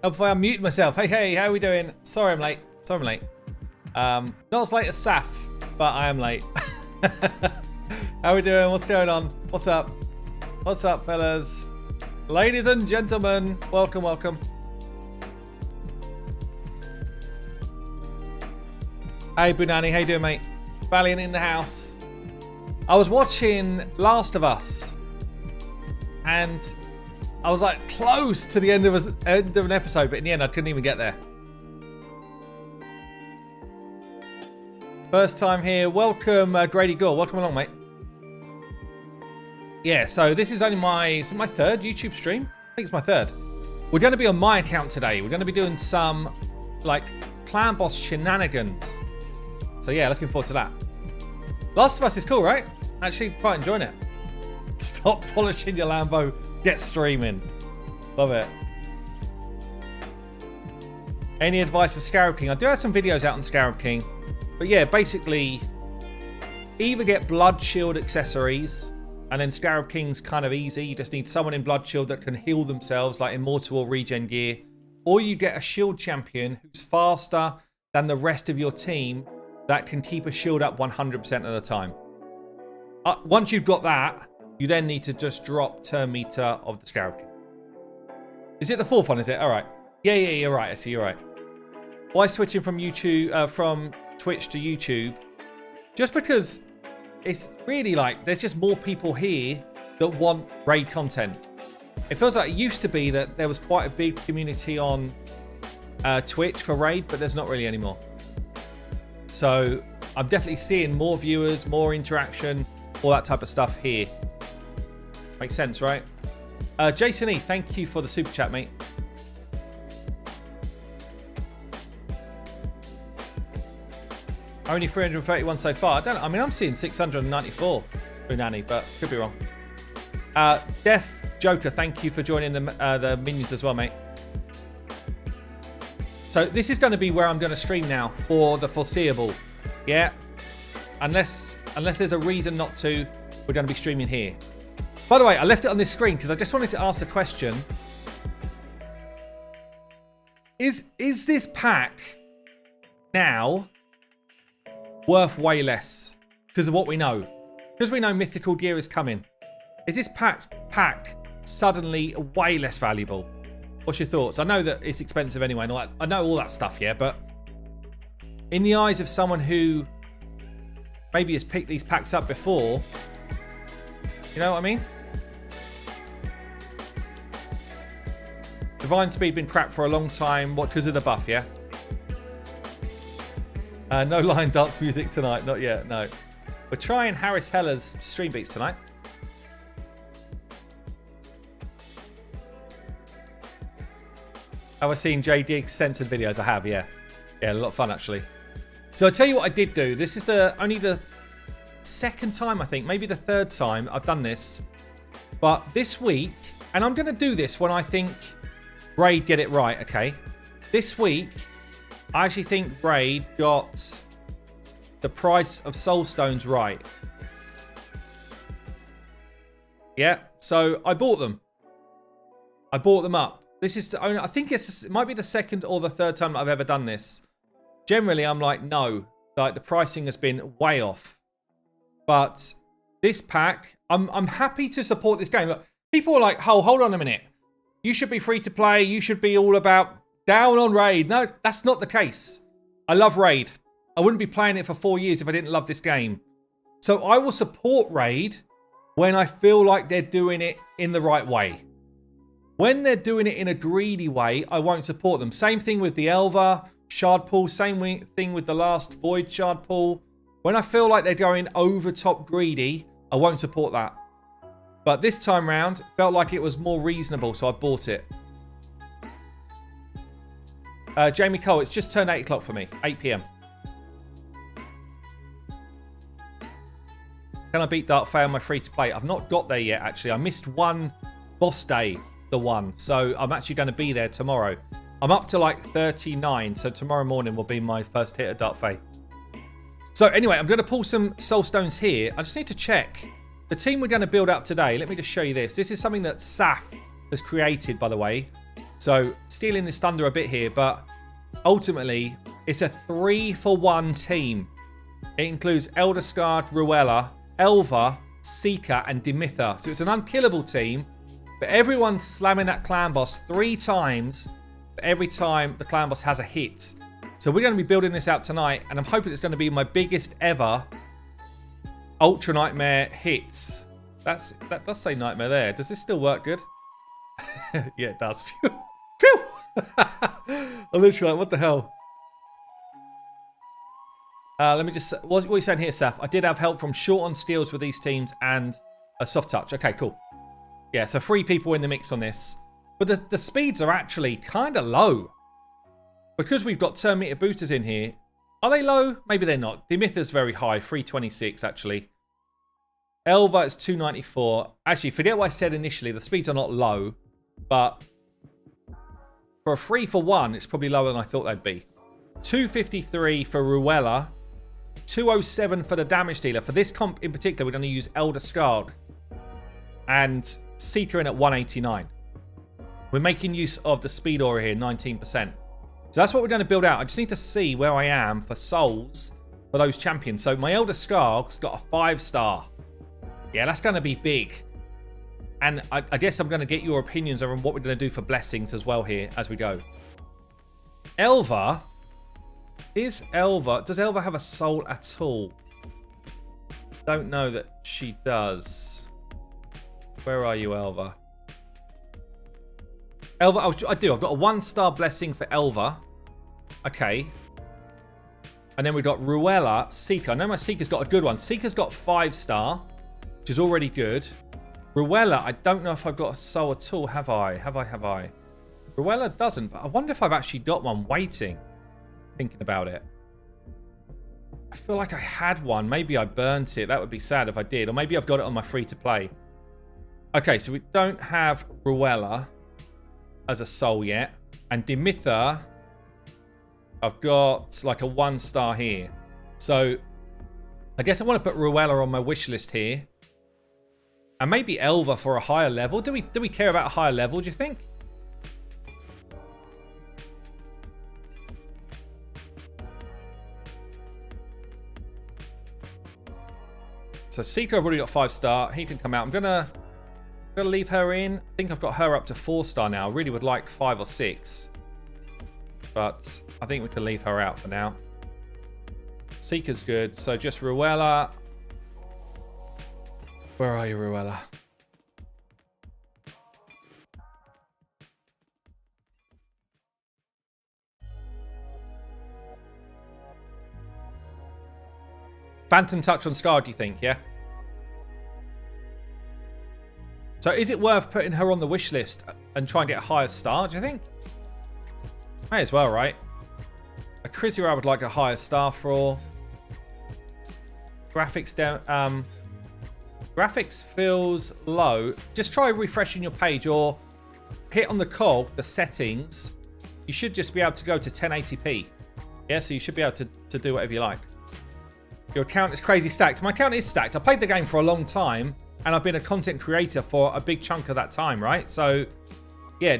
If I unmute myself. Hey, how are we doing? Sorry I'm late. Not as late as Saf, but I am late. How are we doing? What's going on? What's up? What's up, fellas? Ladies and gentlemen, welcome. Hey, Bunani, how you doing, mate? Valiant in the house. I was watching Last of Us, and I was like close to the end of an episode, but in the end, I couldn't even get there. First time here. Welcome, Grady Gore. Welcome along, mate. Yeah, so this is only my third YouTube stream. I think it's my third. We're going to be on my account today. We're going to be doing some like clan boss shenanigans. So yeah, looking forward to that. Last of Us is cool, right? Actually, quite enjoying it. Stop polishing your Lambo. Get streaming. Love it. Any advice for Scarab King? I do have some videos out on Scarab King. But yeah, basically, either get Blood Shield accessories, and then Scarab King's kind of easy. You just need someone in Blood Shield that can heal themselves, like Immortal or Regen gear. Or you get a shield champion who's faster than the rest of your team that can keep a shield up 100% of the time. Once you've got that, you then need to just drop turn meter of the Scarab King. Is it the fourth one, is it? All right. Yeah, you're right. Actually, you're right. Why switching from YouTube, from Twitch to YouTube? Just because it's really like there's just more people here that want raid content. It feels like it used to be that there was quite a big community on Twitch for raid, but there's not really anymore. So I'm definitely seeing more viewers, more interaction, all that type of stuff here. Makes sense, right? Jason E, thank you for the super chat, mate. Only 331 so far. I mean, I'm seeing 694 through Nanny, but could be wrong. Death Joker, thank you for joining the minions as well, mate. So this is going to be where I'm going to stream now for the foreseeable. Yeah. Unless there's a reason not to, we're going to be streaming here. By the way, I left it on this screen because I just wanted to ask the question. Is this pack now worth way less because of what we know? Because we know mythical gear is coming. Is this pack suddenly way less valuable? What's your thoughts? I know that it's expensive anyway, and all that. I know all that stuff, yeah, but in the eyes of someone who maybe has picked these packs up before, you know what I mean? Divine Speed been crap for a long time. What, because of the buff, yeah? No line dance music tonight. Not yet, no. We're trying Harris Heller's stream beats tonight. Have I seen J Diggs censored videos? I have, yeah. Yeah, a lot of fun, actually. So I'll tell you what I did do. This is only the second time, I think. Maybe the third time I've done this. But this week, and I'm going to do this when I think Braid get it right, okay? This week, I actually think Braid got the price of Soulstones right. Yeah, so I bought them. I bought them up. This is only, I think it might be the second or the third time I've ever done this. Generally, I'm like, no. Like, the pricing has been way off. But this pack, I'm happy to support this game. Look, people are like, oh, hold on a minute. You should be free to play. You should be all about down on raid. No, that's not the case. I love raid. I wouldn't be playing it for 4 years if I didn't love this game. So I will support raid when I feel like they're doing it in the right way. When they're doing it in a greedy way, I won't support them. Same thing with the Elva shard pool. Same thing with the last Void shard pool. When I feel like they're going over top greedy, I won't support that. But this time round, felt like it was more reasonable, so I bought it. Jamie Cole, it's just turned 8 o'clock for me. 8 p.m. Can I beat Dark Fail on my free-to-play? I've not got there yet, actually. I missed one boss day, the one. So I'm actually going to be there tomorrow. I'm up to like 39, so tomorrow morning will be my first hit at Dark Fae. So anyway, I'm going to pull some Soulstones here. I just need to check. The team we're going to build up today, let me just show you this. This is something that Saf has created, by the way. So stealing this thunder a bit here, but ultimately it's a 3-for-1 team. It includes Elderscard, Ruella, Elva, Seeker, and Demitha. So it's an unkillable team, but everyone's slamming that clan boss 3 times every time the clan boss has a hit. So we're going to be building this out tonight, and I'm hoping it's going to be my biggest ever Ultra Nightmare hits. That does say Nightmare there. Does this still work good? Yeah, it does. Phew. Phew. I'm literally like, what the hell? Let me just... What are you saying here, Saf? I did have help from short on skills with these teams and a soft touch. Okay, cool. Yeah, so 3 people in the mix on this. But the speeds are actually kind of low. Because we've got turn meter boosters in here. Are they low? Maybe they're not. Demitha's very high. 326, actually. Elva is 294. Actually, forget what I said initially. The speeds are not low. But for a 3-for-1, it's probably lower than I thought they'd be. 253 for Ruella. 207 for the damage dealer. For this comp in particular, we're going to use Elderscard. And Seeker in at 189. We're making use of the speed aura here, 19%. So that's what we're going to build out. I just need to see where I am for souls for those champions. So my Elderscard's got a 5-star. Yeah, that's going to be big. And I guess I'm going to get your opinions on what we're going to do for blessings as well here as we go. Elva. Does Elva have a soul at all? Don't know that she does. Where are you, Elva? Elva, I do. I've got a 1-star blessing for Elva. Okay. And then we've got Ruella, Seeker. I know my Seeker's got a good one. Seeker's got 5-star, which is already good. Ruella, I don't know if I've got a soul at all. Have I? Have I? Ruella doesn't, but I wonder if I've actually got one waiting. Thinking about it. I feel like I had one. Maybe I burnt it. That would be sad if I did. Or maybe I've got it on my free-to-play. Okay, so we don't have Ruella as a soul yet. And Demitha, I've got like a 1-star here. So I guess I want to put Ruella on my wish list here. And maybe Elva for a higher level. Do we care about a higher level, do you think? So Seeker, I've already got 5-star. He can come out. I'm gonna leave her in. I think I've got her up to 4-star now. I really would like 5 or 6. But I think we can leave her out for now. Seeker's good. So just Ruella. Where are you, Ruella? Phantom Touch on Scar, do you think? Yeah. So is it worth putting her on the wish list and trying to get a higher star, do you think? May as well, right? A Crizia I would like a higher star for. Graphics down. Graphics feels low. Just try refreshing your page or hit on the cog, the settings. You should just be able to go to 1080p. Yeah, so you should be able to do whatever you like. Your account is crazy stacked. My account is stacked. I played the game for a long time, and I've been a content creator for a big chunk of that time, right? So, yeah,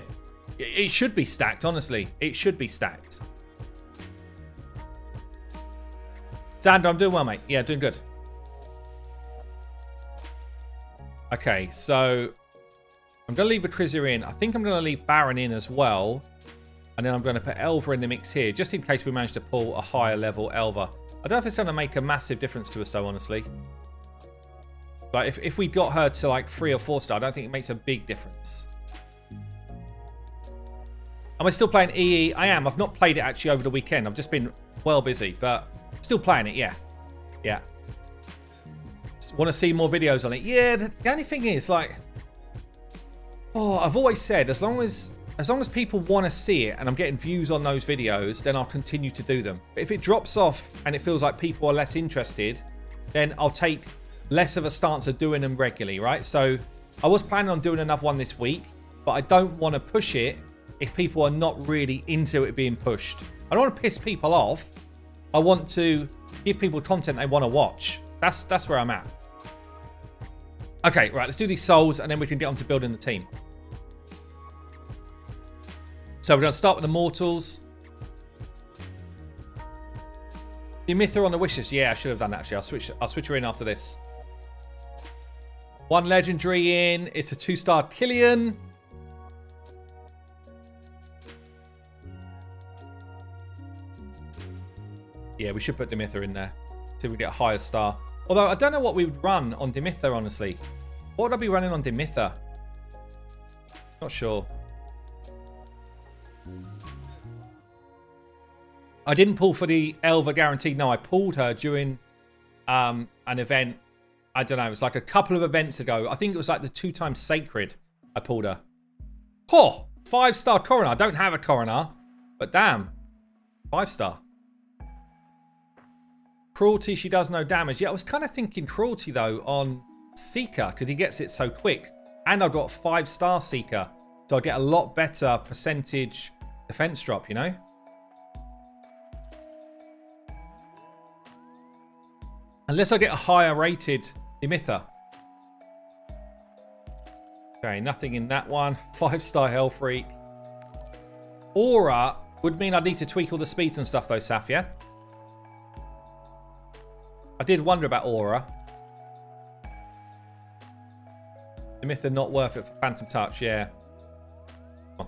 it should be stacked, honestly. It should be stacked. Xander, I'm doing well, mate. Yeah, doing good. Okay, so I'm going to leave the Crizia in. I think I'm going to leave Baron in as well. And then I'm going to put Elva in the mix here, just in case we manage to pull a higher level Elva. I don't know if it's going to make a massive difference to us, though, honestly. Like, if we got her to, like, 3 or 4-star, I don't think it makes a big difference. Am I still playing EE? I am. I've not played it, actually, over the weekend. I've just been well busy, but still playing it, yeah. Yeah. Want to see more videos on it? Yeah, the only thing is, like... Oh, I've always said, as long as people want to see it and I'm getting views on those videos, then I'll continue to do them. But if it drops off and it feels like people are less interested, then I'll take less of a stance of doing them regularly, right? So I was planning on doing another one this week, but I don't want to push it if people are not really into it being pushed. I don't want to piss people off. I want to give people content they want to watch. That's where I'm at. Okay, right, let's do these souls and then we can get on to building the team. So we're going to start with the Mortals. The Mytha on the wishes. Yeah, I should have done that actually. I'll switch her in after this. 1 legendary in. It's a 2-star Killian. Yeah, we should put Dimitha in there till we get a higher star. Although I don't know what we would run on Dimitha, honestly. What would I be running on Dimitha? Not sure. I didn't pull for the Elva Guaranteed. No, I pulled her during an event. I don't know. It was like a couple of events ago. I think it was like the 2x Sacred I pulled her. Oh, 5-star Coroner. I don't have a Coroner. But damn. 5-star. Cruelty, she does no damage. Yeah, I was kind of thinking Cruelty, though, on Seeker, because he gets it so quick. And I've got 5-star Seeker. So I get a lot better percentage defense drop, you know? Unless I get a higher rated Dimitha. Okay, nothing in that one. 5-star Hell Freak. Aura would mean I'd need to tweak all the speeds and stuff, though, Saf, yeah? I did wonder about Aura. Dimitha not worth it for Phantom Touch, yeah. Oh.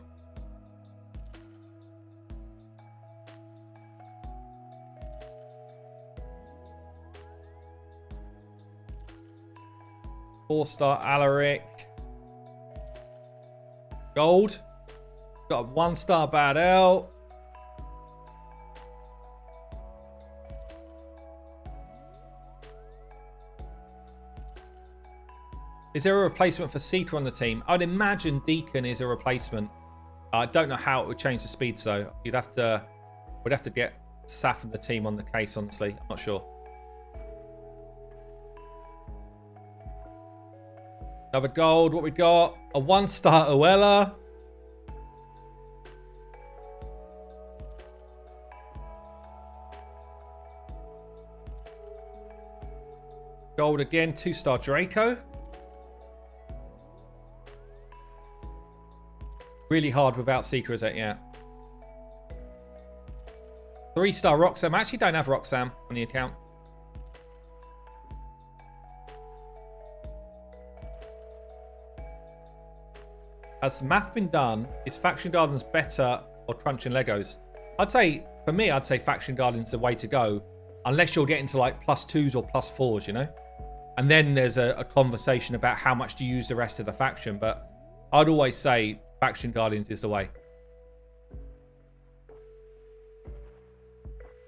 Four-star Alaric. Gold. Got a 1-star Bad L. Is there a replacement for Seeker on the team? I'd imagine Deacon is a replacement. I don't know how it would change the speed, so we'd have to get Saf and the team on the case, honestly. I'm not sure. Another gold. What we got? A 1-star Oella. Gold again. 2-star Draco. Really hard without Seeker, is it? Yeah. 3-star Roxanne. I actually don't have Roxanne on the account. Has math been done? Is Faction Guardians better or crunching Legos? I'd say, for me, I'd say Faction Guardians is the way to go. Unless you're getting to like +2s or +4s, you know? And then there's a conversation about how much to use the rest of the faction. But I'd always say Faction Guardians is the way.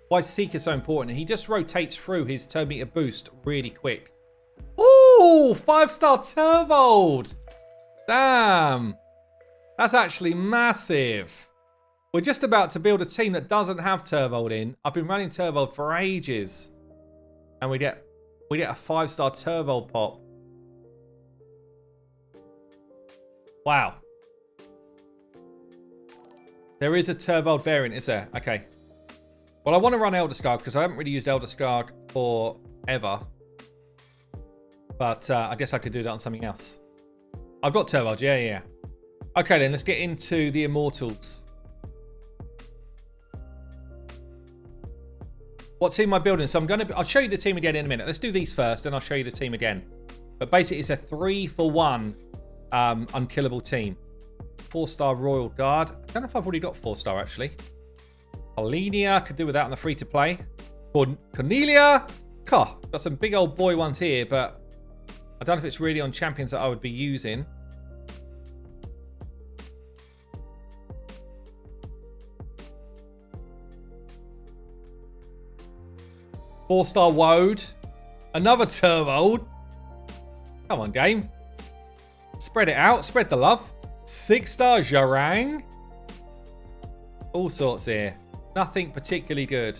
Why is Seeker so important? He just rotates through his turn meter boost really quick. Ooh, 5-star Turvold. Damn. That's actually massive. We're just about to build a team that doesn't have Turvold in. I've been running Turvold for ages. And we get a 5-star Turvold pop. Wow. There is a Turvold variant, is there? Okay. Well, I want to run Elder Scarred because I haven't really used Elder Scarred forever. But I guess I could do that on something else. I've got Turvold, yeah. Okay, then let's get into the Immortals. What team am I building? So I'll show you the team again in a minute. Let's do these first, then I'll show you the team again. But basically, it's a 3-for-1 unkillable team. 4-star Royal Guard. I don't know if I've already got 4-star, actually. Alenia. Could do with that on the free-to-play. Cornelia. Got some big old boy ones here, but I don't know if it's really on champions that I would be using. Four-star Woad. Another Turvold. Come on, game. Spread it out. Spread the love. 6-star Jarang. All sorts here. Nothing particularly good.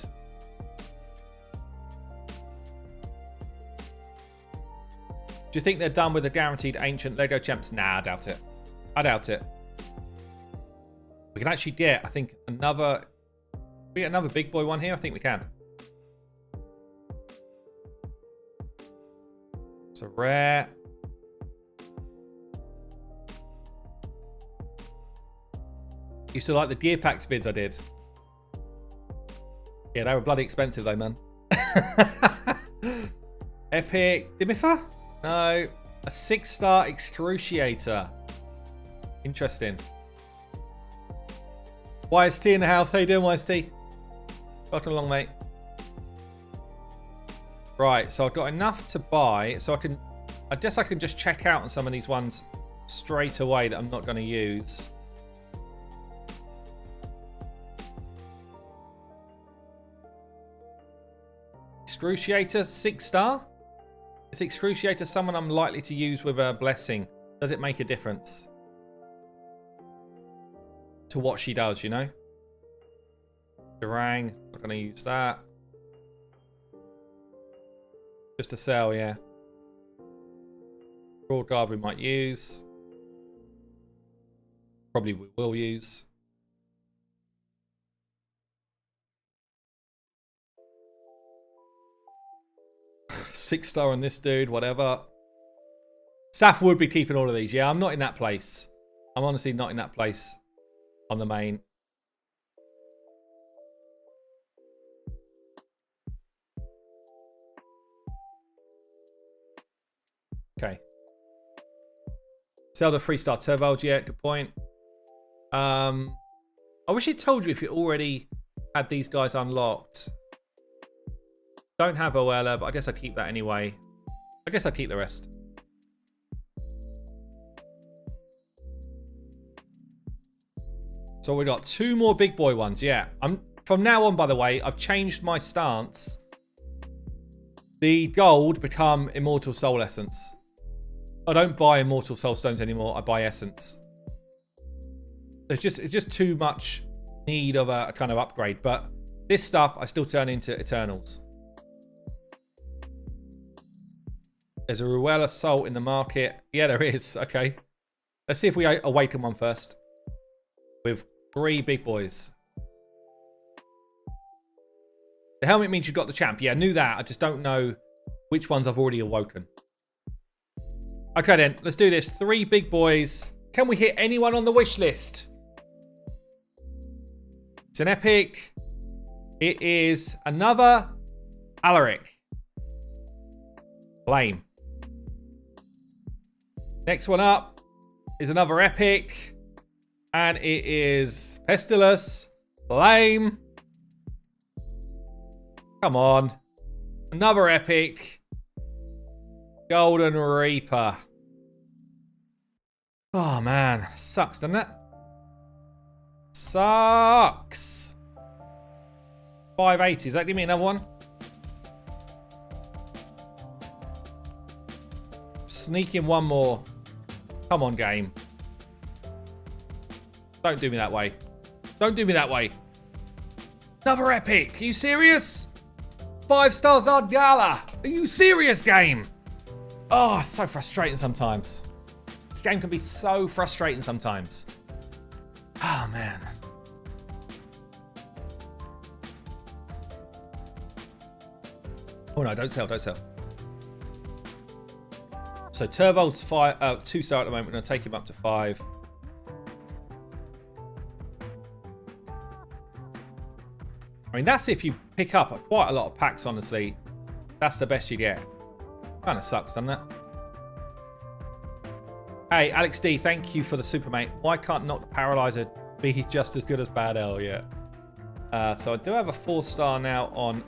Do you think they're done with the guaranteed ancient Lego champs? Nah, I doubt it. I doubt it. We can actually get, I think, another big boy one here. I think we can. It's a rare. Used to like the gear packs vids I did. Yeah, they were bloody expensive though, man. Epic Dimifer? No. A 6-star Excruciator. Interesting. YST in the house. How you doing, YST? Welcome along, mate. Right, so I've got enough to buy, so I guess I can just check out on some of these ones straight away that I'm not going to use. Excruciator, 6-star? Is Excruciator someone I'm likely to use with a blessing? Does it make a difference to what she does, you know? Durang, not going to use that. Just a sell, yeah. Broad guard we might use. Probably we will use. Six-star on this dude, whatever. Saf would be keeping all of these. Yeah, I'm not in that place. I'm honestly not in that place on the main. Okay. Sell the 3-star turbo. Yeah, good point. I wish it told you if you already had these guys unlocked. Don't have Oella, but I guess I'll keep that anyway. I guess I'll keep the rest. So we got 2 more big boy ones. Yeah. From now on, by the way, I've changed my stance. The gold become Immortal Soul Essence. I don't buy Immortal Soul Stones anymore. I buy Essence. It's just too much need of a kind of upgrade. But this stuff, I still turn into Eternals. There's a Ruella Soul in the market. Yeah, there is. Okay. Let's see if we awaken one first. With 3 big boys. The helmet means you've got the champ. Yeah, I knew that. I just don't know which ones I've already awoken. Okay then, let's do this. 3 big boys. Can we hit anyone on the wish list? It's an epic. It is another Alaric. Flame. Next one up is another epic. And it is Pestilus. Flame. Come on. Another epic. Golden Reaper. Oh, man. Sucks, doesn't it? Sucks. 580. Does that give me another one? Sneak in one more. Come on, game. Don't do me that way. Don't do me that way. Another epic. Are you serious? 5-star Zardgala. Are you serious, game? Oh, so frustrating sometimes. This game can be so frustrating sometimes. Oh, man. Oh, no, don't sell, don't sell. So Turvold's 2-star at the moment. We're going to take him up to 5. I mean, that's if you pick up quite a lot of packs, honestly. That's the best you get. Kind of sucks, doesn't it? Hey, Alex D, thank you for the super, mate. Why can't Knock the Paralyzer be just as good as Bad L? Yeah. So I do have a 4-star now on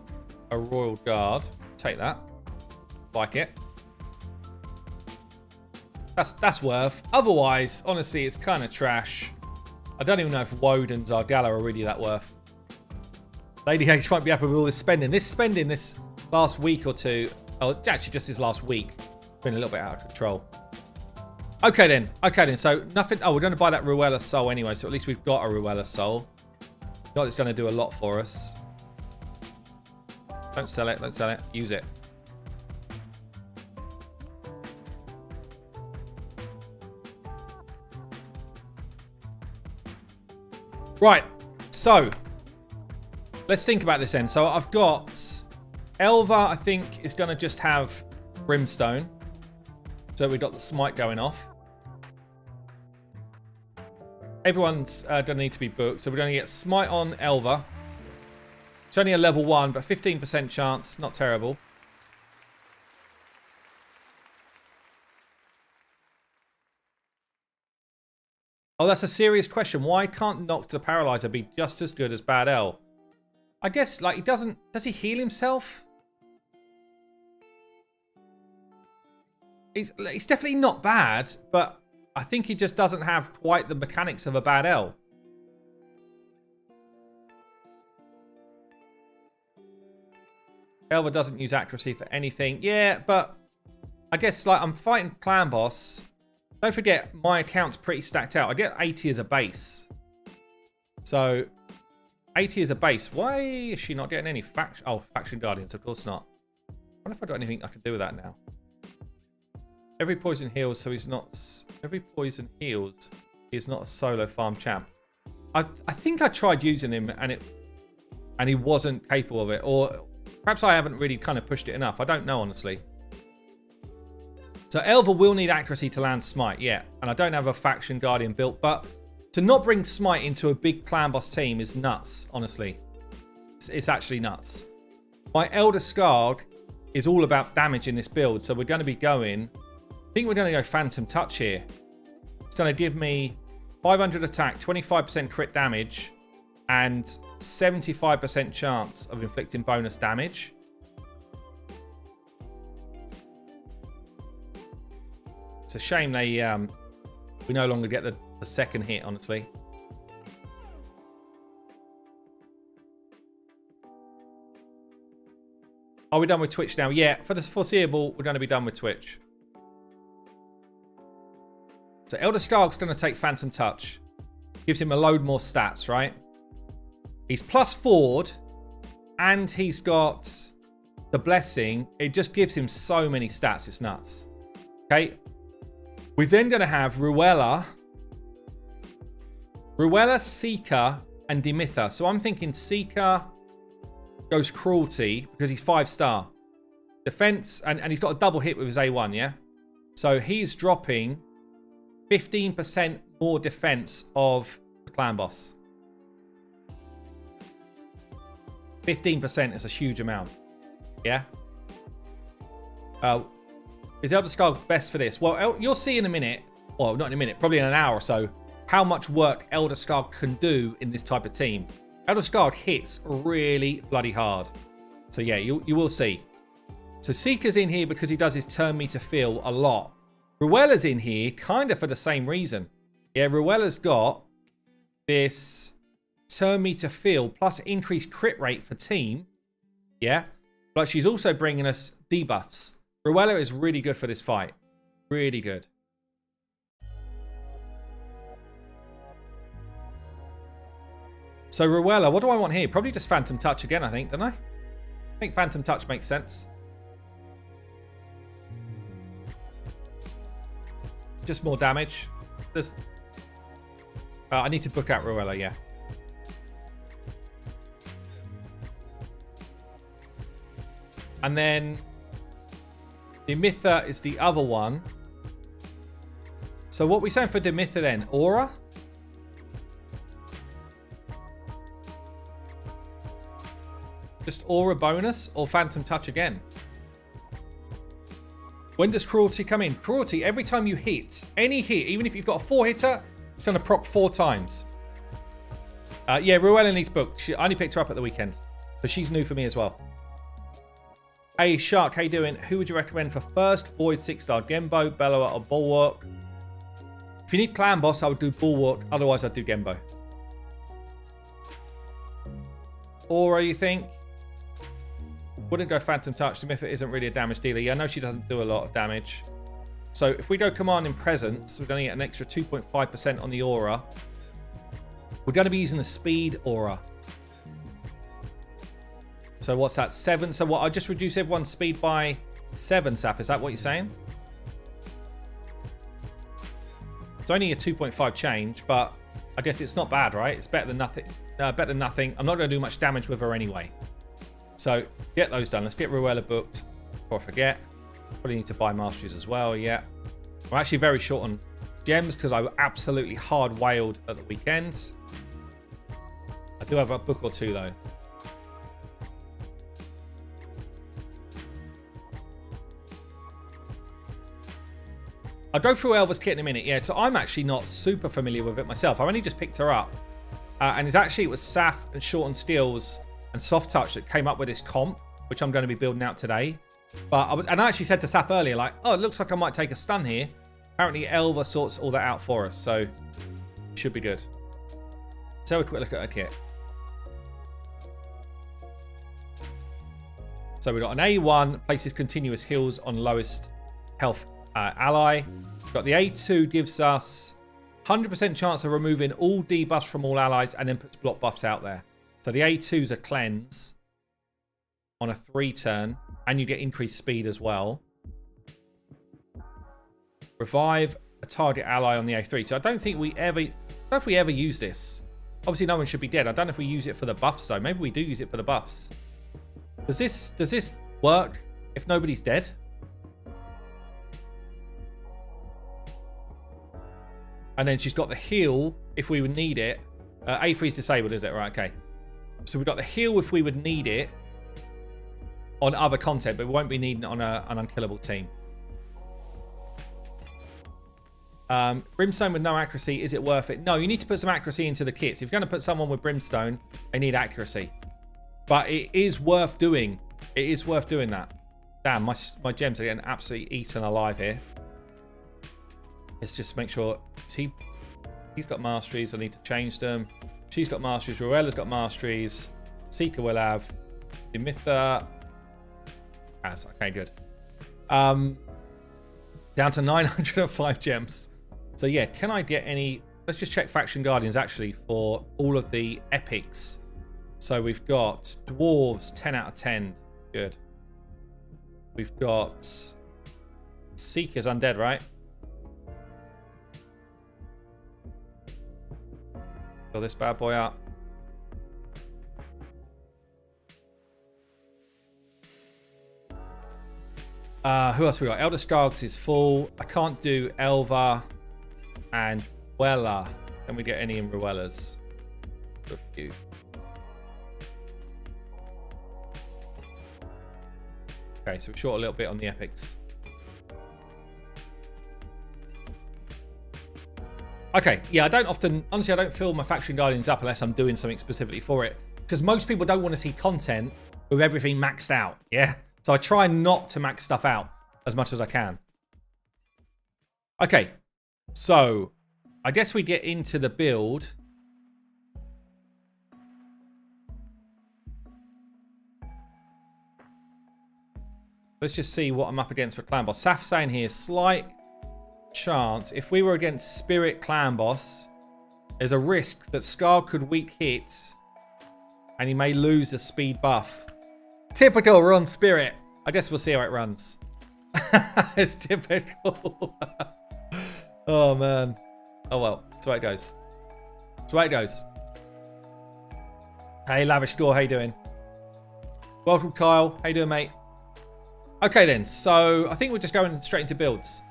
a Royal Guard. Take that. Like it. That's worth. Otherwise, honestly, it's kind of trash. I don't even know if Woden's Zardgala are really that worth. Lady H won't be happy with all this spending. This spending this last week or two. Oh, it's actually just this last week. Been a little bit out of control. Okay then. Okay then. So nothing. Oh, we're going to buy that Ruella Soul anyway. So at least we've got a Ruella Soul. Not it's going to do a lot for us. Don't sell it. Don't sell it. Use it. Right. So let's think about this then. So I've got Elva, I think, is going to just have Brimstone. So we've got the smite going off. Everyone's going to need to be booked. So we're going to get Smite on Elva. It's only a level 1, but 15% chance. Not terrible. Oh, that's a serious question. Why can't Noct the Paralyzer be just as good as Bad L? I guess, like, he doesn't... Does he heal himself? He's definitely not bad, but I think he just doesn't have quite the mechanics of a Bad L. Elva doesn't use accuracy for anything. Yeah, but I guess, like, I'm fighting Clan Boss. Don't forget, my account's pretty stacked out. I get 80 as a base. So, 80 as a base. Why is she not getting any faction? Oh, Faction Guardians, of course not. I wonder if I've got anything I can do with that now. Every poison heals, so he's not... Every poison heals, he's not a solo farm champ. I think I tried using him, and he wasn't capable of it. Or perhaps I haven't really kind of pushed it enough. I don't know, honestly. So Elva will need accuracy to land Smite, yeah. And I don't have a Faction Guardian built, but to not bring Smite into a big Clan Boss team is nuts, honestly. It's actually nuts. My Elder Skarg is all about damage in this build, so we're going to be going... I think we're going to go Phantom Touch here. It's going to give me 500 attack, 25% crit damage, and 75% chance of inflicting bonus damage. It's a shame we no longer get the second hit, honestly. Are we done with Twitch now? Yeah, for the foreseeable, we're going to be done with Twitch. So Elder Skarg's going to take Phantom Touch. Gives him a load more stats, right? He's plus forward, and he's got the Blessing. It just gives him so many stats, it's nuts. Okay. We're then going to have Ruella, Seeker, and Demitha. So I'm thinking Seeker goes Cruelty because he's 5-star. Defense, and he's got a double hit with his A1, yeah? So he's dropping 15% more defense of the Clan Boss. 15% is a huge amount. Yeah? Is Elder Skarg best for this? Well, you'll see in a minute, well, not in a minute, probably in an hour or so, how much work Elder Skarg can do in this type of team. Elder Skarg hits really bloody hard. So yeah, you will see. So Seeker's in here because he does his turn meter feel a lot. Ruella's in here kind of for the same reason. Yeah, Ruella's got this turn meter feel plus increased crit rate for team. Yeah, but she's also bringing us debuffs. Ruella is really good for this fight. Really good. So Ruella, what do I want here? Probably just Phantom Touch again, I think, don't I? I think Phantom Touch makes sense. Just more damage. I need to book out Ruella, yeah. And then Demitha is the other one. So what are we saying for Demitha then? Aura? Just Aura bonus or Phantom Touch again? When does Cruelty come in? Cruelty, every time you hit, any hit, even if you've got a 4-hitter, it's going to proc 4 times. Yeah, Ruella needs booked. I only picked her up at the weekend. So she's new for me as well. Hey, Shark, how you doing? Who would you recommend for first Void 6-star? Genbo, Bellower, or Bulwark? If you need Clan Boss, I would do Bulwark. Otherwise, I'd do Genbo. Aura, you think? Wouldn't go Phantom Touch. Demitha isn't really a damage dealer. Yeah, I know she doesn't do a lot of damage. So if we go Command in Presence, we're going to get an extra 2.5% on the Aura. We're going to be using the Speed Aura. So what's that? 7. So what? I'll just reduce everyone's speed by 7, Saf. Is that what you're saying? It's only a 2.5 change, but I guess it's not bad, right? It's better than nothing. Better than nothing. I'm not going to do much damage with her anyway. So get those done. Let's get Ruella booked before I forget. Probably need to buy masteries as well. Yeah. I'm actually very short on gems because I absolutely hard whaled at the weekend. I do have a book or two though. I'll go through Elva's kit in a minute. Yeah, so I'm actually not super familiar with it myself. I only just picked her up. And it was Saf and Shortened Skills and Soft Touch that came up with this comp, which I'm going to be building out today. But I actually said to Saf earlier, like, oh, it looks like I might take a stun here. Apparently Elva sorts all that out for us, so should be good. So have a quick look at her kit. So we've got an A1, places continuous heals on lowest health ally. We've got the A2, gives us 100% chance of removing all debuffs from all allies and then puts block buffs out there. So the A2's a cleanse on a 3 turn, and you get increased speed as well. Revive a target ally on the A3. So I don't think we ever, use this. Obviously, no one should be dead. I don't know if we use it for the buffs though. Maybe we do use it for the buffs. Does this work if nobody's dead? And then she's got the heal if we would need it. A3 is disabled, is it? Right, okay. So we've got the heal if we would need it on other content, but we won't be needing it on an unkillable team. Brimstone with no accuracy, is it worth it? No, you need to put some accuracy into the kits. If you're going to put someone with Brimstone, they need accuracy. But it is worth doing. It is worth doing that. Damn, my gems are getting absolutely eaten alive here. Let's just make sure he's got masteries. I need to change them. She's got masteries. Ruella's got masteries. Seeker will have. Dimitha has. Okay, good. Down to 905 gems. So yeah, can I get any? Let's just check Faction Guardians actually for all of the epics. So we've got Dwarves, 10 out of 10. Good. We've got Seekers Undead, right? Fill this bad boy up. Who else we got? Elder Skargs is full. I can't do Elva and Ruella. Can we get any in Ruella's? A few. Okay, so we're short a little bit on the epics. Okay, yeah, honestly, I don't fill my Faction Guardians up unless I'm doing something specifically for it. Because most people don't want to see content with everything maxed out, yeah? So I try not to max stuff out as much as I can. Okay, so I guess we get into the build. Let's just see what I'm up against for Clan Boss. Saf saying here, slight chance. If we were against Spirit Clan Boss, there's a risk that Scar could weak hit and he may lose the speed buff. Typical, we're on Spirit. I guess we'll see how it runs. It's typical. Oh, man. Oh, well. That's the way it goes. That's the way it goes. Hey, Lavish Gore. How you doing? Welcome, Kyle. How you doing, mate? Okay, then. So, I think we're just going straight into builds.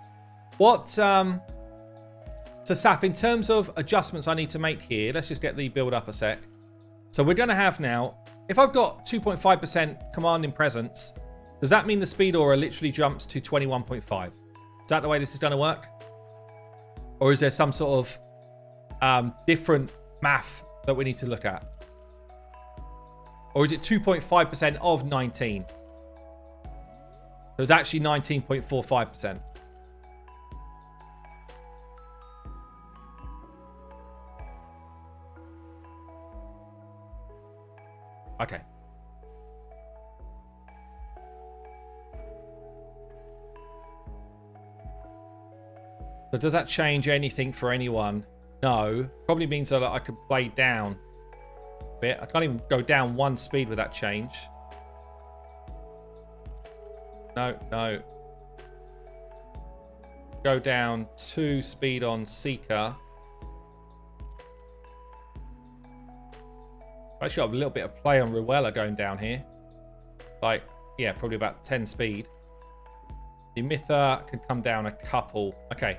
So, Saf, in terms of adjustments I need to make here, let's just get the build up a sec. So, we're going to have now, if I've got 2.5% commanding presence, does that mean the speed aura literally jumps to 21.5? Is that the way this is going to work? Or is there some sort of different math that we need to look at? Or is it 2.5% of 19? So it's actually 19.45%. Okay. So does that change anything for anyone? No. Probably means that I could play down a bit. I can't even go down one speed with that change. No, no. Go down 2 speed on Seeker. Actually got a little bit of play on Ruella going down here. Like, yeah, probably about 10 speed. The Mytha can come down a couple. Okay.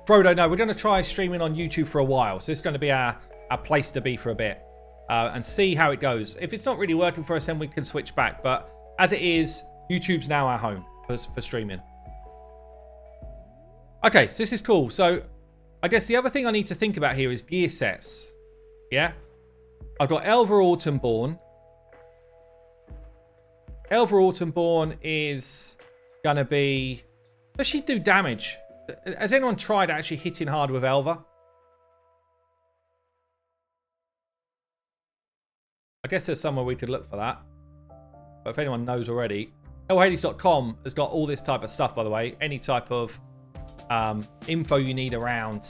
Frodo, no, we're going to try streaming on YouTube for a while. So this is going to be our place to be for a bit. And see how it goes. If it's not really working for us, then we can switch back. But as it is, YouTube's now our home for streaming. Okay, so this is cool. So I guess the other thing I need to think about here is gear sets. Yeah? I've got Elva Autumnborn. Elva Autumnborn is going to be... Does she do damage? Has anyone tried actually hitting hard with Elva? I guess there's somewhere we could look for that. But if anyone knows already... Hades.com has got all this type of stuff, by the way. Any type of info you need around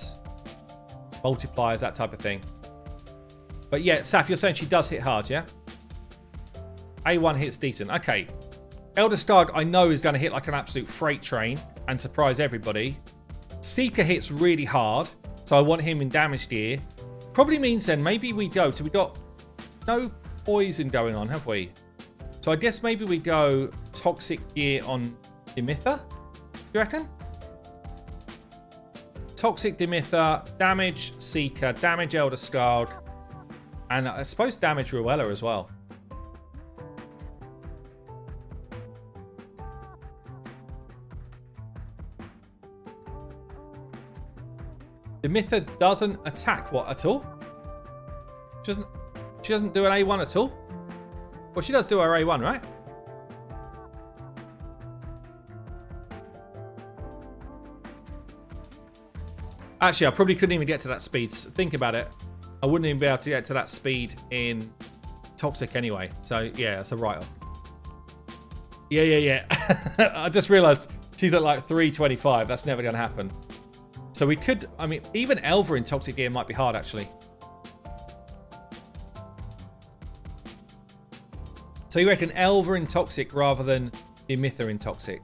multipliers, that type of thing. But yeah, Saf, you're saying she does hit hard, yeah? A1 hits decent. Okay. Elder Skarg, I know, is going to hit like an absolute freight train and surprise everybody. Seeker hits really hard, so I want him in damage gear. Probably means then maybe we go... So we got no poison going on, have we? So I guess maybe we go toxic gear on Dimitha. You reckon? Toxic Dimitha, damage Seeker, damage Elder Skarg, and I suppose damage Ruella as well. Dimitha doesn't attack what at all? She doesn't do an A1 at all? Well, she does do her A1, right? Actually, I probably couldn't even get to that speed. Think about it. I wouldn't even be able to get to that speed in Toxic anyway. So, yeah, it's a write-off. Yeah. I just realised she's at like 325. That's never going to happen. So we could... I mean, even Elva in Toxic gear might be hard, actually. So you reckon Elva in Toxic rather than Dimitha in Toxic?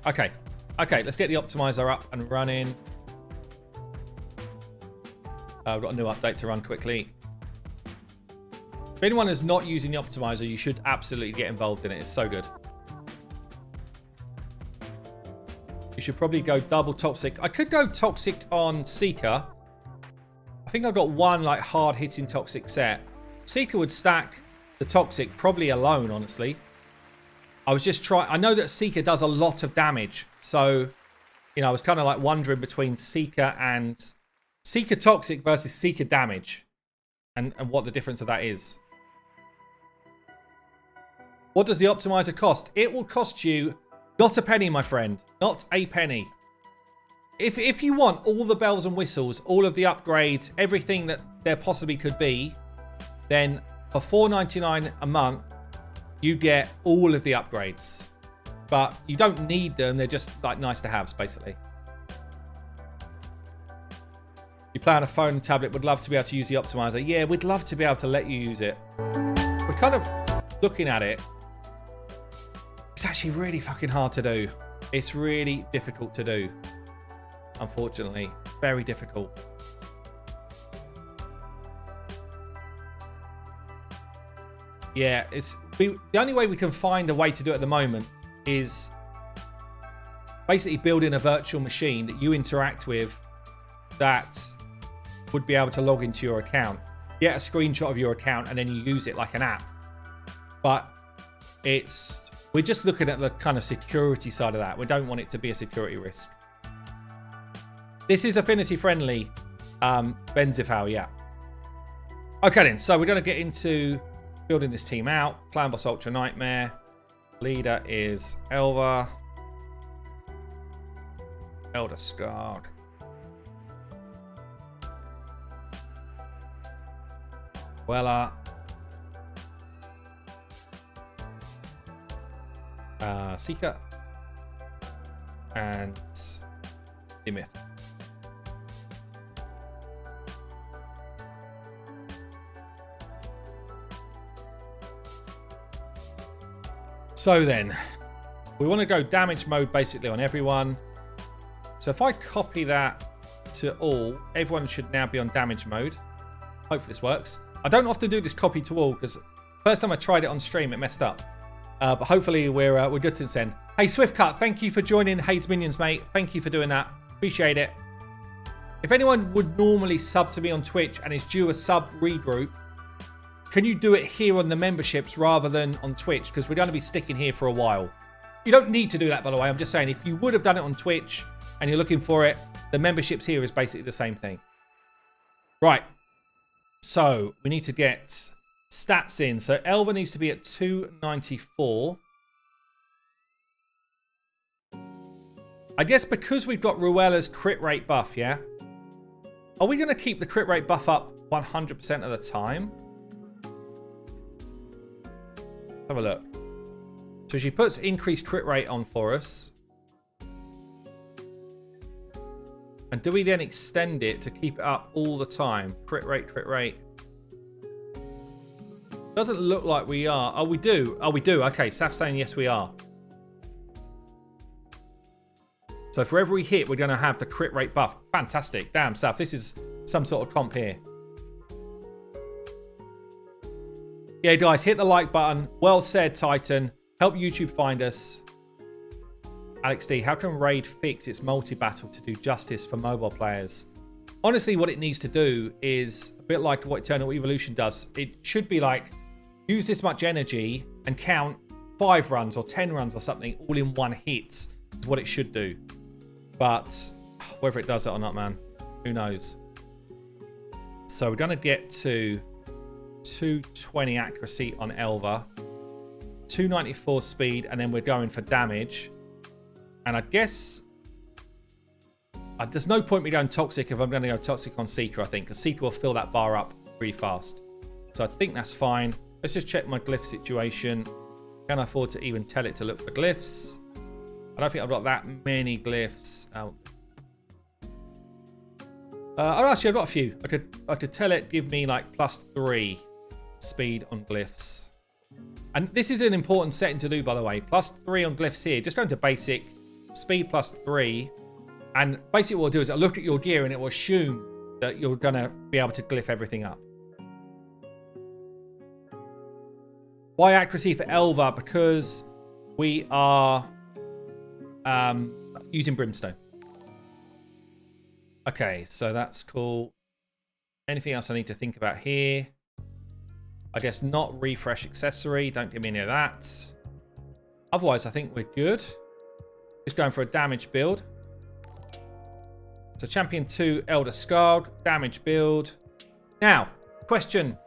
Okay, let's get the optimizer up and running. I've got a new update to run quickly. If anyone is not using the optimizer, you should absolutely get involved in it. It's so good. You should probably go double Toxic. I could go Toxic on Seeker. I think I've got one like hard-hitting Toxic set. Seeker would stack the Toxic probably alone, honestly. I was just trying... I know that Seeker does a lot of damage. So, you know, I was kind of like wondering between Seeker and... Seeker Toxic versus Seeker damage. And what the difference of that is. What does the optimizer cost? It will cost you not a penny, my friend. Not a penny. If you want all the bells and whistles, all of the upgrades, everything that there possibly could be, then for $4.99 a month, you get all of the upgrades. But you don't need them. They're just like nice to haves, basically. You play on a phone and tablet, would love to be able to use the optimizer. Yeah, we'd love to be able to let you use it. We're kind of looking at it. It's actually really fucking hard to do. It's really difficult to do. Unfortunately. Very difficult. Yeah, the only way we can find a way to do it at the moment is basically building a virtual machine that you interact with that would be able to log into your account. Get a screenshot of your account and then you use it like an app. But we're just looking at the kind of security side of that. We don't want it to be a security risk. This is affinity friendly, Benzifal, yeah. Okay then, so we're going to get into building this team out. Clan Boss Ultra Nightmare. Leader is Elva. Elder Skarg. Wella. Seeker. And Dimith. So then, we want to go damage mode basically on everyone. So if I copy that to all, everyone should now be on damage mode. Hopefully this works. I don't often do this copy to all because first time I tried it on stream, it messed up. But hopefully we're good since then. Hey, Swiftcut, thank you for joining Hayes Minions, mate. Thank you for doing that. Appreciate it. If anyone would normally sub to me on Twitch and is due a sub regroup, can you do it here on the memberships rather than on Twitch? Because we're going to be sticking here for a while. You don't need to do that, by the way. I'm just saying, if you would have done it on Twitch and you're looking for it, the memberships here is basically the same thing. Right. So we need to get stats in. So Elva needs to be at 294. I guess because we've got Ruella's crit rate buff, yeah? Are we going to keep the crit rate buff up 100% of the time? Have a look. So she puts increased crit rate on for us. And do we then extend it to keep it up all the time? Crit rate, crit rate. Doesn't look like we are. Oh, we do. Oh, we do. Okay, Saf's saying yes, we are. So for every hit, we're going to have the crit rate buff. Fantastic. Damn, Saf, this is some sort of comp here. Yeah, guys, hit the like button. Well said, Titan. Help YouTube find us. Alex D, how can Raid fix its multi-battle to do justice for mobile players? Honestly, what it needs to do is a bit like what Eternal Evolution does. It should be like, use this much energy and count 5 runs or 10 runs or something all in one hit is what it should do. But whether it does it or not, man, who knows? So we're going to get to 220 accuracy on Elva, 294 speed, and then we're going for damage. And I guess there's no point me going toxic if I'm going to go toxic on Seeker, I think, because Seeker will fill that bar up pretty fast. So I think that's fine. Let's just check my glyph situation. Can I afford to even tell it to look for glyphs? I don't think I've got that many glyphs out. Oh, actually, I've got a few. I could tell it give me like +3 speed on glyphs. And this is an important setting to do, by the way. +3 on glyphs here. Just going to basic, speed +3. And basically what it'll do is it'll look at your gear and it will assume that you're going to be able to glyph everything up. Why accuracy for Elva? Because we are using Brimstone. Okay, so that's cool. Anything else I need to think about here? I guess not refresh accessory. Don't give me any of that. Otherwise, I think we're good. Just going for a damage build. So Champion 2, Elder Skald, damage build. Now, question.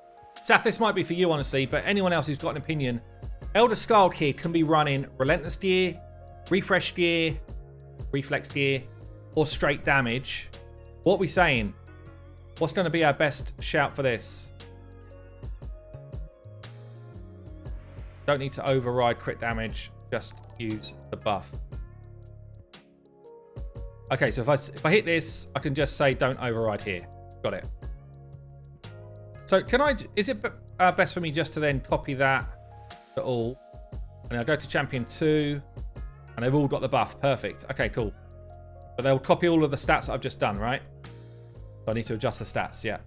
Saf, this might be for you, honestly, but anyone else who's got an opinion. Elder Skald here can be running Relentless gear, Refresh gear, Reflex gear, or straight damage. What are we saying? What's going to be our best shout for this? Don't need to override crit damage. Just use the buff. Okay, so if I hit this, I can just say don't override here. Got it. So can I? Is it best for me just to then copy that to all, and I'll go to Champion 2, and they've all got the buff. Perfect. Okay, cool. But they'll copy all of the stats that I've just done, right? So I need to adjust the stats. Yeah.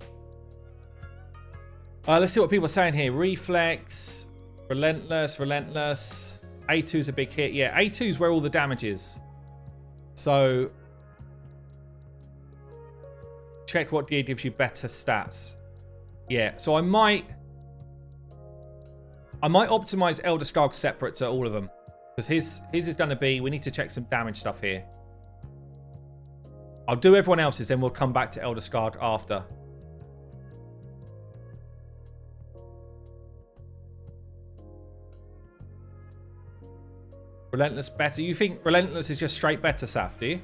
Let's see what people are saying here. Reflex, relentless. A2 is a big hit. Yeah, A2 is where all the damage is. So check what gear gives you better stats. Yeah, so I might optimize Elder Skald separate to all of them. Because his is going to be, we need to check some damage stuff here. I'll do everyone else's, then we'll come back to Elder Skald after. Relentless better. You think Relentless is just straight better, Saf, do you?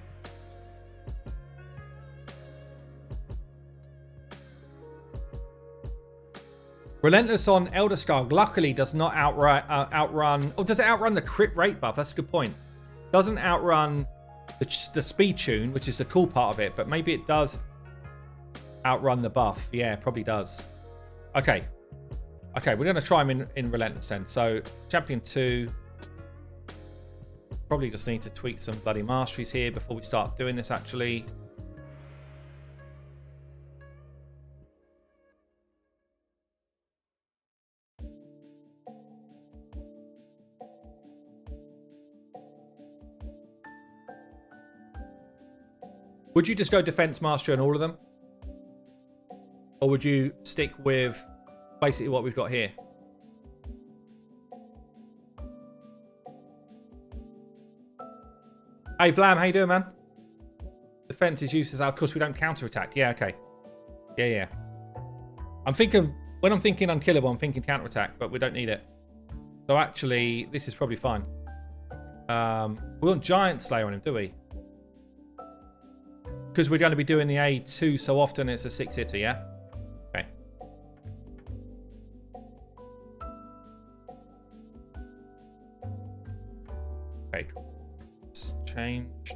Relentless on Elder Skald, luckily, does not outrun... Or does it outrun the crit rate buff? That's a good point. Doesn't outrun the speed tune, which is the cool part of it, but maybe it does outrun the buff. Yeah, it probably does. Okay. Okay, we're going to try him in Relentless then. So, Champion 2. Probably just need to tweak some bloody masteries here before we start doing this, actually. Would you just go defense mastery on all of them? Or would you stick with basically what we've got here? Hey Vlam, how you doing, man? Defense is used as our, of course we don't counter-attack. Yeah, okay. Yeah. I'm thinking, when I'm thinking unkillable, I'm thinking counter-attack, but we don't need it. So actually, this is probably fine. We want Giant Slayer on him, do we? Because we're going to be doing the A2 so often, it's a 6-hitter, yeah? Okay. Okay, cool. It's changed.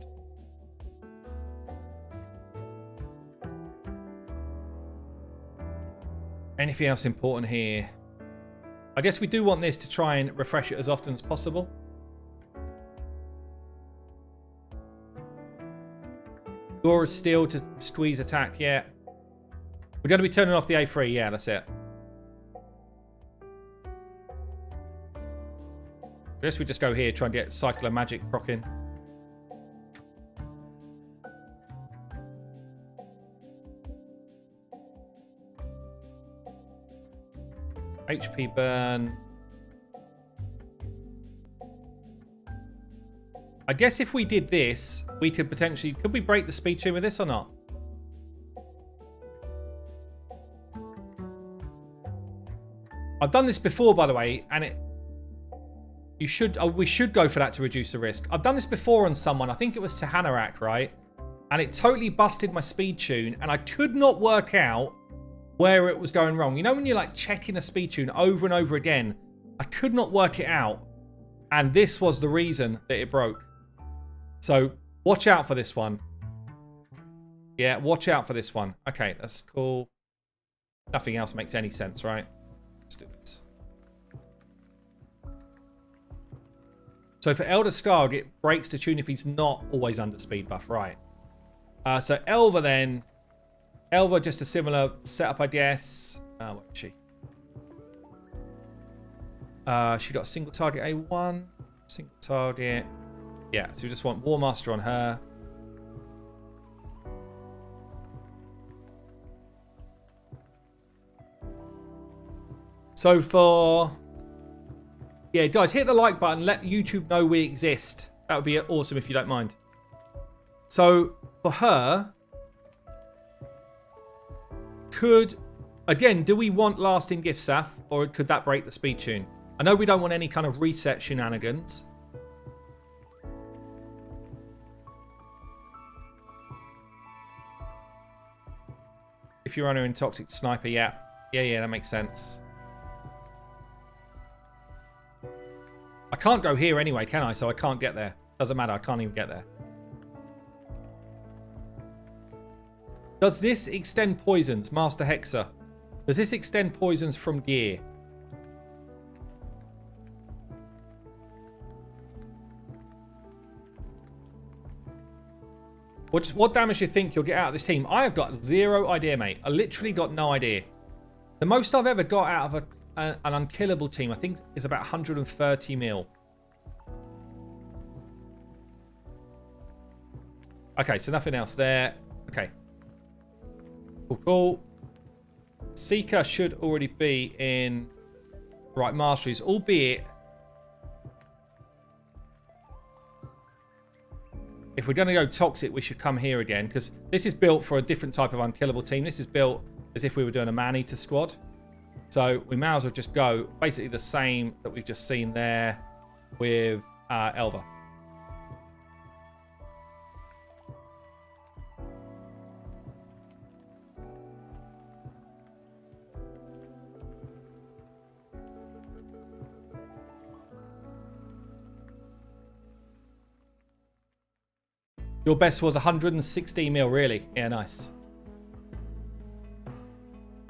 Anything else important here? I guess we do want this to try and refresh it as often as possible. Laura's Steel to squeeze attack, yeah. We're going to be turning off the A3, yeah, that's it. I guess we just go here, try and get Cyclo Magic proc in. HP burn. I guess if we did this, we could potentially... Could we break the speed tune with this or not? I've done this before, by the way, and it... You should... Oh, we should go for that to reduce the risk. I've done this before on someone. I think it was Tahanarak, right? And it totally busted my speed tune, and I could not work out where it was going wrong. You know when you're like checking a speed tune over and over again? I could not work it out. And this was the reason that it broke. So watch out for this one. Yeah, watch out for this one. Okay, that's cool. Nothing else makes any sense, right? Let's do this. So for Elder Skarg, it breaks the tune if he's not always under speed buff, right? So Elva then. Elva, just a similar setup, I guess. What is she? She got a single target A1. Single target. Yeah, so we just want War Master on her. So for... Yeah, guys, hit the like button. Let YouTube know we exist. That would be awesome if you don't mind. So for her... Could... Again, do we want Lasting Gift Saf? Or could that break the speed tune? I know we don't want any kind of reset shenanigans. If you're under in Toxic Sniper, yeah. Yeah, that makes sense. I can't go here anyway, can I? So I can't get there. Doesn't matter, I can't even get there. Does this extend poisons? Master Hexer. Does this extend poisons from gear? What damage do you think you'll get out of this team? I have got zero idea, mate. I literally got no idea. The most I've ever got out of an unkillable team, I think, is about 130 mil. Okay, so nothing else there. Okay. Cool. Seeker should already be in right masteries, albeit if we're going to go toxic, we should come here again, because this is built for a different type of unkillable team. This is built as if we were doing a man-eater squad. So we may as well just go basically the same that we've just seen there with Elva. Your best was 116 mil, really? Yeah, nice.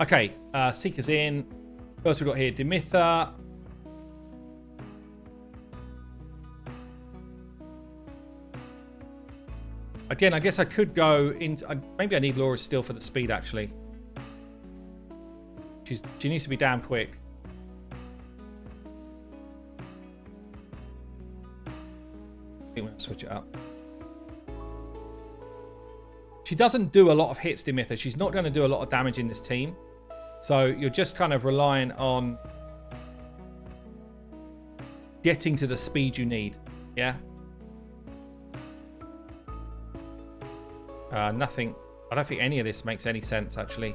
Okay, Seeker's in. What else we got here? Demitha. Again, I guess I could go into... maybe I need Laura's Steel for the speed, actually. She needs to be damn quick. I think we'll switch it up. She doesn't do a lot of hits, Dimitha. She's not going to do a lot of damage in this team. So you're just kind of relying on getting to the speed you need. Yeah? Nothing. I don't think any of this makes any sense, actually.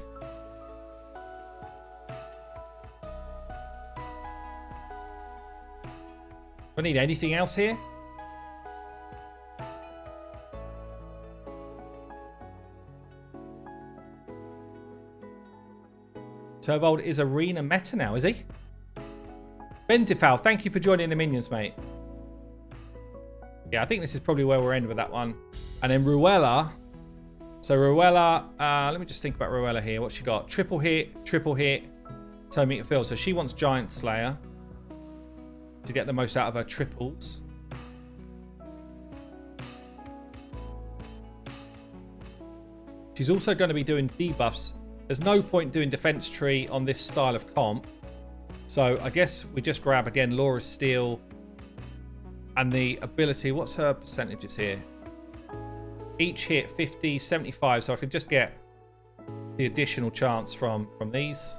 Do I need anything else here? Turvold is arena meta now, is he? Benzifal, thank you for joining the minions, mate. Yeah, I think this is probably where we're ending with that one. And then Ruella. So Ruella, let me just think about Ruella here. What's she got? Triple hit, turn meter field. So she wants Giant Slayer to get the most out of her triples. She's also going to be doing debuffs. There's no point doing defense tree on this style of comp. So I guess we just grab, again, Laura's Steel and the ability. What's her percentages here? Each hit 50, 75. So I could just get the additional chance from these.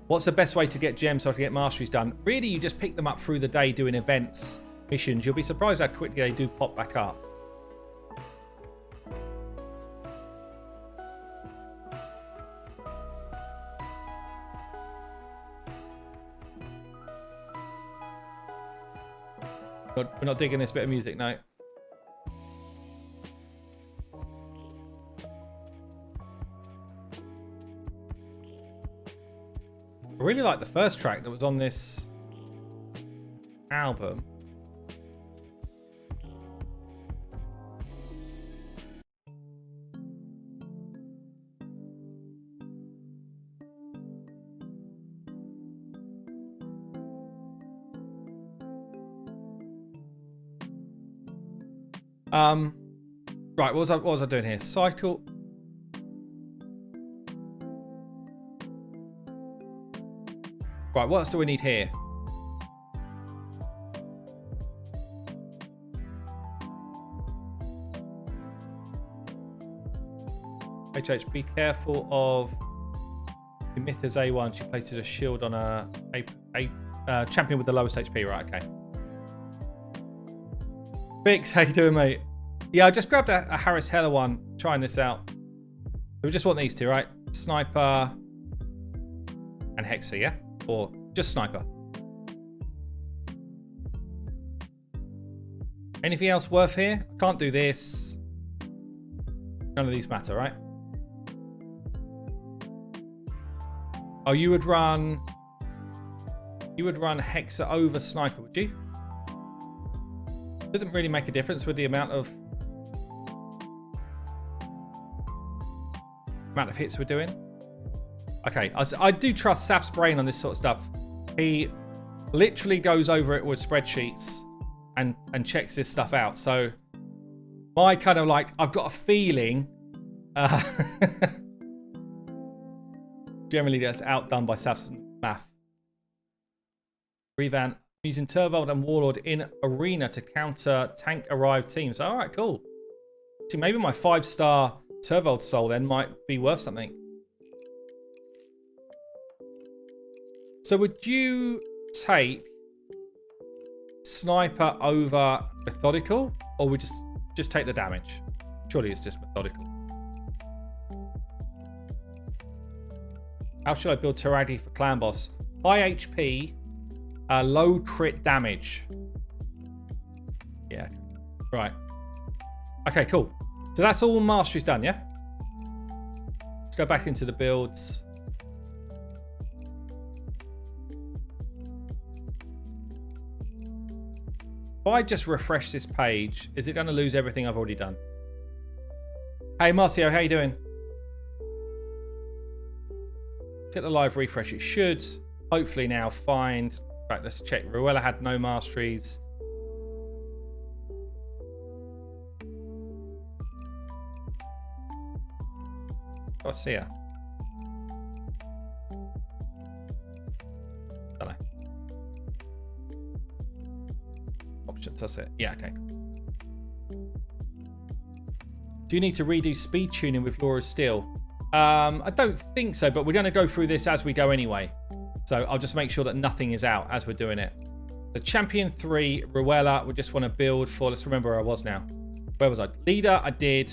What's the best way to get gems so I can get masteries done? Really, you just pick them up through the day doing events, missions. You'll be surprised how quickly they do pop back up. We're not digging this bit of music, no. I really like the first track that was on this album. Right, what was I doing here? Cycle. Right, what else do we need here? HH, be careful of Dimitha's A1. She places a shield on a champion with the lowest HP. Right, okay. Bix, how you doing, mate? Yeah, I just grabbed a Harris Heller one, trying this out. We just want these two, right? Sniper and Hexa, yeah? Or just Sniper. Anything else worth here? I can't do this. None of these matter, right? Oh, you would run Hexa over Sniper, would you? Doesn't really make a difference with the amount of hits we're doing. Okay, I do trust Saf's brain on this sort of stuff. He literally goes over it with spreadsheets and checks this stuff out. So my kind of like, I've got a feeling generally gets outdone by Saf's math. Revan using Turvold and Warlord in arena to counter tank arrived teams. All right, cool. See, maybe my 5-star Turvold soul then might be worth something. So would you take Sniper over Methodical, or would just take the damage? Surely it's just Methodical. How should I build Teragi for Clan Boss? High HP, low crit damage. Yeah. Right. Okay, cool. So that's all masteries done, yeah? Let's go back into the builds. If I just refresh this page, is it going to lose everything I've already done? Hey, Marcio, how you doing? Hit the live refresh. It should hopefully now find... In fact, let's check. Ruella had no masteries. Oh, I see her. Don't know. Options, that's it. Yeah, okay. Do you need to redo speed tuning with Laura's steel? I don't think so, but we're going to go through this as we go anyway. So I'll just make sure that nothing is out as we're doing it. The Champion 3, Ruella, we just want to build for... Let's remember where I was now. Where was I? Leader, I did.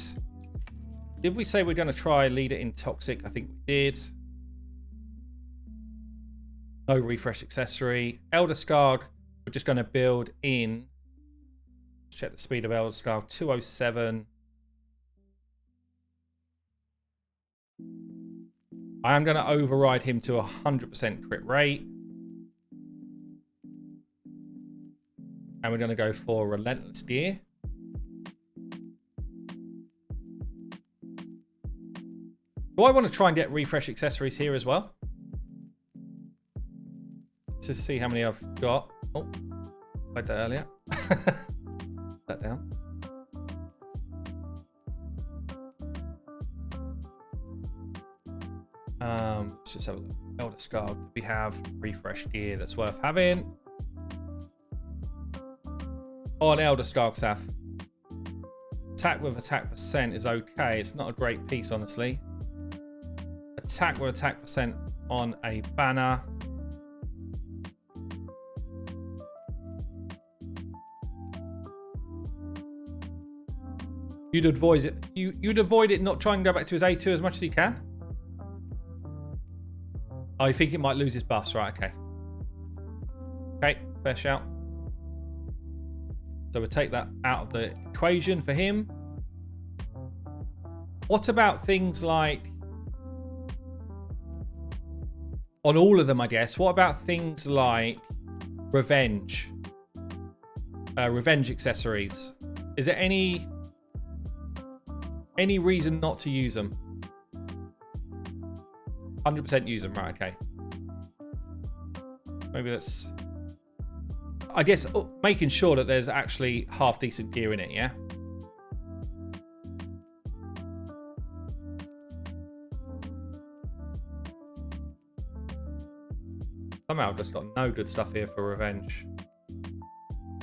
Did we say we're going to try Leader in Toxic? I think we did. No refresh accessory. Elder Scarg, we're just going to build in... Check the speed of Elder Scarg. 207. I am going to override him to 100% crit rate. And we're going to go for Relentless Gear. Do I want to try and get refresh accessories here as well? Let's just see how many I've got. Oh, played that earlier. That down. Let's just have a look. Elder Scarg. We have refresh gear that's worth having. On Elder Scarg, Saf. Attack with attack percent is okay. It's not a great piece, honestly. Attack with attack percent on a banner. You'd avoid it. You'd avoid it not trying to go back to his A2 as much as he can. Oh, you think it might lose his buffs, right? Okay. Okay, fair shout. So we'll take that out of the equation for him. What about things like... On all of them, I guess. What about things like revenge? Revenge accessories. Is there any reason not to use them? 100% use them, right? Okay. Maybe that's... I guess making sure that there's actually half decent gear in it, yeah? Somehow I've just got no good stuff here for revenge.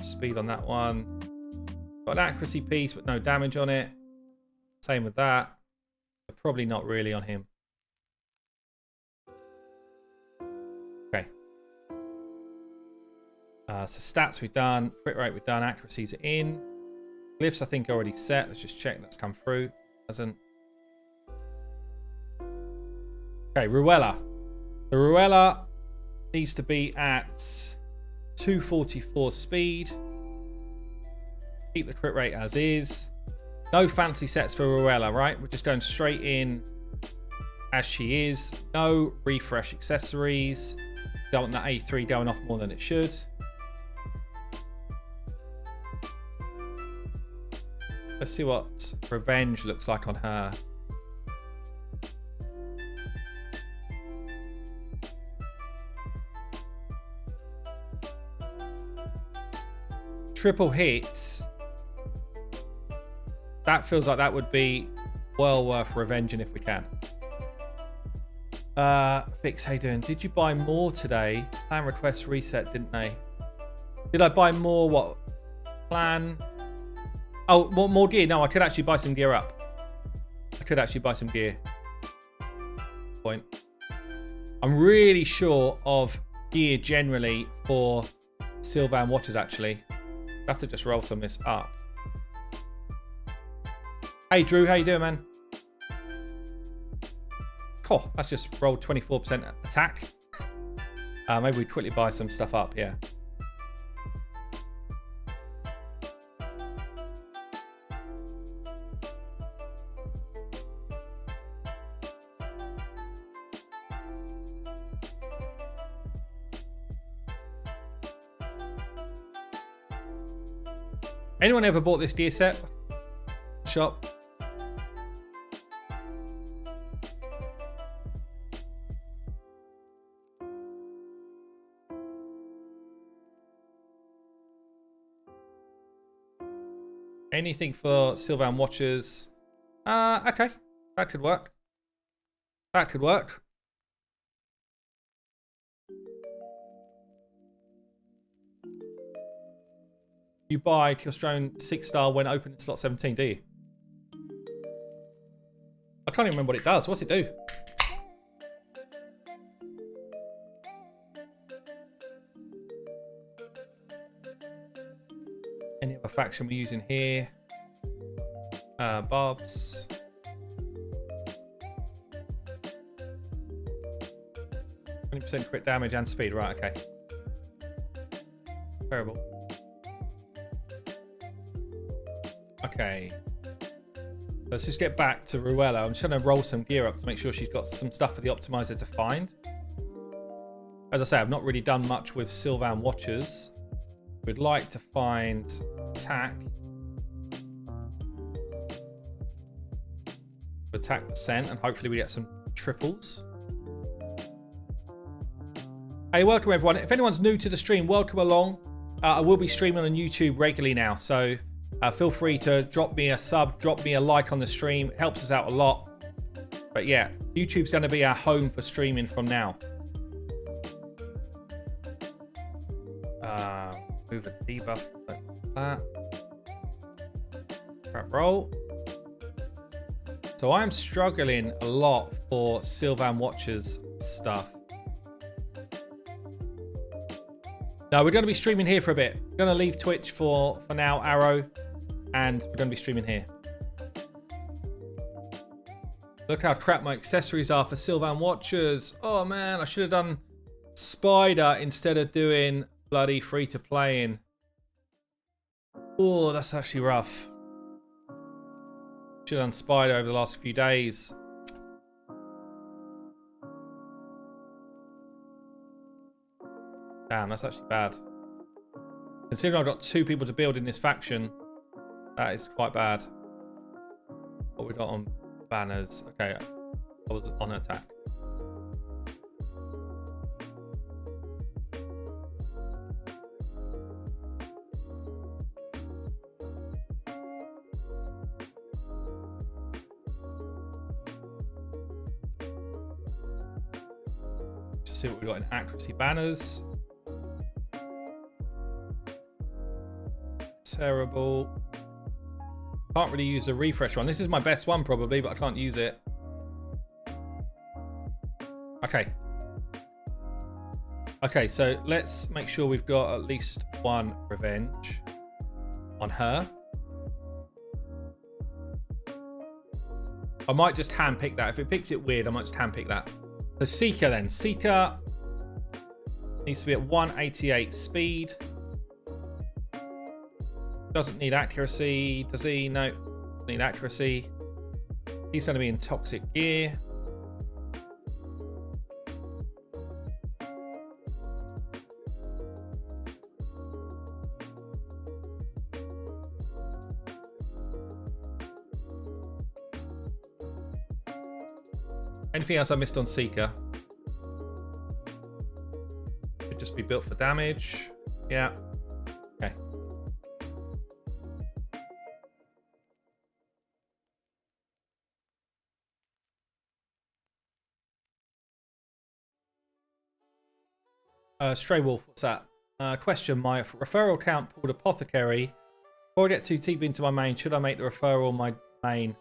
Speed on that one. Got an accuracy piece, but no damage on it. Same with that. But probably not really on him. Okay. So stats we've done. Crit rate we've done. Accuracies are in. Glyphs I think already set. Let's just check that's come through. Hasn't. Okay, Ruella. The Ruella needs to be at 244 speed. Keep the crit rate as is. No fancy sets for Ruella, right? We're just going straight in as she is. No refresh accessories. Don't want that A3 going off more than it should. Let's see what revenge looks like on her. Triple hits. That feels like that would be well worth revenging if we can. Fix, how you doing? Did you buy more today? Plan requests reset, didn't they? Did I buy more? What? Plan? Oh, more gear? No, I could actually buy some gear up. I could actually buy some gear. Point. I'm really short of gear generally for Sylvan watches, actually. I have to just roll some of this up. Hey, Drew, how you doing, man? Cool, that's just rolled 24% attack. Maybe we'd quickly buy some stuff up, yeah. Anyone ever bought this gear set? Shop. Anything for Sylvan watches? Okay, that could work. That could work. You buy Soulstone 6-star when open slot 17, do you? I can't even remember what it does. What's it do? Any other faction we're using here? Bobs. 20% crit damage and speed. Right, okay. Terrible. Okay. Let's just get back to Ruella. I'm just going to roll some gear up to make sure she's got some stuff for the optimizer to find. As I say, I've not really done much with Sylvan Watchers. We'd like to find attack percent, and hopefully we get some triples. Hey, welcome everyone. If anyone's new to the stream, welcome along. I will be streaming on YouTube regularly now, so feel free to drop me a sub, drop me a like on the stream. It helps us out a lot. But yeah, YouTube's going to be our home for streaming from now. Move a debuff like that. Crap roll. So I'm struggling a lot for Sylvan Watchers stuff. No, we're going to be streaming here for a bit. We're going to leave Twitch for now, Arrow, and we're going to be streaming here. Look how crap my accessories are for Sylvan Watchers. Oh man, I should have done Spider instead of doing bloody free-to-playing. Oh, that's actually rough. Should have done Spider over the last few days. Damn, that's actually bad. Considering I've got 2 people to build in this faction, that is quite bad. What we got on banners? Okay, I was on attack. Just see what we got in accuracy banners. Terrible. Can't really use the refresh one. This is my best one probably, but I can't use it. Okay. Okay, so let's make sure we've got at least 1 revenge on her. I might just handpick that. If it picks it weird, I might just handpick that. So Seeker then. Seeker needs to be at 188 speed. Doesn't need accuracy, does he? No, doesn't need accuracy. He's going to be in toxic gear. Anything else I missed on Seeker? Should just be built for damage. Yeah. Okay. Stray Wolf, what's that? Question, my referral count pulled Apothecary. Before I get too deep into my main, should I make the referral my main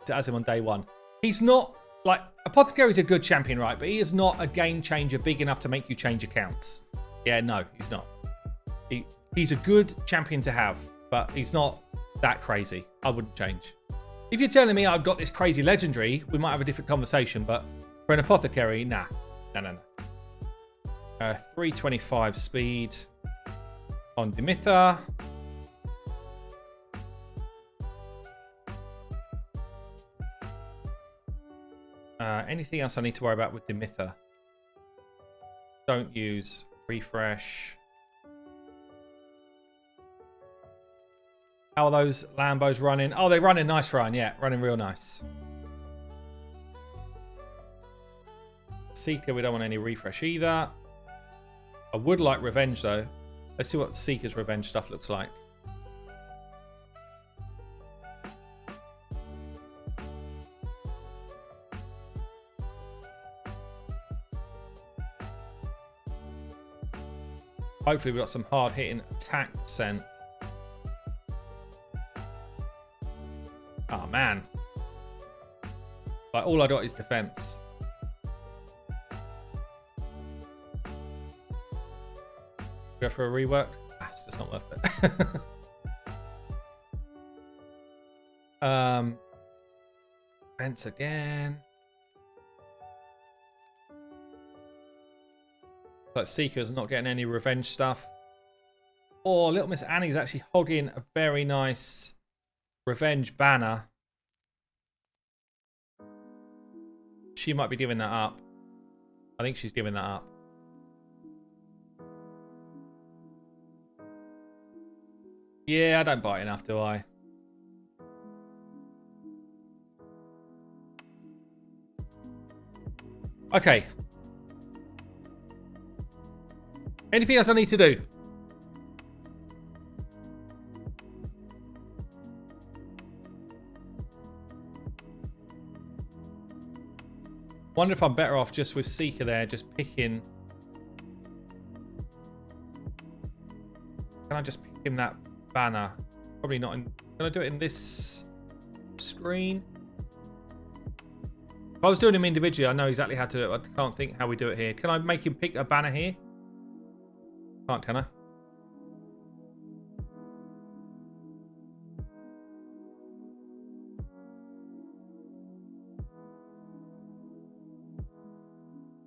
to as him on day 1? He's not, like, Apothecary's a good champion, right? But he is not a game changer big enough to make you change accounts. Yeah, no, he's not. He's a good champion to have, but he's not that crazy. I wouldn't change. If you're telling me I've got this crazy legendary, we might have a different conversation, but for an Apothecary, nah. No. 325 speed on Dimitha. Anything else I need to worry about with Dimitha? Don't use refresh. How are those Lambos running? Oh, they're running nice, Ryan. Yeah, running real nice. Seeker, we don't want any refresh either. I would like revenge though. Let's see what Seeker's revenge stuff looks like. Hopefully we've got some hard hitting attack percent. Oh, man. Like, all I got is defense. Go for a rework? Ah, it's just not worth it. Defense again. Like Seeker's not getting any revenge stuff. Oh, Little Miss Annie's actually hogging a very nice revenge banner. She might be giving that up. I think she's giving that up. Yeah, I don't bite enough, do I? Okay. Anything else I need to do? Wonder if I'm better off just with Seeker there, just picking. Can I just pick him that banner? Probably not. Can I do it in this screen? If I was doing him individually, I know exactly how to do it. I can't think how we do it here. Can I make him pick a banner here? Can't, can I?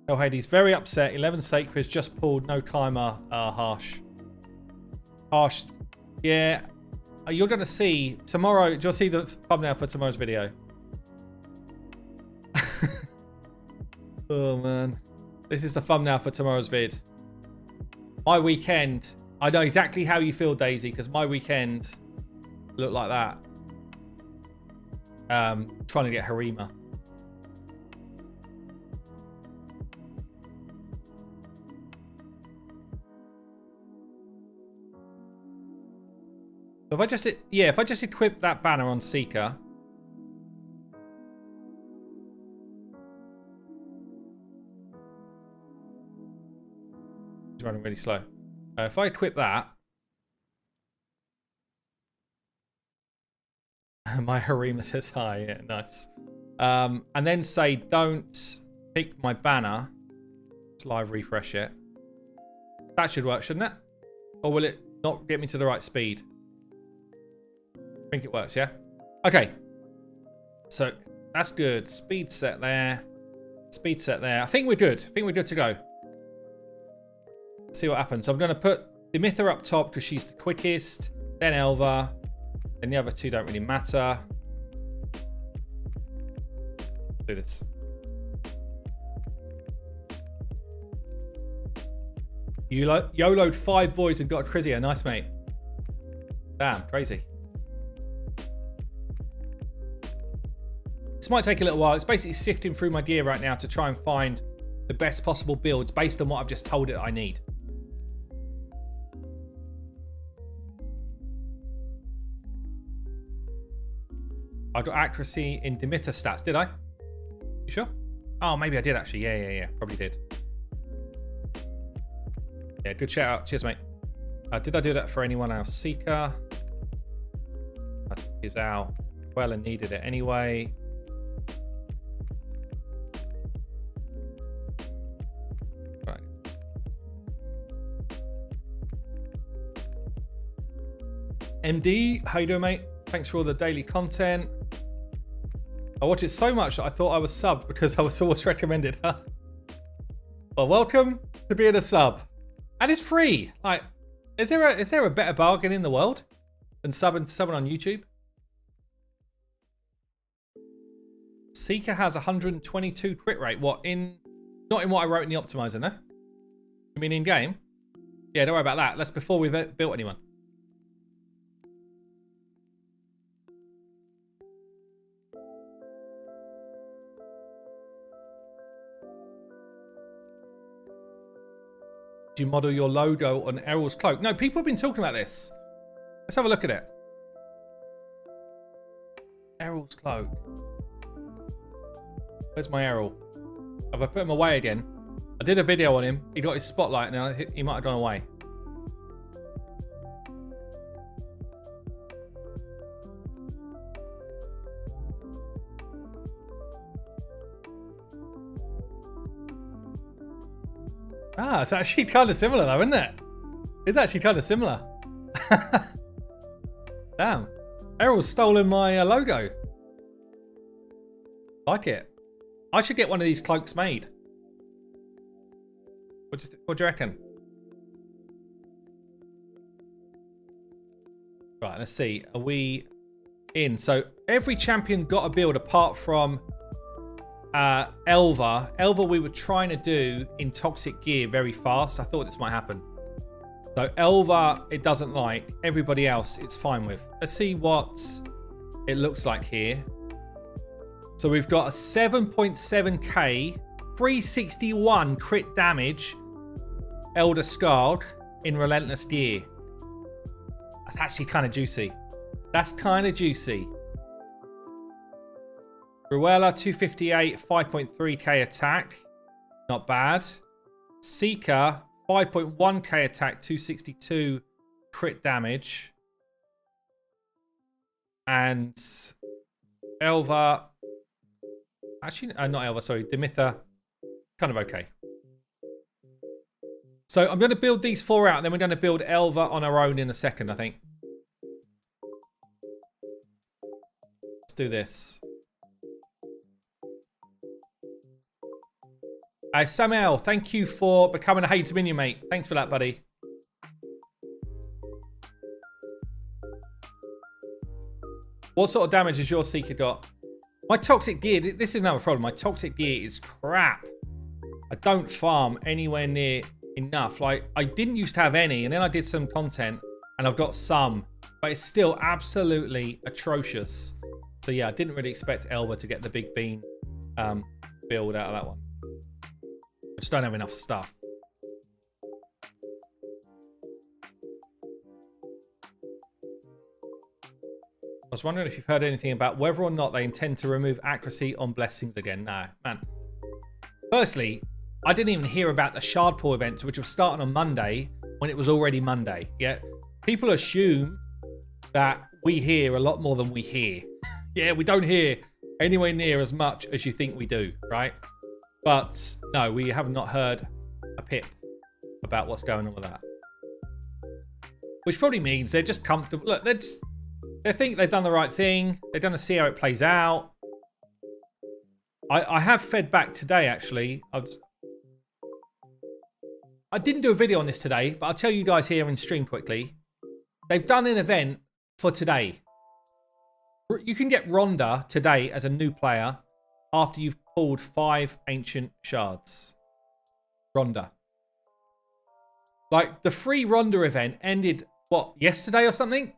Oh, Hades, very upset. 11 Sacreds just pulled. No timer. Harsh. Harsh. Yeah. You're going to see tomorrow. You'll see the thumbnail for tomorrow's video. Oh, man. This is the thumbnail for tomorrow's vid. My weekend. I know exactly how you feel, Daisy, because my weekends look like that. Trying to get Harima. If I just, yeah, if I just equip that banner on Seeker. He's running really slow. If I equip that. My Harima says hi. Yeah, nice. And then say, don't pick my banner. Let's live refresh it. That should work, shouldn't it? Or will it not get me to the right speed? I think it works, yeah? Okay. So, that's good. Speed set there. Speed set there. I think we're good. I think we're good to go. Let's see what happens. So I'm going to put Dimitha up top because she's the quickest. Then Elva. And the other two don't really matter. Do this. You YOLO'd 5 voids and got a Crizia. Nice, mate. Damn, crazy. This might take a little while. It's basically sifting through my gear right now to try and find the best possible builds based on what I've just told it I need. I got accuracy in Dimitha stats, did I? You sure? Oh, maybe I did actually. Yeah. Probably did. Yeah, good shout out. Cheers, mate. Did I do that for anyone else? Seeker. That is out. Well, and needed it anyway. Right. MD, how you doing, mate? Thanks for all the daily content. I watch it so much that I thought I was subbed because I was always recommended. Well, welcome to being a sub. And it's free. Like, is there a better bargain in the world than subbing to someone on YouTube? Seeker has 122 crit rate. What, in... Not in what I wrote in the optimizer, no? You mean in-game? Yeah, don't worry about that. That's before we've built anyone. Do you model your logo on Errol's cloak? No, people have been talking about this. Let's have a look at it. Errol's cloak. Where's my Errol? Have I put him away again? I did a video on him. He got his spotlight and he might have gone away. Ah, it's actually kind of similar though, isn't it? It's actually kind of similar. Damn. Errol's stolen my logo. Like it. I should get one of these cloaks made. What do you reckon? Right, let's see. Are we in? So every champion got a build apart from Elva. Elva we were trying to do in Toxic Gear very fast. I thought this might happen. So Elva, it doesn't like. Everybody else, it's fine with. Let's see what it looks like here. So we've got a 7.7k, 361 crit damage, Elder Scarred in Relentless Gear. That's actually kind of juicy. That's kind of juicy. Ruella, 258, 5.3k attack. Not bad. Seeker, 5.1k attack, 262 crit damage. And Elva... Actually, not Elva, sorry. Demitha, kind of okay. So I'm going to build these four out, and then we're going to build Elva on our own in a second, I think. Let's do this. Samuel, thank you for becoming a Hated Minion, mate. Thanks for that, buddy. What sort of damage has your Seeker got? My Toxic Gear, this is another problem. My Toxic Gear is crap. I don't farm anywhere near enough. Like, I didn't used to have any, and then I did some content, and I've got some. But it's still absolutely atrocious. So yeah, I didn't really expect Elva to get the big bean build out of that one. I just don't have enough stuff. I was wondering if you've heard anything about whether or not they intend to remove accuracy on blessings again. No, man. Firstly, I didn't even hear about the Shard Pool events, which were starting on Monday when it was already Monday. Yeah, people assume that we hear a lot more than we hear. Yeah, we don't hear anywhere near as much as you think we do, right? But no, we have not heard a pip about what's going on with that. Which probably means they're just comfortable. Look, they think they've done the right thing. They're going to see how it plays out. I have fed back today, actually. I didn't do a video on this today, but I'll tell you guys here in stream quickly. They've done an event for today. You can get Rhonda today as a new player after you've pulled 5 ancient shards. Rhonda. Like, the free Rhonda event ended, what, yesterday or something?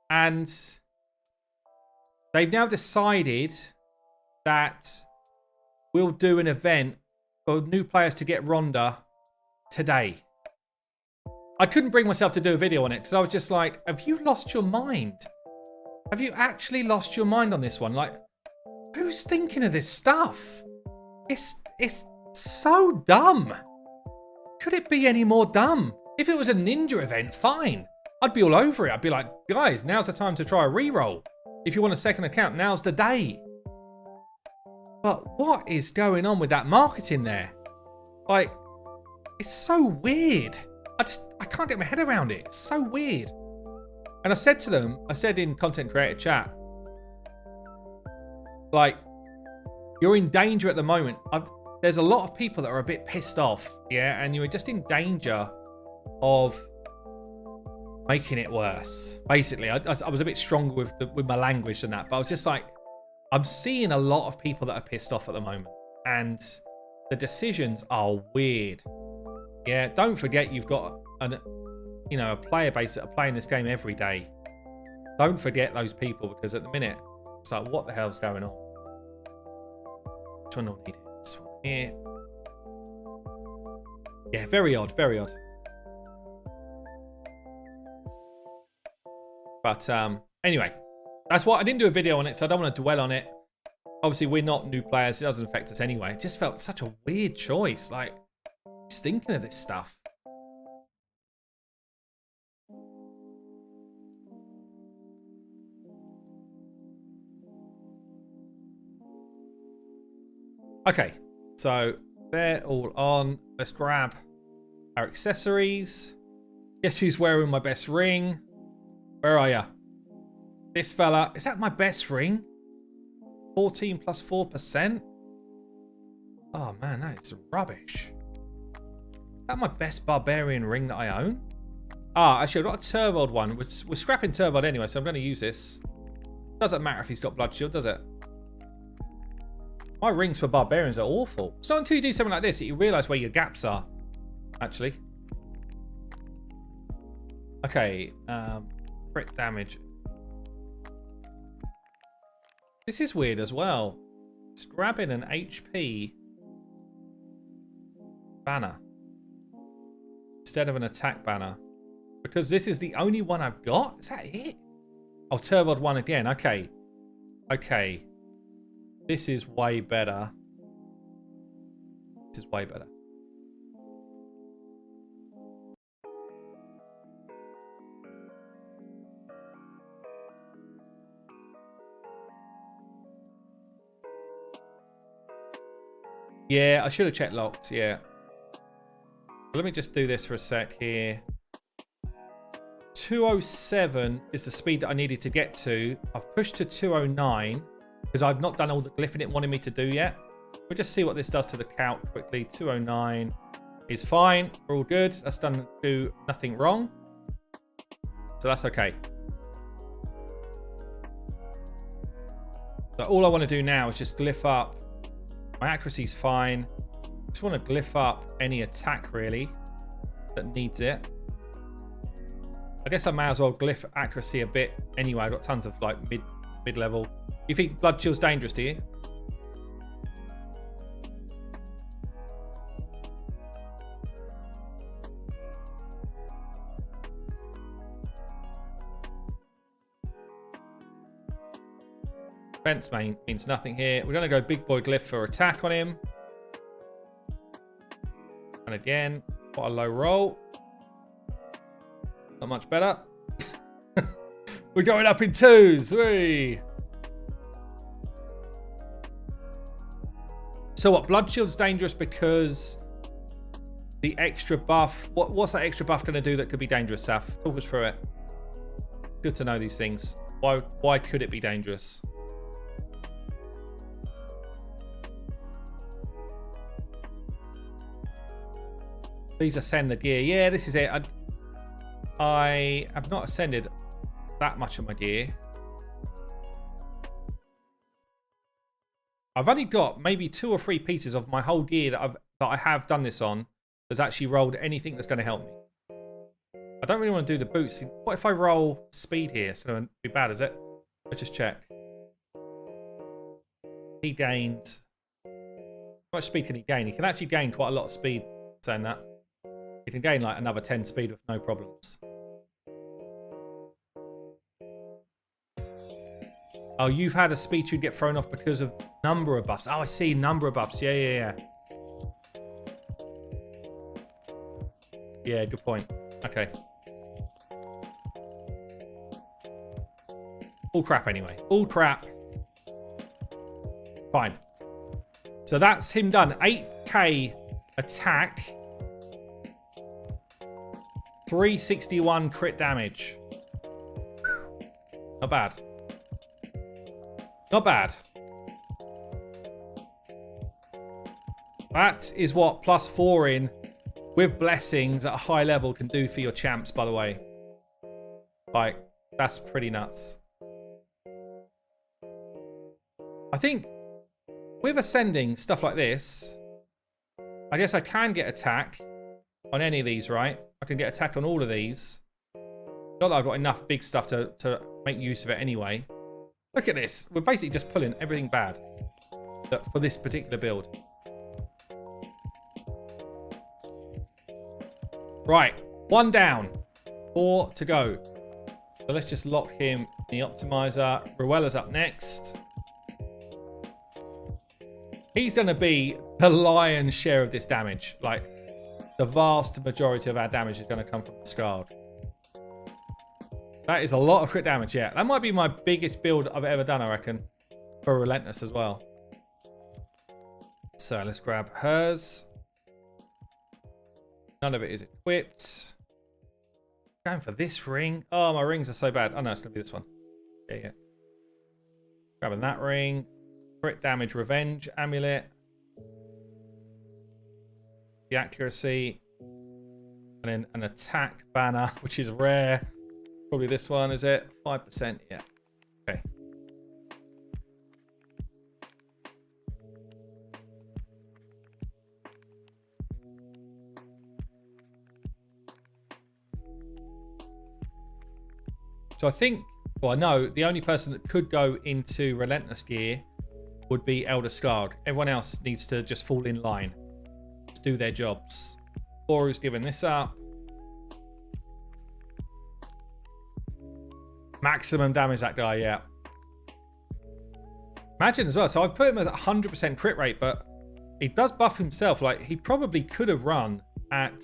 And they've now decided that we'll do an event for new players to get Rhonda today. I couldn't bring myself to do a video on it because I was just like, have you lost your mind? Have you actually lost your mind on this one? Like, who's thinking of this stuff? It's so dumb. Could it be any more dumb? If it was a ninja event, fine. I'd be all over it. I'd be like, guys, now's the time to try a reroll. If you want a second account, now's the day. But what is going on with that marketing there? Like, it's so weird. I can't get my head around it. It's so weird. And I said to them, I said in content creator chat, like, you're in danger at the moment. There's a lot of people that are a bit pissed off, yeah, and you're just in danger of making it worse. Basically, I was a bit stronger with my language than that, but I was just like, I'm seeing a lot of people that are pissed off at the moment, and the decisions are weird. Yeah, don't forget you've got a player base that are playing this game every day. Don't forget those people, because at the minute it's like, what the hell's going on? Which one do I need? This one here. Yeah, very odd, very odd. But anyway, that's why I didn't do a video on it, so I don't want to dwell on it. Obviously, we're not new players. It doesn't affect us anyway. It just felt such a weird choice. Like, who's thinking of this stuff? Okay, so they're all on. Let's grab Our accessories. Guess who's wearing my best ring? Where are ya? This fella. Is that my best ring? 14 plus 4%? Oh man, that is rubbish. Is that my best barbarian ring that I own? Ah, actually I've got a turboed one. We're scrapping turboed anyway, so I'm going to use this. Doesn't matter if he's got blood shield, does it? My rings for barbarians are awful. It's not until you do something like this that you realise where your gaps are, actually. Okay, crit damage. This is weird as well. It's grabbing an HP banner instead of an attack banner. Because this is the only one I've got? Is that it? Oh, turboed one again. Okay. Okay. This is way better. This is way better. Yeah, I should have checked locked. Yeah. Let me just do this for a sec here. 207 is the speed that I needed to get to. I've pushed to 209 because I've not done all the glyphing it wanted me to do yet. We'll just see what this does to the calc quickly. 209 is fine. We're all good. That's done do nothing wrong. So that's okay. So all I want to do now is just glyph up. My accuracy's fine. Just want to glyph up any attack really that needs it. I guess I may as well glyph accuracy a bit anyway. I've got tons of like mid level. You think blood shield's dangerous, do you? Defense means nothing here. We're going to go big boy glyph for attack on him. And again, what a low roll. Not much better. We're going up in twos. Whee! So what? Blood shield's dangerous because the extra buff. What's that extra buff going to do that could be dangerous, Saf? Talk us through it. Good to know these things. Why could it be dangerous? Please ascend the gear. Yeah, this is it. I have not ascended that much of my gear. I've only got maybe 2 or 3 pieces of my whole gear that I have done this on that's actually rolled anything that's going to help me. I don't really want to do the boots. What if I roll speed here? It's going to be bad, is it? Let's just check. He gained... How much speed can he gain? He can actually gain quite a lot of speed, saying that. He can gain like another 10 speed with no problems. Oh, you've had a speed should get thrown off because of number of buffs. Oh, I see. Number of buffs. Yeah. Yeah, good point. Okay. All crap anyway. All crap. Fine. So that's him done. 8k attack. 361 crit damage. Not bad. Not bad. That is what +4 in with blessings at a high level can do for your champs, by the way. Like, that's pretty nuts. I think with ascending stuff like this, I guess I can get attack on any of these, right? I can get attacked on all of these. Not that I've got enough big stuff to make use of it anyway. Look at this. We're basically just pulling everything bad for this particular build. Right. 1 down. 4 to go. So let's just lock him in the optimizer. Ruella's up next. He's going to be the lion's share of this damage. Like, the vast majority of our damage is going to come from the Scarred. That is a lot of crit damage, yeah. That might be my biggest build I've ever done, I reckon. For Relentless as well. So let's grab hers. None of it is equipped. Going for this ring. Oh, my rings are so bad. Oh, no, it's going to be this one. Yeah. Grabbing that ring. Crit damage revenge amulet. The accuracy. And then an attack banner, which is rare. Probably this one, is it? 5%. Yeah. Okay. So I think, well, I know the only person that could go into Relentless gear would be Elder Scarred. Everyone else needs to just fall in line. Just do their jobs. Boru's giving this up. Maximum damage, that guy, yeah. Imagine as well, so I've put him at 100% crit rate, but he does buff himself. Like, he probably could have run at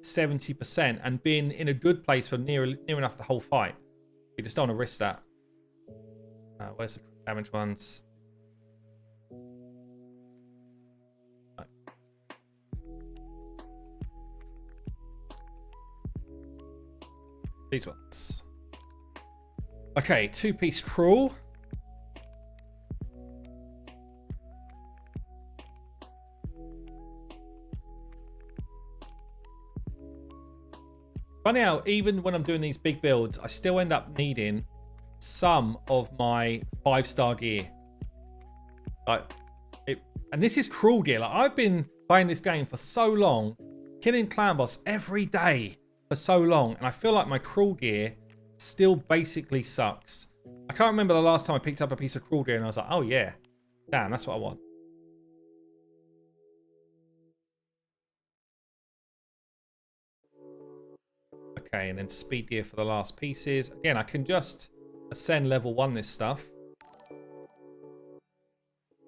70% and been in a good place for near enough the whole fight. We just don't want to risk that. Where's the damage ones? These ones. Okay, two-piece crawl. Funny how even when I'm doing these big builds, I still end up needing some of my 5-star gear. And this is cruel gear. Like, I've been playing this game for so long, killing clan boss every day for so long, and I feel like my cruel gear still basically sucks. I can't remember the last time I picked up a piece of cruel gear and I was like, oh yeah, damn, that's what I want. Okay, and then speed gear for the last pieces. Again, I can just ascend level 1 this stuff.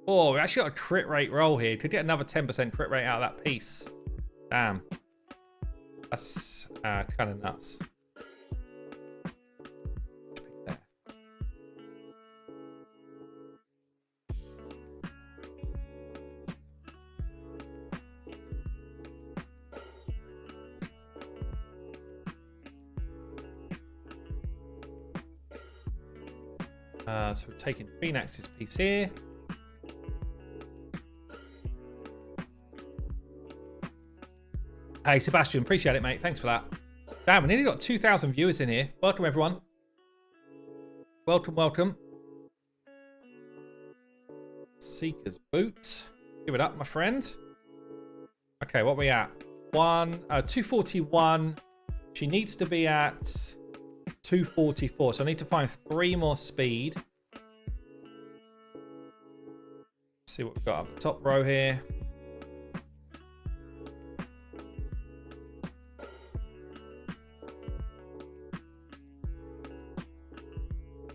Oh, we actually got a crit rate roll here. Could get another 10% crit rate out of that piece. Damn. That's kind of nuts. So we're taking Phoenix's piece here. Hey, Sebastian, appreciate it, mate. Thanks for that. Damn, we nearly got 2,000 viewers in here. Welcome, everyone. Welcome, welcome. Seeker's Boots. Give it up, my friend. Okay, what are we at? 241. She needs to be at 244. So I need to find 3 more speed. See what we've got up the top row here.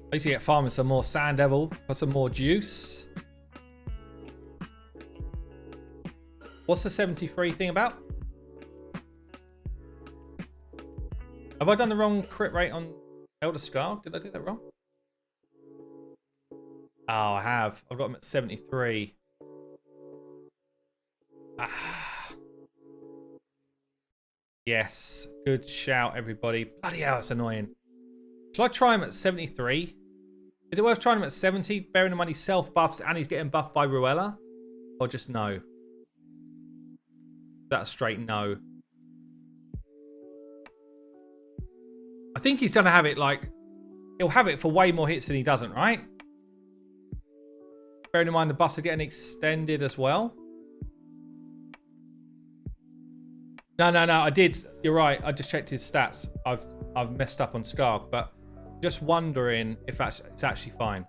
At least you get farming some more Sand Devil for some more juice. What's the 73 thing about? Have I done the wrong crit rate on Elder Scar? Did I do that wrong? Oh, I have. I've got him at 73. Ah. Yes. Good shout, everybody. Bloody hell, it's annoying. Shall I try him at 73? Is it worth trying him at 70? Bearing in mind he self-buffs and he's getting buffed by Ruella? Or just no? That's straight no. I think he's going to have it like... He'll have it for way more hits than he doesn't, right? Bearing in mind the buffs are getting extended as well. No, I did. You're right. I just checked his stats. I've messed up on Scar, but just wondering if it's actually fine.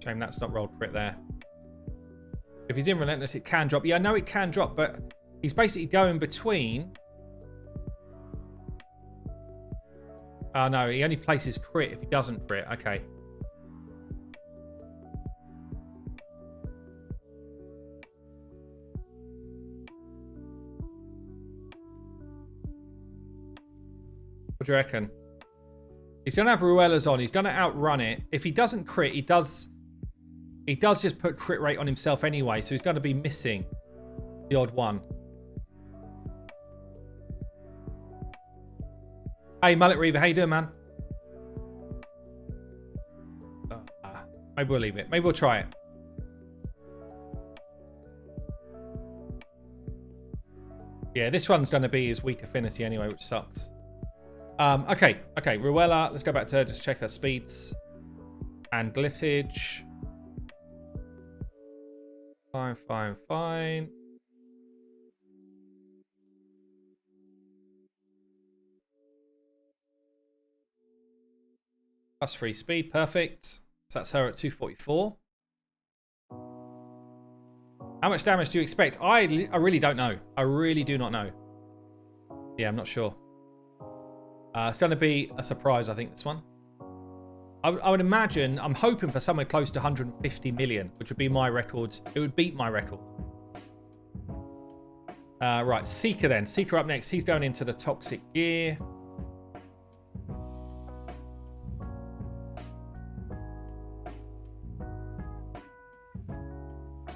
Shame that's not rolled crit there. If he's in Relentless, it can drop. Yeah, I know it can drop, but he's basically going between... Oh, no, he only places crit if he doesn't crit. Okay. What do you reckon? He's going to have Ruella's on. He's going to outrun it. If he doesn't crit, he does He does just put crit rate on himself anyway, so he's going to be missing the odd one. Hey, Mullet Reaver, how you doing, man? Maybe we'll leave it. Maybe we'll try it. Yeah, this one's going to be his weak affinity anyway, which sucks. Okay, Ruella, let's go back to her, just check her speeds. And glyphage. Fine. Plus 3 speed, perfect. So that's her at 244. How much damage do you expect? I really don't know. I really do not know. Yeah, I'm not sure. It's going to be a surprise, I think, this one. I would imagine, I'm hoping for somewhere close to 150 million, which would be my record. It would beat my record. Right, Seeker then. Seeker up next. He's going into the toxic gear.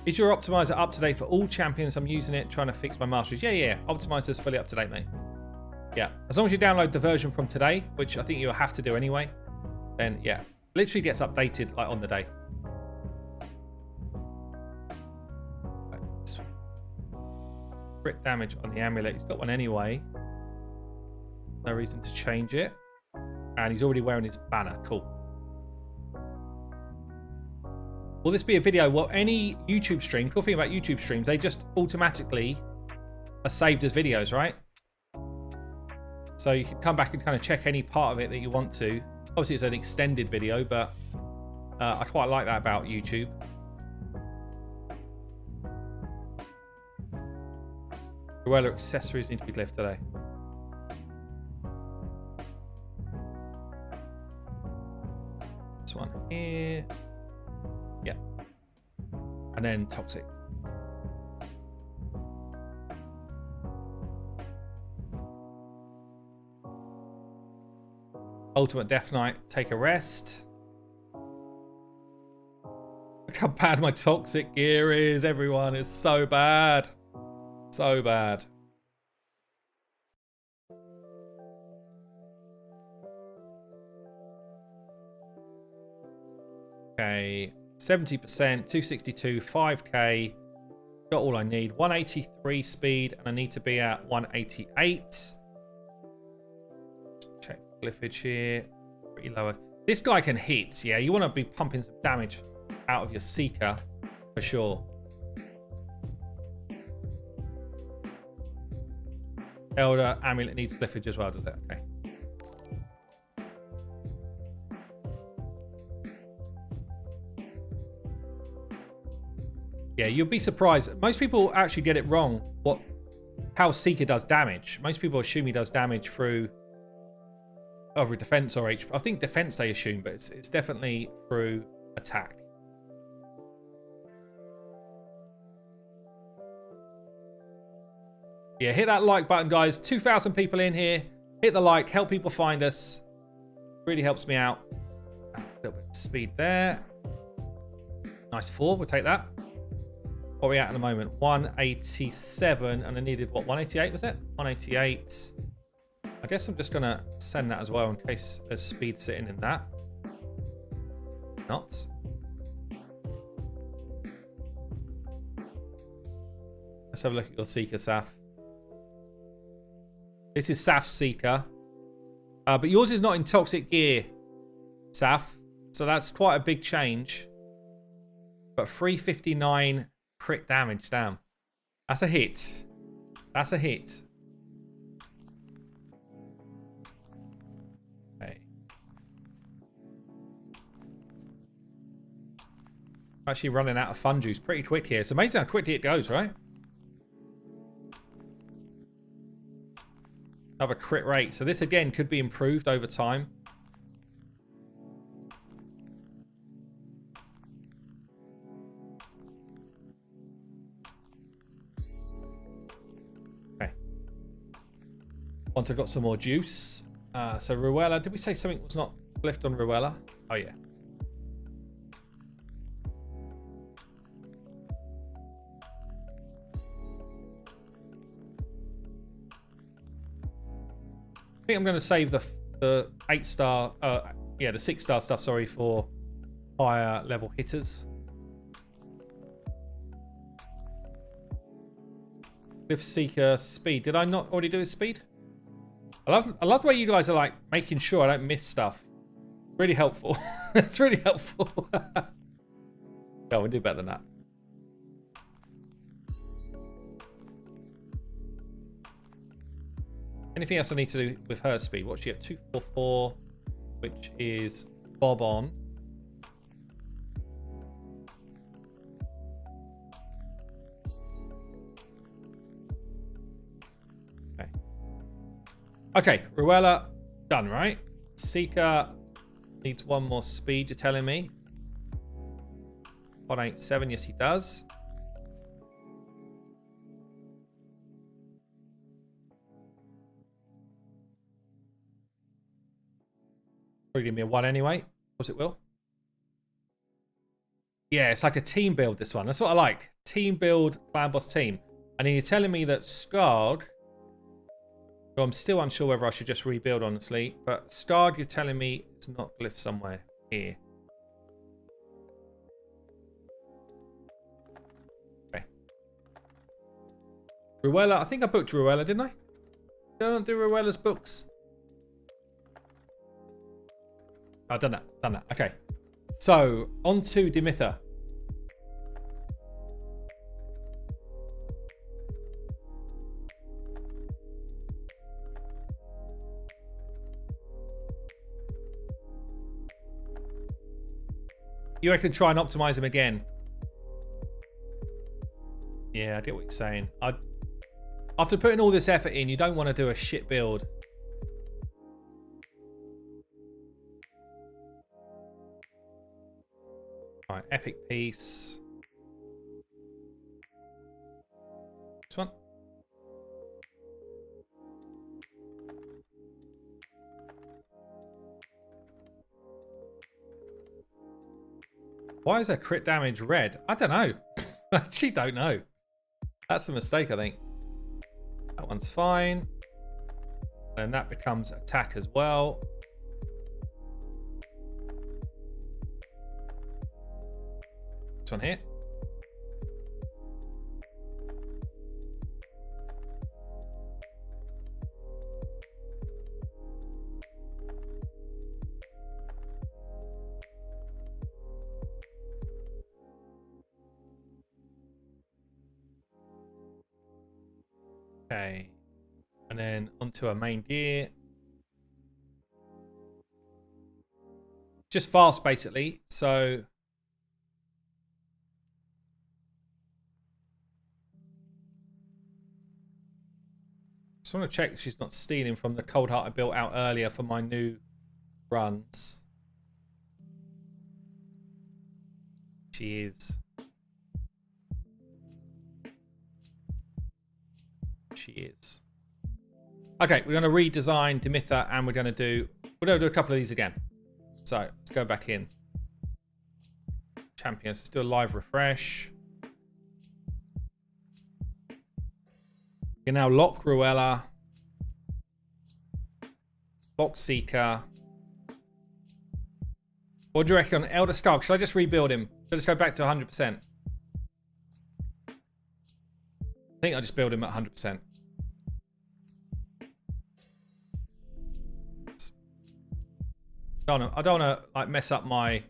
Is your optimizer up to date for all champions? I'm using it, trying to fix my masteries. Yeah. Optimizer's fully up to date, mate. Yeah, as long as you download the version from today, which I think you'll have to do anyway, then yeah, literally gets updated like on the day. Crit damage on the amulet. He's got one anyway. No reason to change it. And he's already wearing his banner. Cool. Will this be a video? Well, any YouTube stream, cool thing about YouTube streams, they just automatically are saved as videos, right? So you can come back and kind of check any part of it that you want to. Obviously, it's an extended video, but I quite like that about YouTube. Ruella accessories need to be left today. This one here. Yeah. And then toxic. Ultimate Death Knight, take a rest. Look how bad my toxic gear is, everyone. It's so bad. So bad. Okay, 70%, 262, 5k. Got all I need. 183 speed, and I need to be at 188. Check glyphage here. Pretty lower. This guy can hit, yeah. You want to be pumping some damage out of your Seeker for sure. Elder Amulet needs glyphage as well, does it? Okay. Yeah, you'll be surprised. Most people actually get it wrong how Seeker does damage. Most people assume he does damage through either defense or HP. I think defense they assume, but it's definitely through attack. Yeah, hit that like button, guys. 2,000 people in here. Hit the like. Help people find us. Really helps me out. A little bit of speed there. Nice 4. We'll take that. What are we at the moment? 187. And I needed, what, 188 was it? 188. I guess I'm just going to send that as well in case there's speed sitting in that. Not. Let's have a look at your Seeker, Saf. This is Saf's Seeker. But yours is not in toxic gear, Saf. So that's quite a big change. But 359 crit damage, damn. That's a hit. That's a hit. Okay. Actually running out of fun juice pretty quick here. It's amazing how quickly it goes, right? Another crit rate. So this again could be improved over time. Okay. Once I've got some more juice. So Ruella, did we say something was not left on Ruella? Oh yeah. think I'm going to save the 8-star, yeah, the 6-star stuff, sorry, for higher level hitters. Cliff Seeker speed. Did I not already do his speed? I love the way you guys are like making sure I don't miss stuff. Really helpful. It's really helpful. Oh, we'll do better than that. Anything else I need to do with her speed? What's she at? 244, which is bob on. Okay. Okay, Ruella, done, right? Seeker needs one more speed, you're telling me. 187, yes he does. Probably give me a 1 anyway. Of course it will. Yeah, it's like a team build, this one. That's what I like. Team build, clan boss team. And then you're telling me that Scarred, who I'm still unsure whether I should just rebuild, honestly. But Scarred, you're telling me it's not glyph somewhere here. Okay. Ruella, I think I booked Ruella, didn't I? Did I not do Ruella's books? I've done that. Done that. Okay. So, on to Dimitha. You reckon try and optimize him again? Yeah, I get what you're saying. After putting all this effort in, you don't want to do a shit build. All right, epic piece. This one. Why is her crit damage red? I don't know. I actually don't know. That's a mistake, I think. That one's fine. And that becomes attack as well. This one here. Okay. And then onto our main gear. Just fast, basically. So just want to check she's not stealing from the cold heart I built out earlier for my new runs. She is. She is. Okay, we're going to redesign Dimitha, and we're going to do a couple of these again. So let's go back in. Champions. Let's do a live refresh. You can now lock Ruella. Lock Seeker. What do you reckon on Elder Skull? Should I just rebuild him? Should I just go back to 100%? I think I'll just build him at 100%. I don't want to like mess up my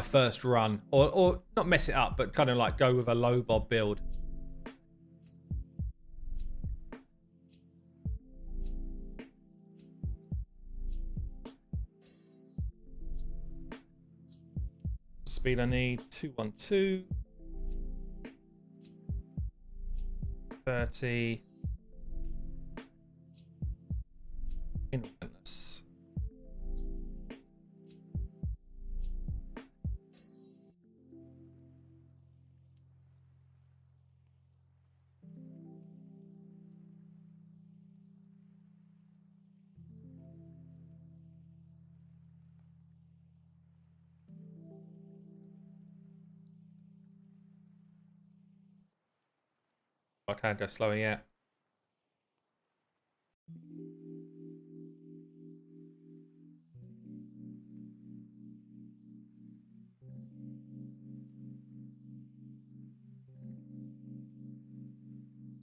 first run, or not mess it up, but kind of like go with a low bob build. Speed I need 212, 30. Relentless. I can't go slower yet.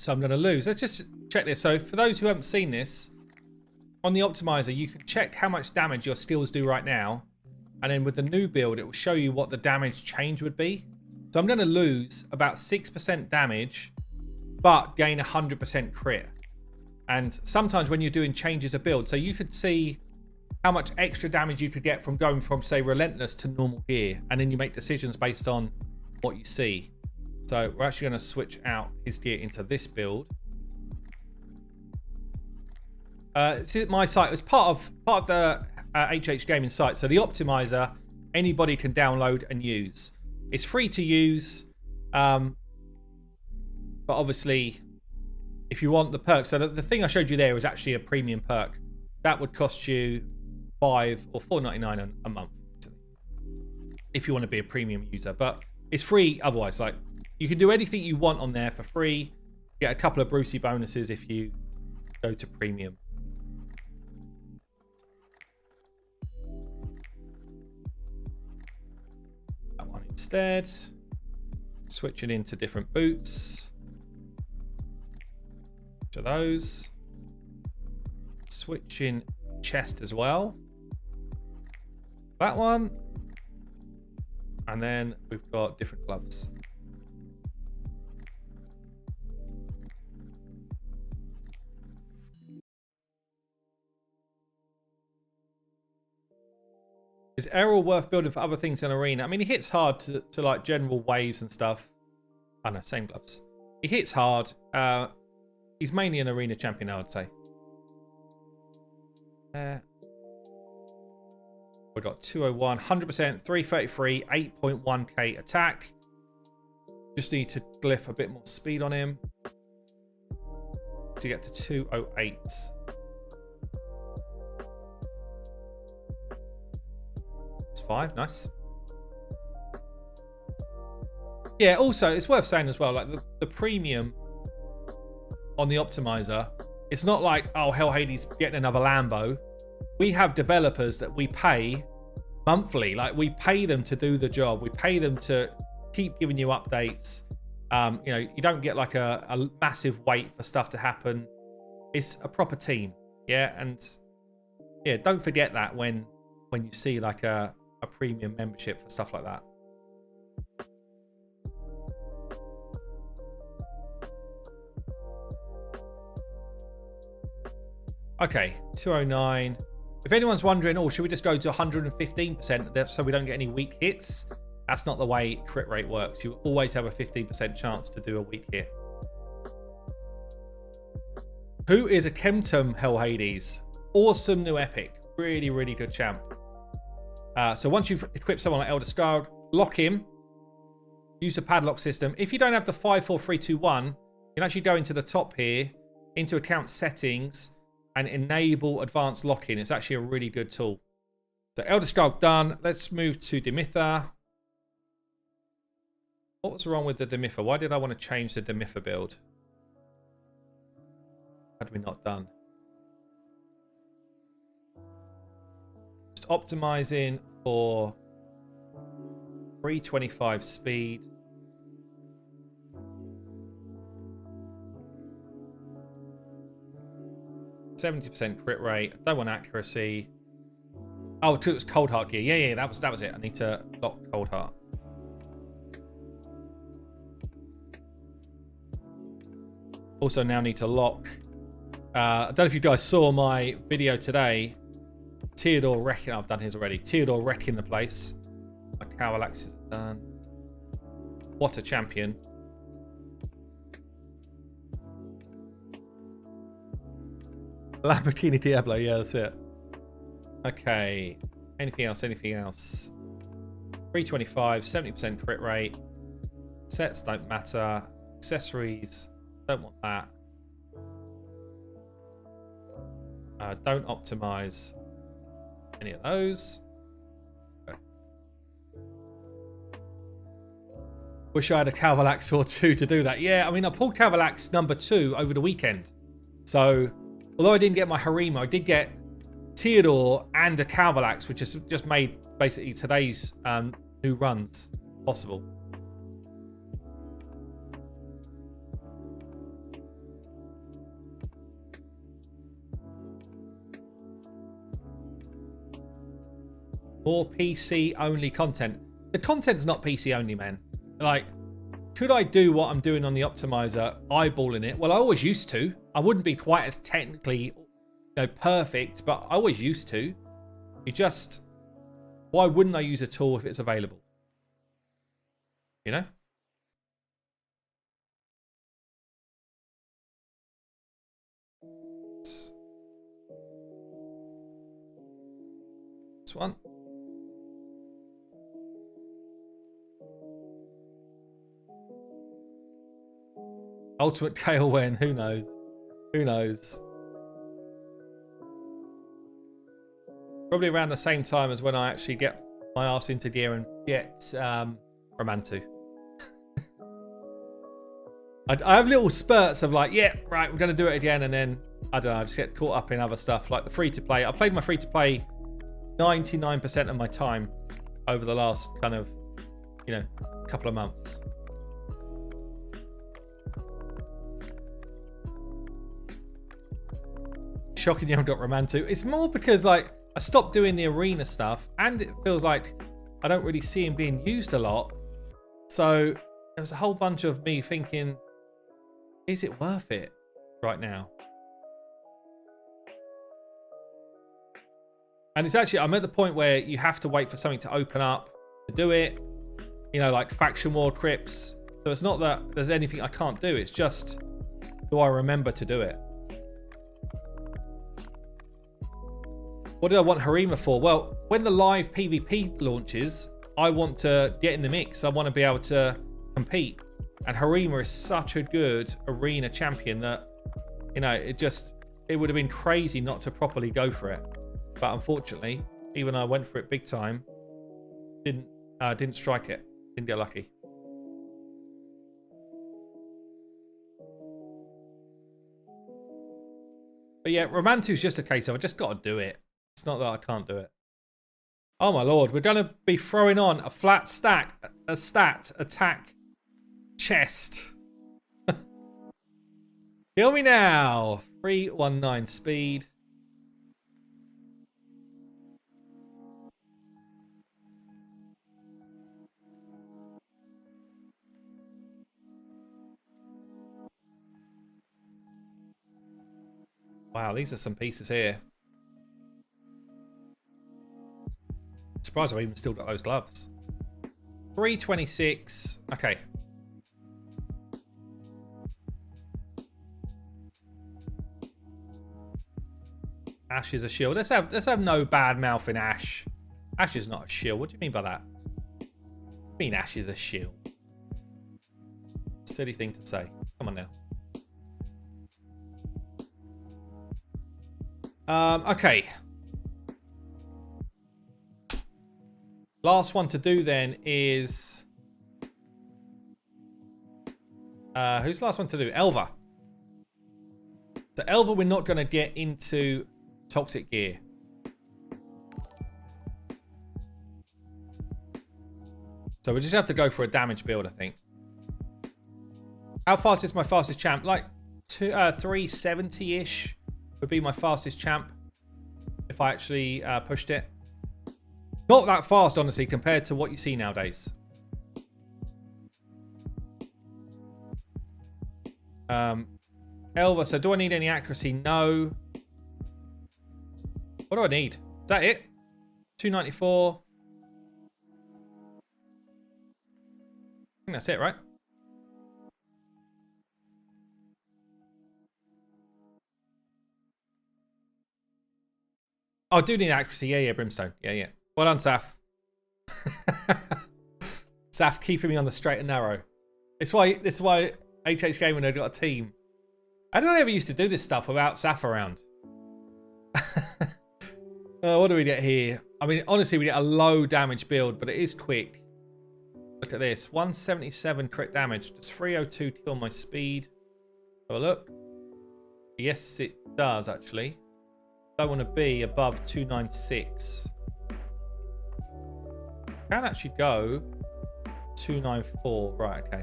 So I'm going to lose. Let's just check this. So for those who haven't seen this, on the optimizer, you can check how much damage your skills do right now. And then with the new build, it will show you what the damage change would be. So I'm going to lose about 6% damage, but gain 100% crit. And sometimes when you're doing changes of build, so you could see how much extra damage you could get from going from, say, Relentless to normal gear. And then you make decisions based on what you see. So we're actually going to switch out his gear into this build. This is my site. It's part of the HH Gaming site. So the optimizer, anybody can download and use. It's free to use, but obviously, if you want the perks, so the thing I showed you there was actually a premium perk. That would cost you $5 or $4.99 a month if you want to be a premium user. But it's free otherwise. Like, you can do anything you want on there for free. Get a couple of Brucey bonuses if you go to premium. That one instead. Switching into different boots. To those. Switching chest as well. That one. And then we've got different gloves. Is Errol worth building for other things in Arena? I mean, he hits hard to like general waves and stuff. Oh no, same gloves. He hits hard. He's mainly an Arena champion, I would say. We've got 201, 100%, 333, 8.1k attack. Just need to glyph a bit more speed on him to get to 208. It's 5, nice. Yeah, also, it's worth saying as well, like the premium on the optimizer, it's not like, oh, Hell Hades getting another Lambo. We have developers that we pay monthly. Like, we pay them to do the job. We pay them to keep giving you updates. You know, you don't get like a massive wait for stuff to happen. It's a proper team. Yeah, and yeah, don't forget that when you see like a premium membership for stuff like that. Okay, 209. If anyone's wondering, oh, should we just go to 115% so we don't get any weak hits? That's not the way crit rate works. You always have a 15% chance to do a weak hit. Who is a Chemtum Hell Hades? Awesome new epic. Really, really good champ. So once you've equipped someone like Elder Scar, lock him. Use the padlock system. If you don't have the 54321, you can actually go into the top here, into account settings, and enable advanced lock-in. It's actually a really good tool. So Elder Scar done. Let's move to Demitha. What was wrong with the Demitha? Why did I want to change the Demitha build? Had we not done? Just optimizing for 325 speed. %, crit rate. I don't want accuracy. Oh, it was Cold Heart gear. Yeah, that was it. I need to lock Cold Heart. Also now need to lock. I don't know if you guys saw my video today. Theodore wrecking. I've done his already. Theodore wrecking the place. My Cavalax is done. What a champion. Lamborghini Diablo, yeah, that's it. Okay. Anything else? 325, 70% crit rate. Sets don't matter. Accessories, don't want that. Don't optimize any of those. Okay. Wish I had a Cavalax or two to do that. Yeah, I mean, I pulled Cavalax number 2 over the weekend. So, although I didn't get my Harima, I did get Theodore and a Cavalax, which has just made basically today's new runs possible. More PC only content. The content's not PC only, man. Like, could I do what I'm doing on the optimizer, eyeballing it? Well, I always used to. I wouldn't be quite as technically, perfect, but I always used to. You just, why wouldn't I use a tool if it's available? You know? This one. Ultimate KO win. Who knows? Who knows? Probably around the same time as when I actually get my arse into gear and get Romantu. I have little spurts of like, yeah, right, we're going to do it again. And then, I don't know, I just get caught up in other stuff like the free-to-play. I've played my free-to-play 99% of my time over the last kind of, couple of months. Shocking you haven't got Romantu. It's more because like I stopped doing the arena stuff and it feels like I don't really see him being used a lot. So there was a whole bunch of me thinking, is it worth it right now? And it's actually, I'm at the point where you have to wait for something to open up to do it. Like faction war crypts. So it's not that there's anything I can't do. It's just, do I remember to do it? What do I want Harima for? Well, when the live PvP launches, I want to get in the mix. I want to be able to compete. And Harima is such a good arena champion that, it would have been crazy not to properly go for it. But unfortunately, even though I went for it big time, didn't strike it. Didn't get lucky. But yeah, Romantu's just a case of I just got to do it. It's not that I can't do it. Oh my lord, we're going to be throwing on a flat stack, a stat, attack, chest. Kill me now. 319 speed. Wow, these are some pieces here. Surprised I've even still got those gloves. 326. Okay. Ash is a shield. Let's have no bad mouth in Ash. Ash is not a shield. What do you mean by that? I mean Ash is a shield. Silly thing to say. Come on now. Okay. Last one to do then is... who's the last one to do? Elva. So Elva, we're not going to get into toxic gear. So we just have to go for a damage build, I think. How fast is my fastest champ? Like 370-ish would be my fastest champ if I actually pushed it. Not that fast, honestly, compared to what you see nowadays. Elva, so do I need any accuracy? No. What do I need? Is that it? 294. I think that's it, right? Oh, I do need accuracy. Yeah, Brimstone. Yeah. Well done, Saf. Saf keeping me on the straight and narrow. This is why HH Gamer had got a team. I don't ever used to do this stuff without Saf around. What do we get here? I mean, honestly, we get a low damage build, but it is quick. Look at this. 177 crit damage. Does 302 kill my speed? Have a look. Yes, it does, actually. Don't want to be above 296. Can actually go 294. Right, okay.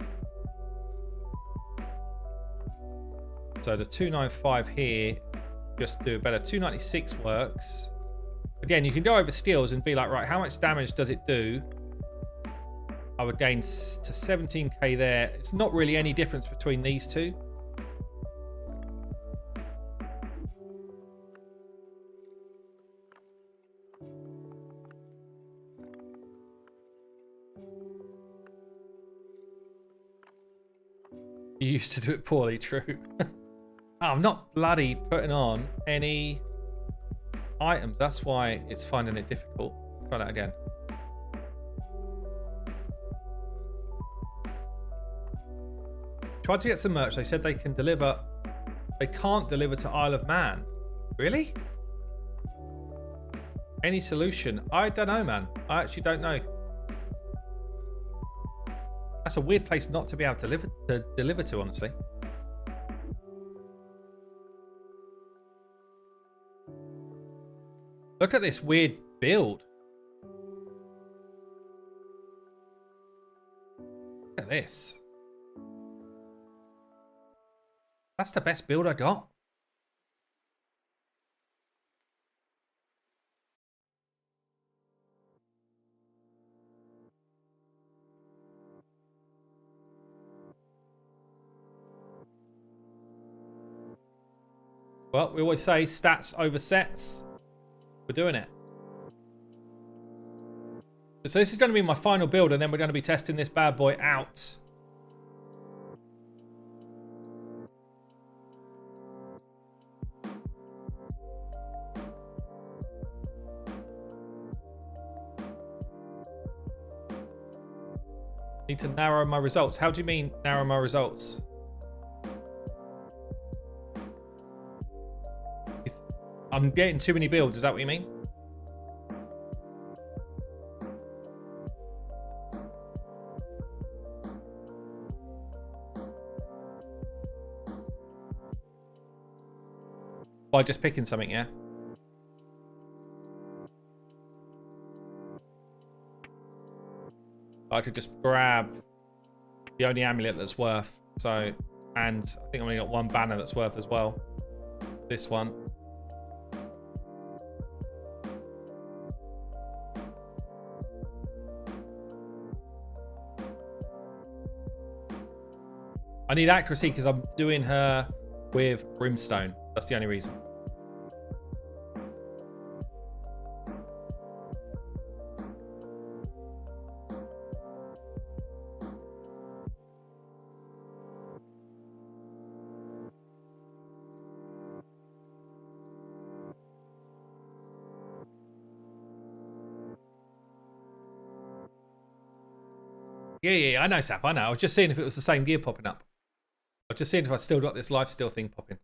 So the 295 here, just do better. 296 works. Again, you can go over skills and be like, right, how much damage does it do? I would gain to 17k there. It's not really any difference between these two. You used to do it poorly, true. Oh, I'm not bloody putting on any items. That's why it's finding it difficult. Try that again. Tried to get some merch. They said they can deliver. They can't deliver to Isle of Man. Really? Any solution? I don't know, man. I actually don't know. That's a weird place not to be able to deliver to, honestly. Look at this weird build. Look at this. That's the best build I got. Well, we always say stats over sets. We're doing it. So this is going to be my final build, and then we're going to be testing this bad boy out. Need to narrow my results. How do you mean narrow my results? I'm getting too many builds, is that what you mean? By just picking something, yeah? I could just grab the only amulet that's worth. So, and I think I've only got one banner that's worth as well. This one. I need accuracy because I'm doing her with brimstone. That's the only reason. Yeah, I know, Sap. I know. I was just seeing if it was the same gear popping up. I was just seeing if I still got this lifesteal thing popping.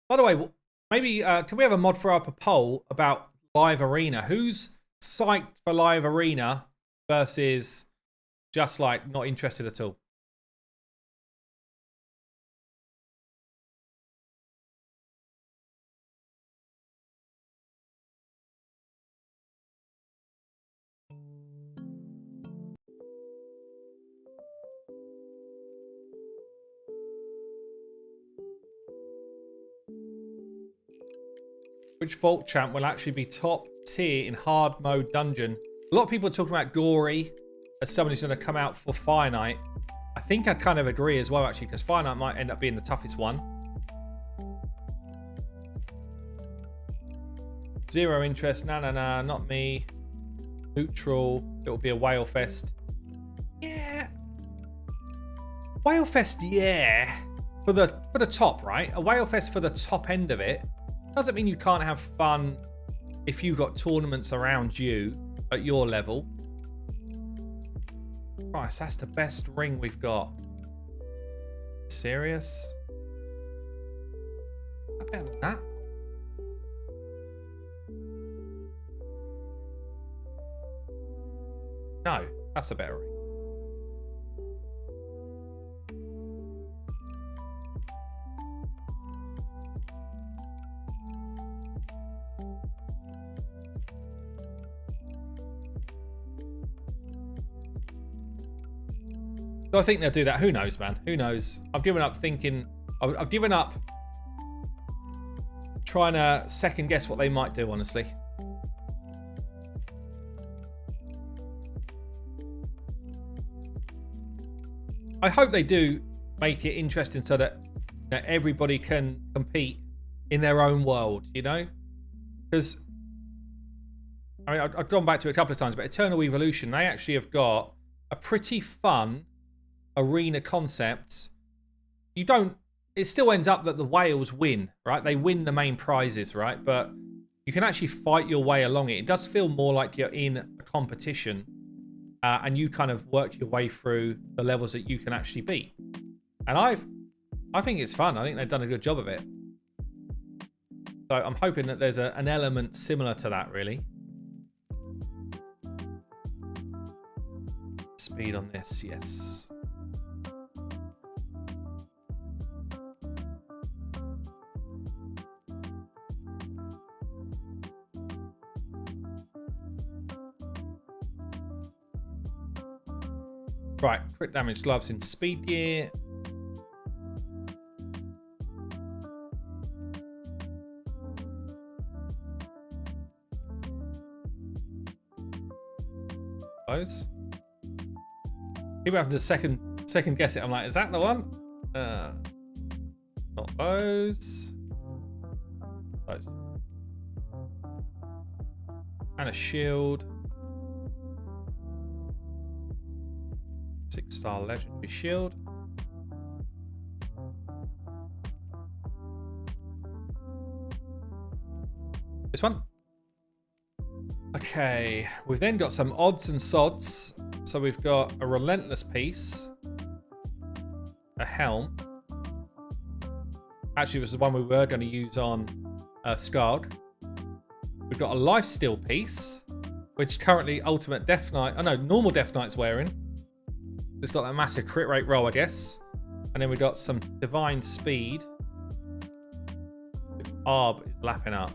By the way, maybe can we have a mod for up a poll about live arena? Who's psyched for live arena versus just like not interested at all? Which Vault champ will actually be top tier in hard mode dungeon? A lot of people are talking about Gory as someone who's going to come out for Fire Knight. I think I kind of agree as well, actually, because Fire Knight might end up being the toughest one. Zero interest. No, not me. Neutral. It'll be a Whale Fest. Yeah. Whale Fest, yeah. For the top, right? A Whale Fest for the top end of it. Doesn't mean you can't have fun if you've got tournaments around you at your level. Christ, that's the best ring we've got. Serious? Better than that. No, that's a better ring. Do I think they'll do that? Who knows, man? Who knows? I've given up thinking. I've given up trying to second guess what they might do, honestly. I hope they do make it interesting so that everybody can compete in their own world, you know? Because, I mean, I've gone back to it a couple of times, but Eternal Evolution, they actually have got a pretty fun arena concept. You don't... It still ends up that the whales win, right? They win the main prizes, right? But you can actually fight your way along it. It does feel more like you're in a competition, and you kind of work your way through the levels that you can actually beat. And I think it's fun. I think they've done a good job of it. So I'm hoping that there's an element similar to that, really. Speed on this, yes. Right, crit damage gloves in speed gear. Those. People have to second guess it. I'm like, is that the one? Not those. Those. And a shield. 6-star legendary shield. This one. Okay, we've then got some odds and sods. So we've got a relentless piece, a helm. Actually, it was the one we were going to use on Scarred. We've got a lifesteal piece, which currently Ultimate Death Knight. Oh no, normal Death Knight's wearing. It's got that massive crit rate roll, I guess. And then we've got some divine speed. Arb is lapping up.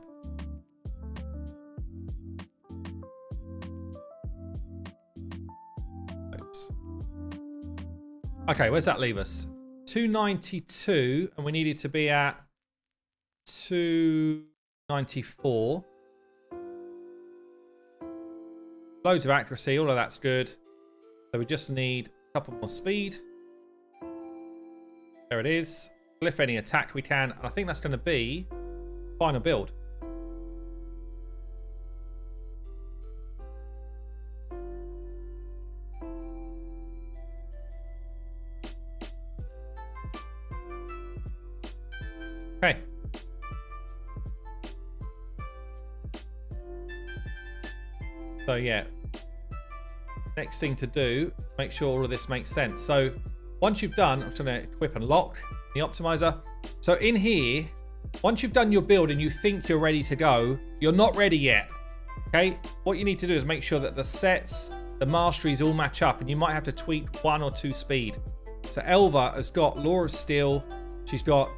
Okay, where's that leave us? 292, and we needed to be at 294. Loads of accuracy, all of that's good. So we just need a couple more speed. There it is. Glyph any attack we can, and I think that's going to be final build. Okay. So yeah. Next thing to do, make sure all of this makes sense. So once you've done, I'm just going to equip and lock the optimizer. So in here, once you've done your build and you think you're ready to go, you're not ready yet. Okay. What you need to do is make sure that the sets, the masteries all match up, and you might have to tweak 1 or 2 speed. So Elva has got Law of Steel. She's got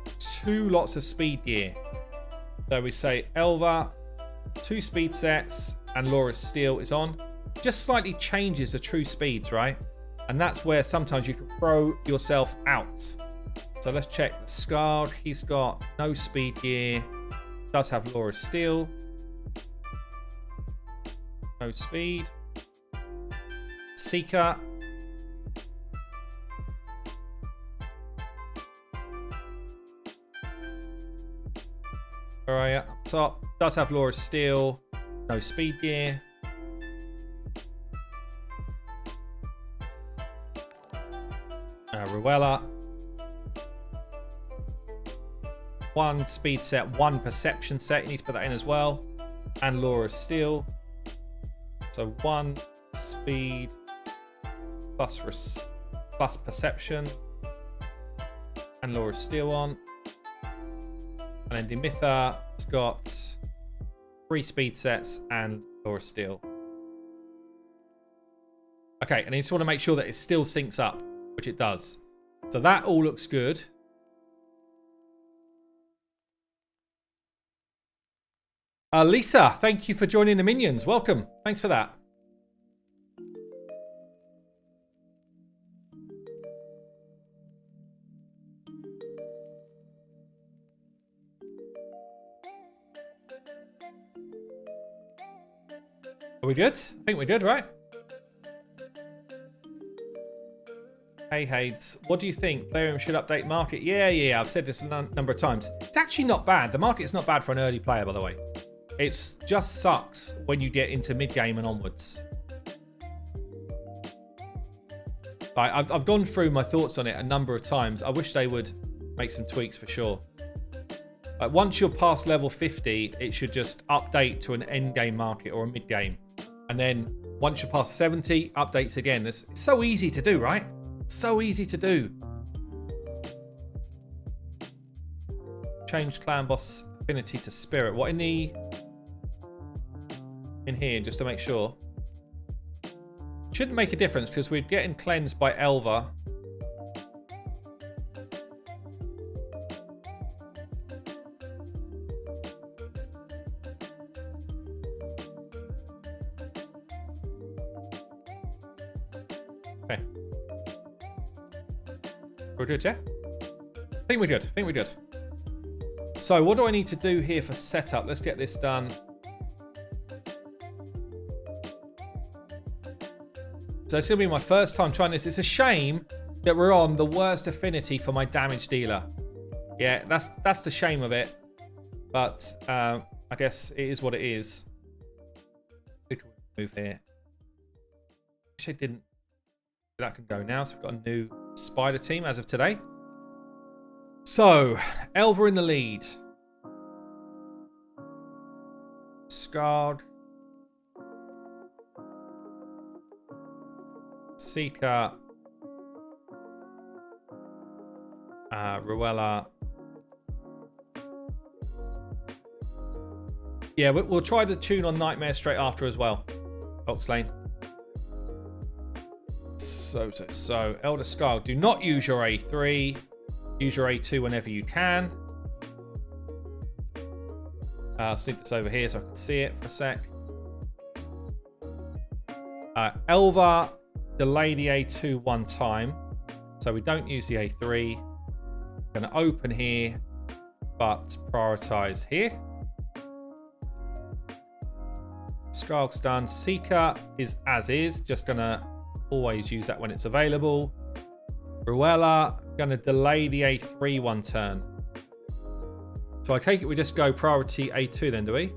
2 lots of speed gear. So we say Elva, 2 speed sets, and Law of Steel is on. Just slightly changes the true speeds, right? And that's where sometimes you can throw yourself out. So let's check the Scarred. He's got no speed gear. Does have Law of Steel. No speed. Seeker. Where are you? Up top. Does have Law of Steel. No speed gear. Ruella. 1 speed set, 1 perception set. You need to put that in as well. And Law of Steel. So 1 speed plus perception. And Law of Steel on. And then Demitha has got 3 speed sets and Law of Steel. Okay, and you just want to make sure that it still syncs up, which it does. So that all looks good. Lisa, thank you for joining the Minions. Welcome. Thanks for that. Are we good? I think we're good, right? Hey, Hades, what do you think? Playroom should update market? Yeah. I've said this a number of times. It's actually not bad. The market's not bad for an early player, by the way. It just sucks when you get into mid-game and onwards. Like, I've gone through my thoughts on it a number of times. I wish they would make some tweaks for sure. Like, once you're past level 50, it should just update to an end game market or a mid game. And then once you're past 70, updates again. It's so easy to do, right? So easy to do. Change clan boss affinity to spirit. What in here, just to make sure. Shouldn't make a difference because we're getting cleansed by Elva. Okay. We're good, yeah? I think we're good. So what do I need to do here for setup? Let's get this done. So it's going to be my first time trying this. It's a shame that we're on the worst affinity for my damage dealer. Yeah, that's the shame of it. But I guess it is what it is. Who can we move here? Wish I didn't. That can go now. So we've got a new spider team as of today. So, Elva in the lead. Scarred. Seeker. Ruella. Yeah, we'll try the tune on Nightmare straight after as well. Oxlane. So, Elder Scar. Do not use your A3. Use your A2 whenever you can. I'll sneak this over here so I can see it for a sec. Elva, delay the A2 one time. So we don't use the A3. Going to open here, but prioritize here. Skarg's done. Seeker is as is. Just going to always use that when it's available. Ruella, going to delay the A3 one turn. So I take it we just go priority A2 then, do we?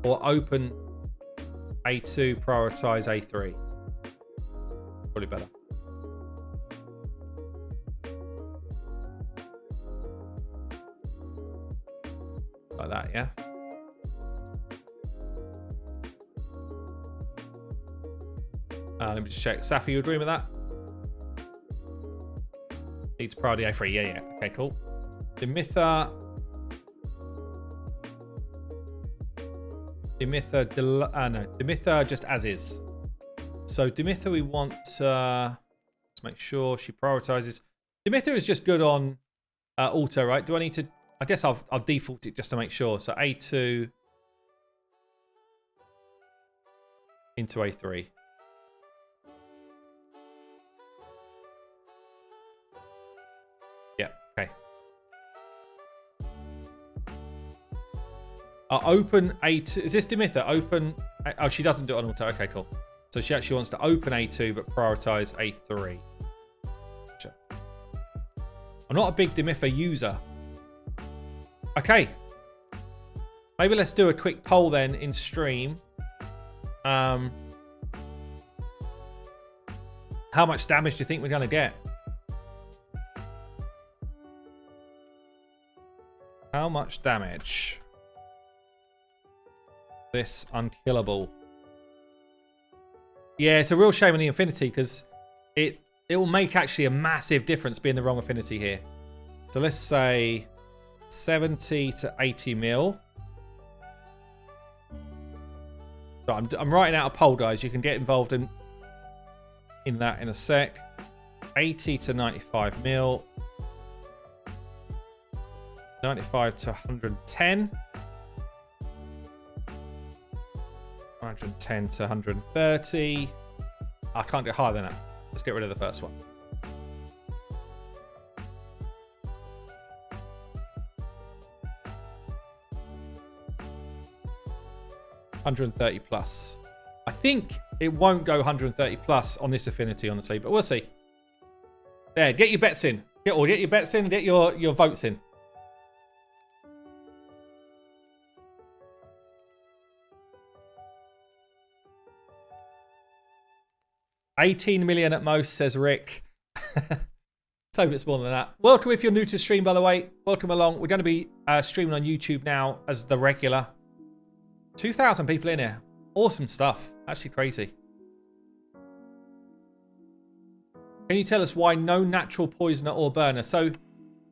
Or open A2, prioritize A3. Probably better. Like that, yeah? Let me just check. Safi, you agree with that? Needs priority A3. Yeah. Okay, cool. Dimitha, Dimitha just as is. So Dimitha, we want to make sure she prioritizes. Dimitha is just good on auto, right? Do I need to? I guess I'll default it just to make sure. So A2 into A3. Yeah, okay. I'll open A2. Is this Dimitha? Open. Oh, she doesn't do it on auto. Okay, cool. So she actually wants to open A2 but prioritize A3. Gotcha. I'm not a big Dimitha user. Okay. Maybe let's do a quick poll then in stream. How much damage do you think we're going to get? How much damage? This unkillable. Yeah, it's a real shame on the affinity because it will make actually a massive difference being the wrong affinity here. So let's say 70 to 80 mil. So I'm writing out a poll, guys. You can get involved in that in a sec. 80 to 95 mil. 95 to 110. 110 to 130. I can't get higher than that. Let's get rid of the first one. 130 plus. I think it won't go 130 plus on this affinity, honestly, but we'll see. There, get your bets in. Get your bets in, get your votes in. $18 million at most, says Rick. Let's hope it's more than that. Welcome if you're new to stream, by the way. Welcome along. We're going to be streaming on YouTube now as the regular. 2,000 people in here. Awesome stuff. Actually crazy. Can you tell us why no natural poisoner or burner? So,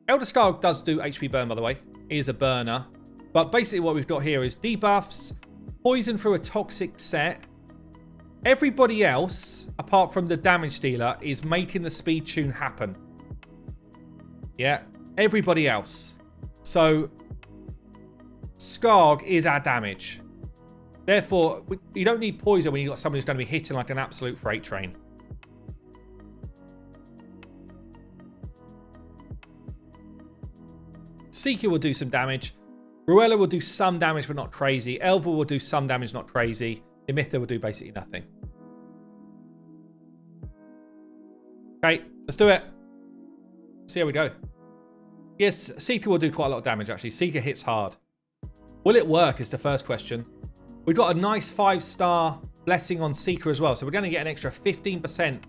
Elder Scarab does do HP burn, by the way. He is a burner. But basically what we've got here is debuffs, poison through a toxic set. Everybody else, apart from the damage dealer, is making the speed tune happen. Yeah, everybody else. So, Scarg is our damage. Therefore, you don't need poison when you've got someone who's going to be hitting like an absolute freight train. Seeker will do some damage. Ruella will do some damage, but not crazy. Elva will do some damage, not crazy. Emitha will do basically nothing. Okay, let's do it. See how we go. Yes, Seeker will do quite a lot of damage, actually. Seeker hits hard. Will it work is the first question. We've got a nice 5-star blessing on Seeker as well, so we're going to get an extra 15%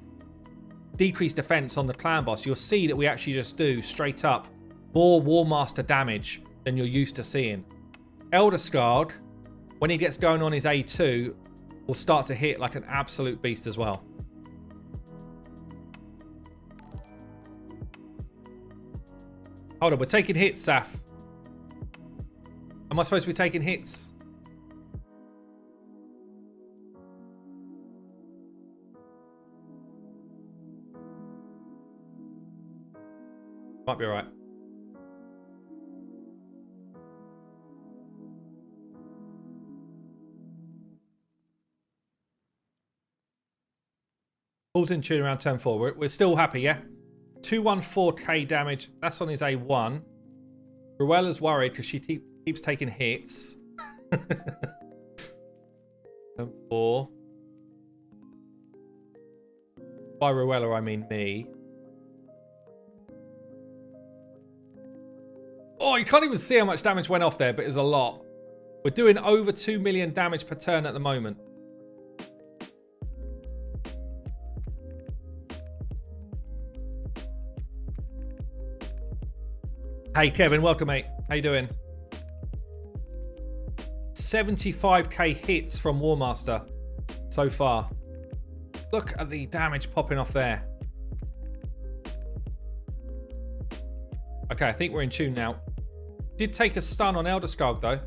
decreased defense on the clan boss. You'll see that we actually just do, straight up, more War Master damage than you're used to seeing. Elder Scarg, when he gets going on his A2, will start to hit like an absolute beast as well. Hold on, we're taking hits, Saf. Am I supposed to be taking hits? Might be alright. Pulls in tune around turn 4. We're still happy, yeah? 214k damage. That's on his A1. Ruella's worried because she keeps taking hits. Turn 4. By Ruella, I mean me. Oh, you can't even see how much damage went off there, but it's a lot. We're doing over 2 million damage per turn at the moment. Hey, Kevin. Welcome, mate. How you doing? 75k hits from War Master so far. Look at the damage popping off there. Okay, I think we're in tune now. Did take a stun on Elder Scarg, though.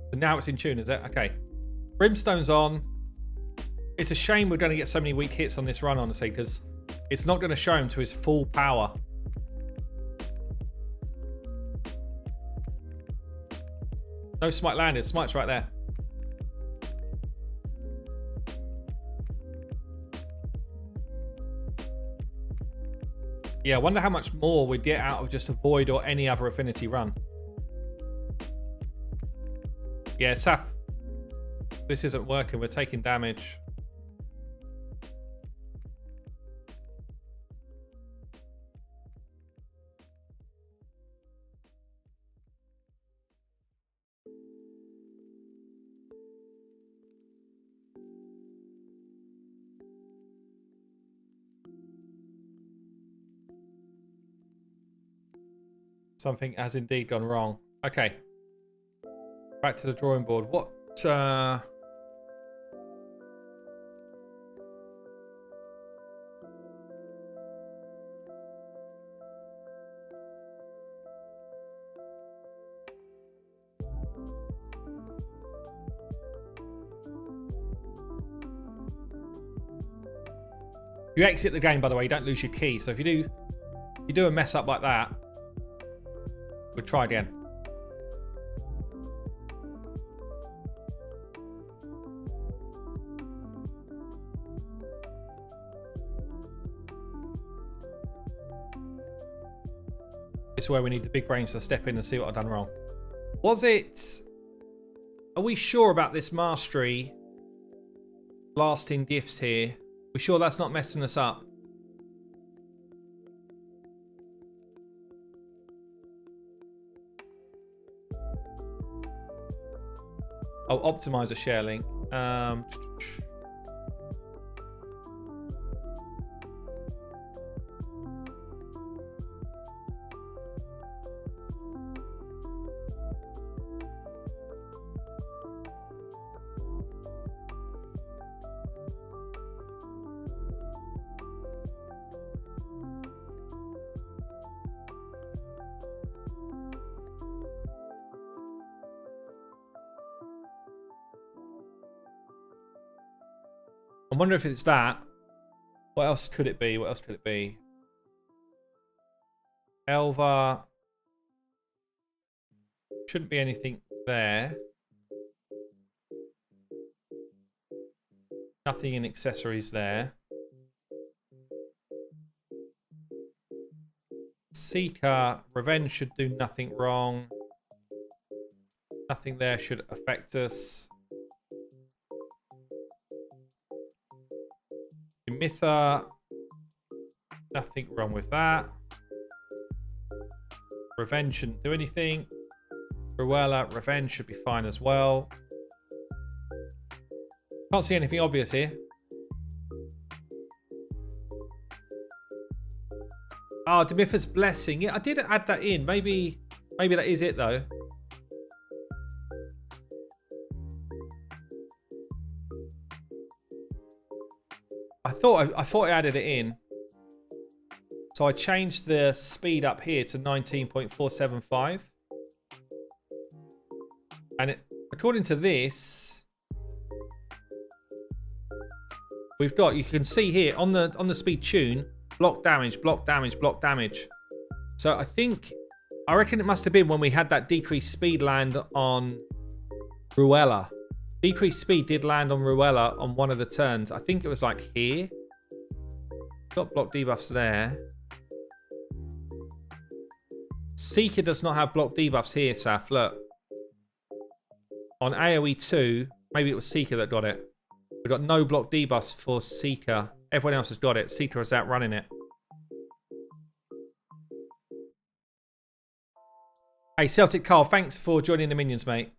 But now it's in tune, is it? Okay. Brimstone's on. It's a shame we're going to get so many weak hits on this run, honestly, because it's not going to show him to his full power. No smite landed. Smite's right there. Yeah, I wonder how much more we'd get out of just a Void or any other affinity run. Yeah, Saf, this isn't working. We're taking damage. Something has indeed gone wrong. Okay. Back to the drawing board. What... You exit the game, by the way, you don't lose your key. So if you do a mess up like that, we'll try again. This is where we need the big brains to step in and see what I've done wrong. Was it... Are we sure about this mastery blasting diffs here? We sure that's not messing us up? Oh, optimize a share link. I wonder if it's that. What else could it be? What else could it be? Elva. Shouldn't be anything there. Nothing in accessories there. Seeker. Revenge should do nothing wrong. Nothing there should affect us. Mytha, nothing wrong with that. Revenge shouldn't do anything. Ruella, Revenge should be fine as well. Can't see anything obvious here. Oh, Demiffa's Blessing. Yeah, I did add that in. Maybe that is it though. I thought I added it in. So I changed the speed up here to 19.475. And according to this, we've got, you can see here on the speed tune, block damage, block damage, block damage. So I reckon it must have been when we had that decreased speed land on Ruella. Decreased speed did land on Ruella on one of the turns. I think it was like here. Got block debuffs there. Seeker does not have block debuffs here, Saf. Look. On AoE 2, maybe it was Seeker that got it. We've got no block debuffs for Seeker. Everyone else has got it. Seeker is outrunning it. Hey, Celtic Carl, thanks for joining the minions, mate.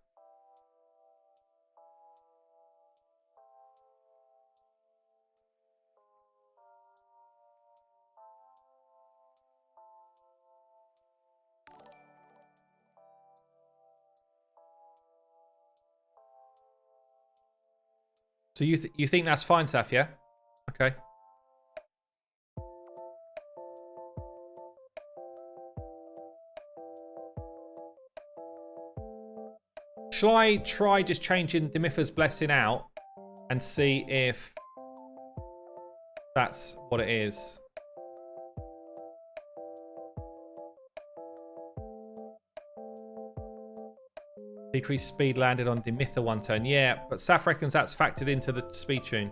So you think that's fine, Saf, yeah? Okay. Shall I try just changing Demiffa's Blessing out and see if that's what it is? Decreased speed landed on Demitha one turn. Yeah, but Saf reckons that's factored into the speed tune.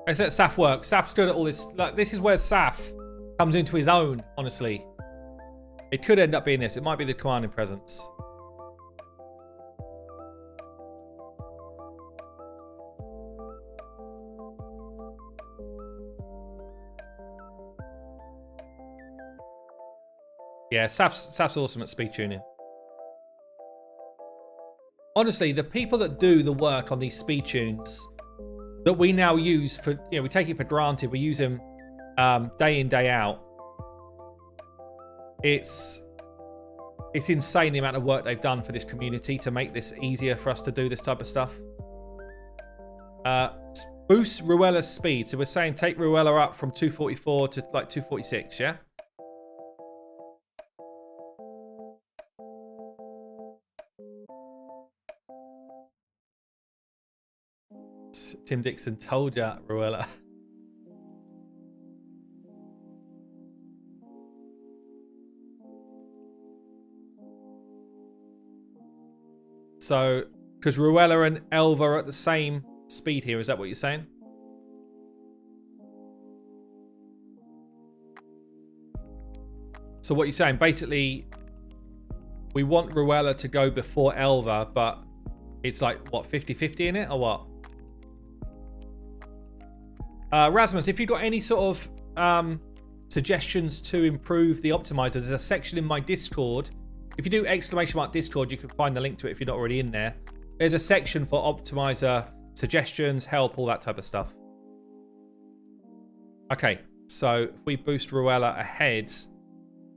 Let's let Saf work. Saf's good at all this. Like, this is where Saf comes into his own, honestly. It could end up being this. It might be the commanding presence. Yeah, Saf's awesome at speed tuning. Honestly, the people that do the work on these speed tunes that we now use for, you know, we take it for granted. We use them day in, day out. It's insane the amount of work they've done for this community to make this easier for us to do this type of stuff. Boost Ruella's speed. So we're saying take Ruella up from 244 to like 246, yeah? Tim Dixon told ya, Ruella. So, because Ruella and Elva are at the same speed here, is that what you're saying? So what you're saying, basically, we want Ruella to go before Elva, but it's like, what, 50-50 in it, or what? Rasmus, if you've got any sort of suggestions to improve the optimizer, there's a section in my Discord. If you do !Discord, you can find the link to it if you're not already in there. There's a section for optimizer suggestions, help, all that type of stuff. Okay, so if we boost Ruella ahead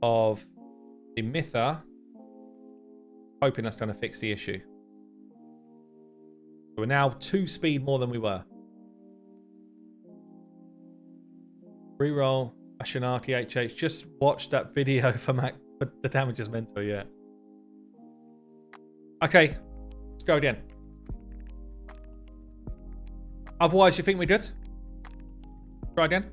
of the Mytha, hoping that's going to fix the issue. So we're now 2 speed more than we were. Reroll Ashanaki HH. Just watch that video for Mac. But the damage is mental, yeah. Okay, let's go again. Otherwise, you think we're good? Try again.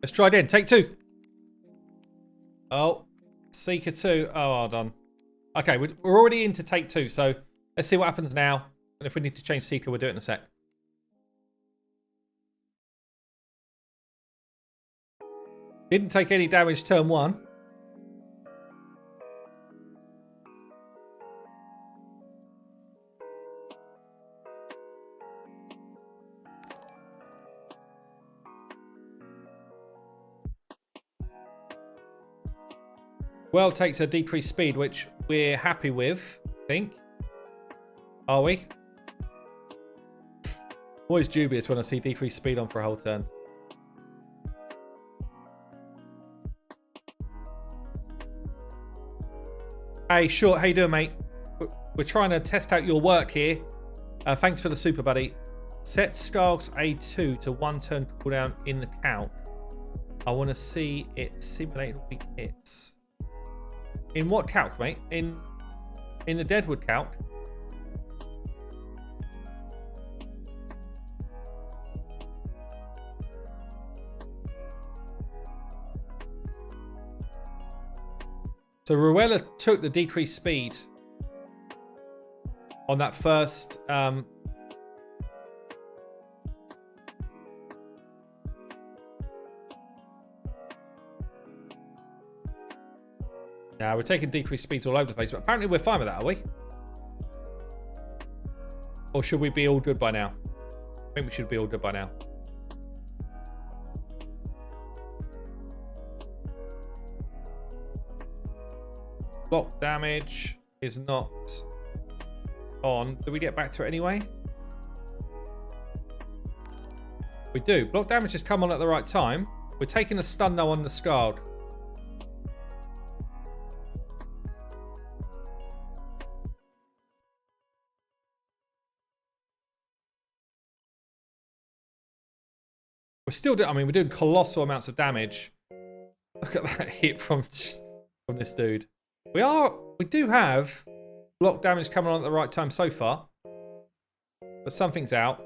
Let's try again. Take 2. Oh, Seeker 2. Oh, hold on. Okay, we're already into take 2, so let's see what happens now. And if we need to change Seeker, we'll do it in a sec. Didn't take any damage turn 1. Well, takes a decreased speed, which we're happy with, I think. Are we? Always dubious when I see decreased speed on for a whole turn. Hey, Short, how you doing, mate? We're trying to test out your work here. Thanks for the super, buddy. Set Skarg's A2 to 1 turn cooldown in the count. I want to see it simulate weak hits. In what calc, mate? In the Deadwood calc? So Ruella took the decreased speed on that first Now, we're taking decreased speeds all over the place, but apparently we're fine with that, are we? Or should we be all good by now? I think we should be all good by now. Block damage is not on. Do we get back to it anyway? We do. Block damage has come on at the right time. We're taking a stun now on the Skarg. We're still doing, I mean, we're doing colossal amounts of damage. Look at that hit from this dude. We do have block damage coming on at the right time so far. But something's out.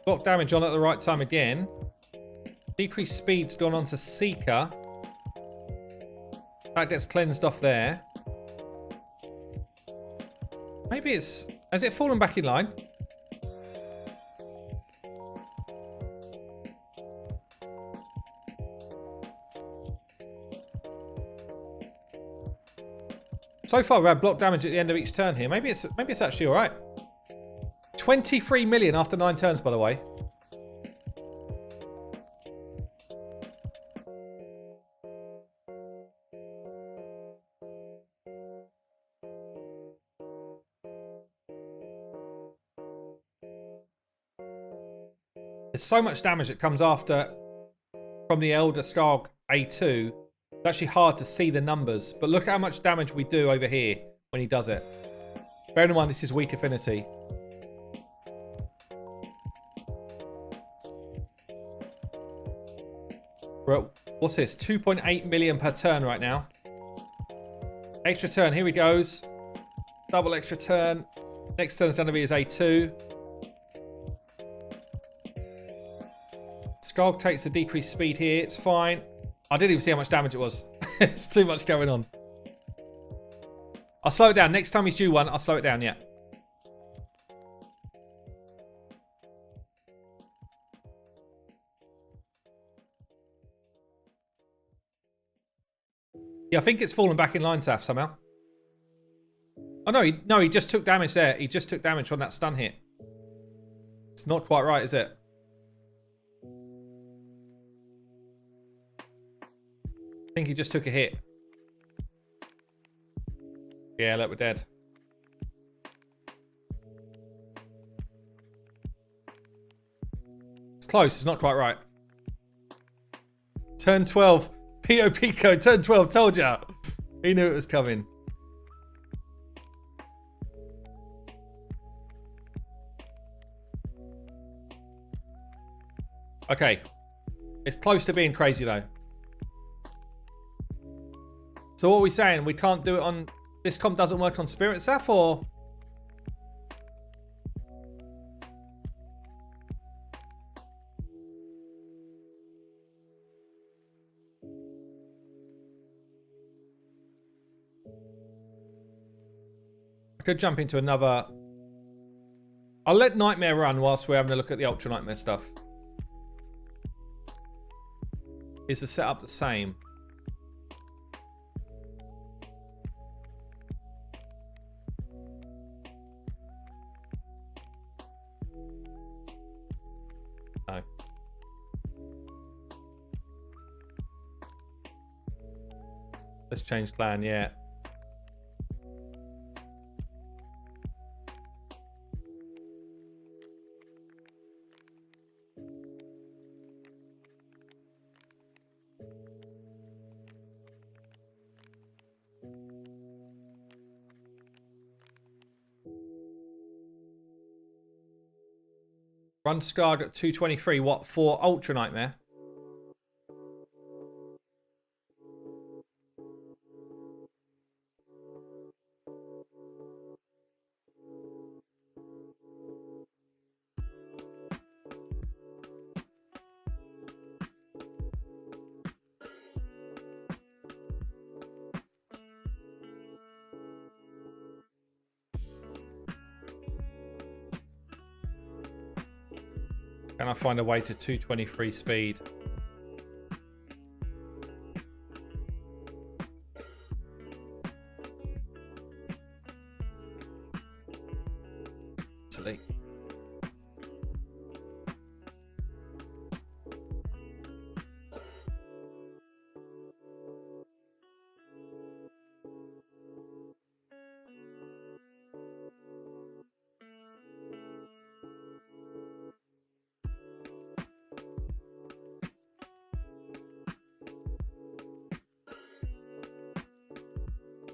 Block damage on at the right time again. Decreased speed's gone on to Seeker. That gets cleansed off there. Maybe it's... Has it fallen back in line? So far, we had block damage at the end of each turn here. Maybe it's actually all right. 23 million after 9 turns, by the way. There's so much damage that comes after from the Elder Skarg A2. It's actually hard to see the numbers. But look at how much damage we do over here when he does it. Bear in mind, this is weak affinity. We're at, what's this? 2.8 million per turn right now. Extra turn. Here he goes. Double extra turn. Next turn's going to be his A2. Skulk takes the decreased speed here. It's fine. I didn't even see how much damage it was. It's too much going on. I'll slow it down. Next time he's due one, I'll slow it down, yeah. Yeah, I think it's fallen back in line, Saf, somehow. Oh, no, he just took damage there. He just took damage from that stun hit. It's not quite right, is it? I think he just took a hit. Yeah, look, we're dead. It's close. It's not quite right. Turn 12. POP code. Turn 12. Told ya. He knew it was coming. Okay. It's close to being crazy, though. So what are we saying? We can't do it on... This comp doesn't work on Spirit Saf, or... I could jump into another... I'll let Nightmare run whilst we're having a look at the Ultra Nightmare stuff. Is the setup the same? No. Let's change clan, yeah. Run scarred at 223. What, for Ultra Nightmare? Can I find a way to 223 speed? Silly.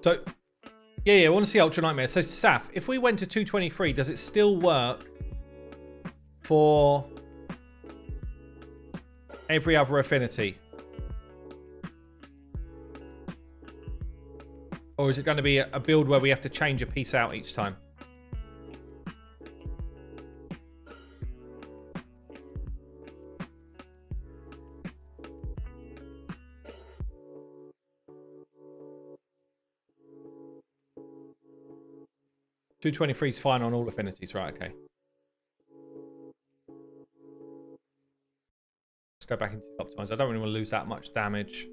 So, yeah, I want to see Ultra Nightmare. So, Saf, if we went to 223, does it still work for every other affinity? Or is it going to be a build where we have to change a piece out each time? Two 223 is fine on all affinities, right? Okay. Let's go back into the optimize. I don't really want to lose that much damage.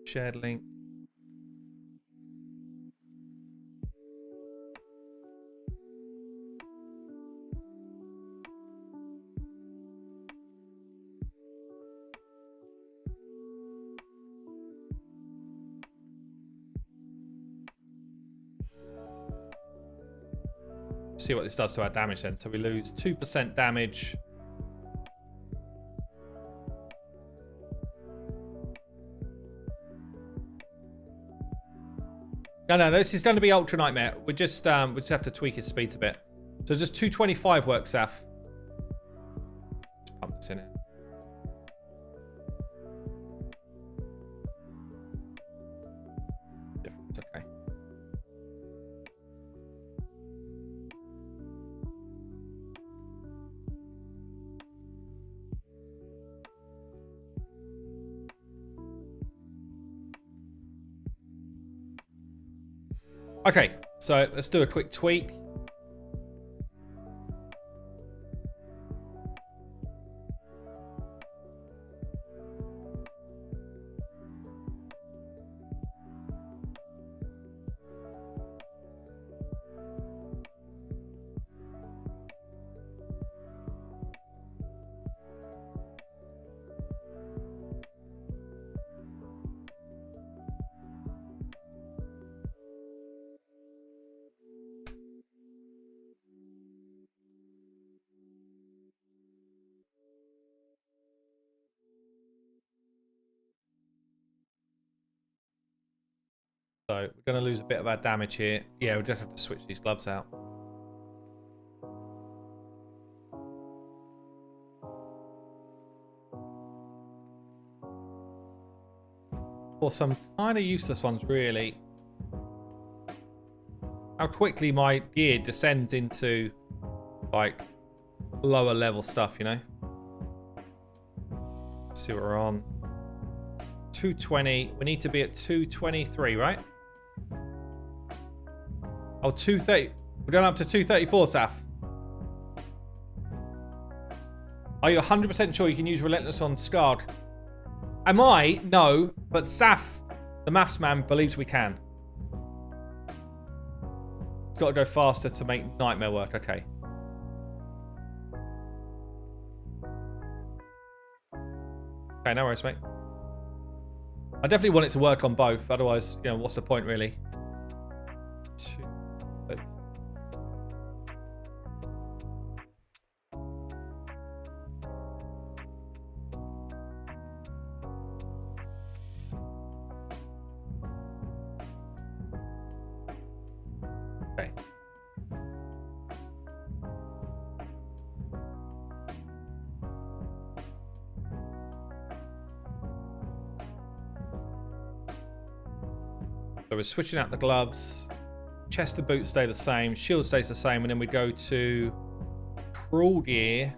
Shared link. See what this does to our damage then. So we lose 2% damage. No, this is going to be Ultra Nightmare. We just have to tweak his speeds a bit. So just 225 works, Saf. Let's pump this in it. Difference, okay. Okay, so let's do a quick tweak. So we're going to lose a bit of our damage here. Yeah, we'll just have to switch these gloves out. For some kind of useless ones, really. How quickly my gear descends into, like, lower level stuff, you know? Let's see what we're on. 220. We need to be at 223, right? Oh, 230. We're going up to 234, Saf. Are you 100% sure you can use Relentless on Scarred? Am I? No. But Saf, the maths man, believes we can. It's got to go faster to make Nightmare work. Okay. Okay, no worries, mate. I definitely want it to work on both. Otherwise, you know, what's the point, really? Okay. So we're switching out the gloves. Chest and boots stay the same. Shield stays the same. And then we go to crawl gear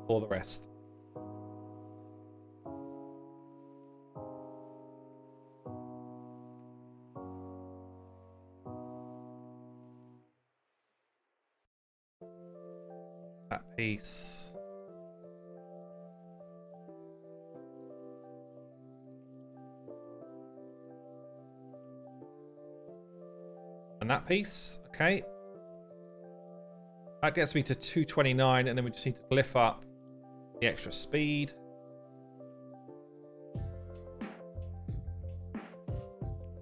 for the rest. That piece. And that piece, okay. That gets me to 229, and then we just need to glyph up the extra speed.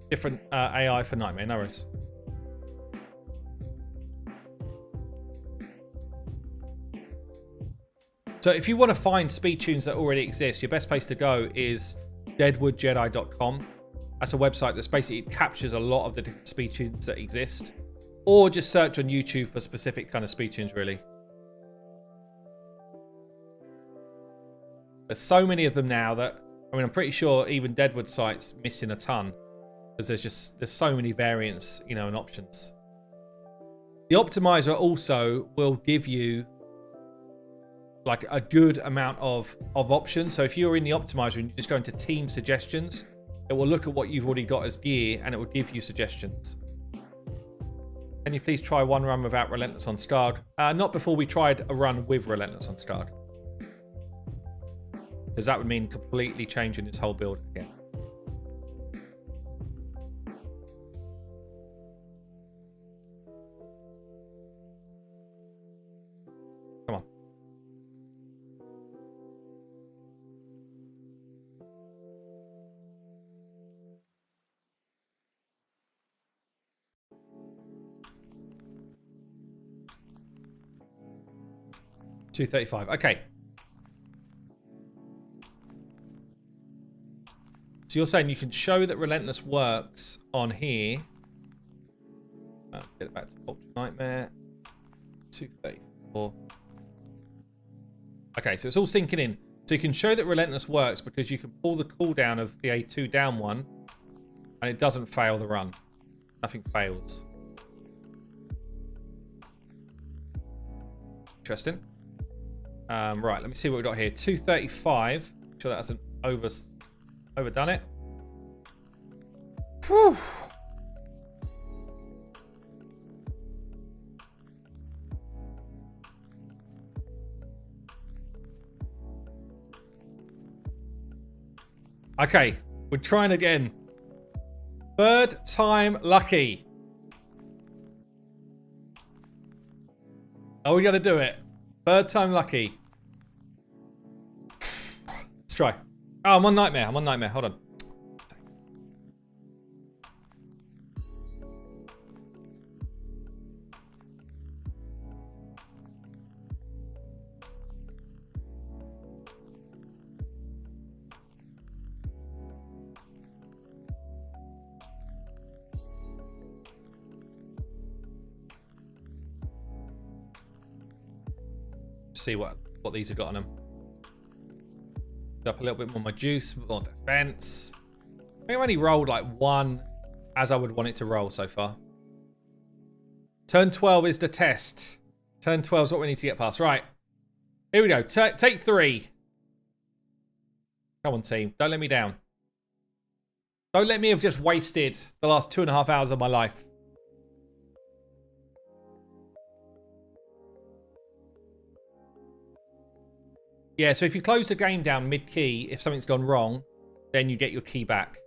Different AI for Nightmare, no worries. So if you want to find speed tunes that already exist, your best place to go is deadwoodjedi.com. That's a website that's basically, it captures a lot of the different speed tunes that exist. Or just search on YouTube for specific kind of speed tunes, really. There's so many of them now that, I mean, I'm pretty sure even Deadwood site's missing a ton. Because there's so many variants, you know, and options. The optimizer also will give you like a good amount of options. So if you're in the optimizer and you just go into team suggestions, it will look at what you've already got as gear and it will give you suggestions. Can you please try one run without Relentless on Scarred? Not before we tried a run with Relentless on Scarred. Because that would mean completely changing this whole build again. Come on. $235. Okay. So So you're saying you can show that Relentless works on here. Get it back to Ultra Nightmare. 234. Okay, so it's all sinking in. So you can show that Relentless works because you can pull the cooldown of the A2 down one and it doesn't fail the run. Nothing fails. Interesting. Right, let me see what we've got here. 235. I'm sure that hasn't overdone it. Whew. Okay, we're trying again. Third time lucky. Are we going to do it? Third time lucky. Let's try. Oh, I'm on Nightmare. I'm on Nightmare. Hold on. See what these have got on them. Up a little bit more my juice, more defense. I think I've only rolled like one as I would want it to roll so far. Turn 12 is the test. Turn 12 is what we need to get past. Right. Here we go. Take 3. Come on, team. Don't let me down. Don't let me have just wasted the last 2.5 hours of my life. Yeah, so if you close the game down mid-key, if something's gone wrong, then you get your key back.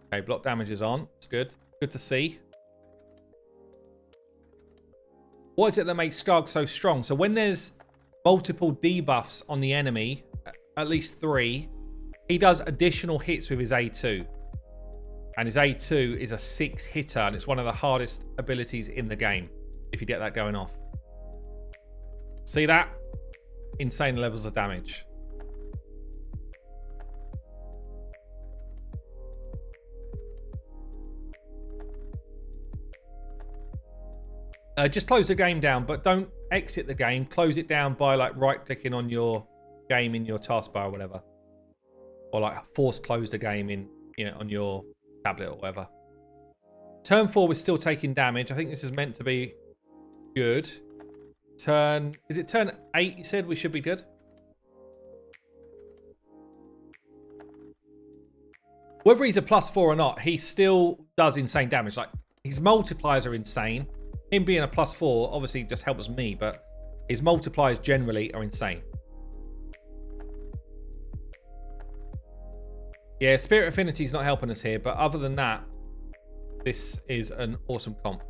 Okay, block damage is on. It's good. Good to see. What is it that makes Skarg so strong? So when there's multiple debuffs on the enemy, at least 3, he does additional hits with his A2. And his A2 is a 6 hitter, and it's one of the hardest abilities in the game, if you get that going off. See that? Insane levels of damage. Just close the game down, but don't exit the game. Close it down by like right-clicking on your game in your taskbar or whatever, or like force close the game in, you know, on your tablet or whatever. Turn 4 we're still taking damage. I think this is meant to be good. Is it turn 8 you said we should be good? Whether he's a +4 or not, he still does insane damage. Like, his multipliers are insane. Him being a +4 obviously just helps me, but his multipliers generally are insane. Yeah, Spirit Affinity is not helping us here, but other than that, this is an awesome comp.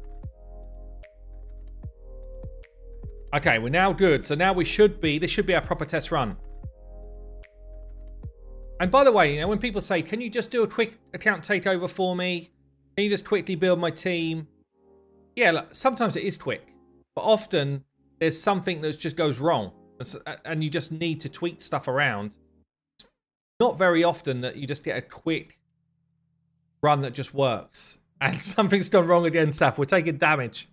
Okay, we're now good. So now this should be our proper test run. And by the way, you know, when people say, can you just do a quick account takeover for me? Can you just quickly build my team? Yeah, look, sometimes it is quick. But often there's something that just goes wrong. And you just need to tweak stuff around. It's not very often that you just get a quick run that just works. And something's gone wrong again, Saf. We're taking damage.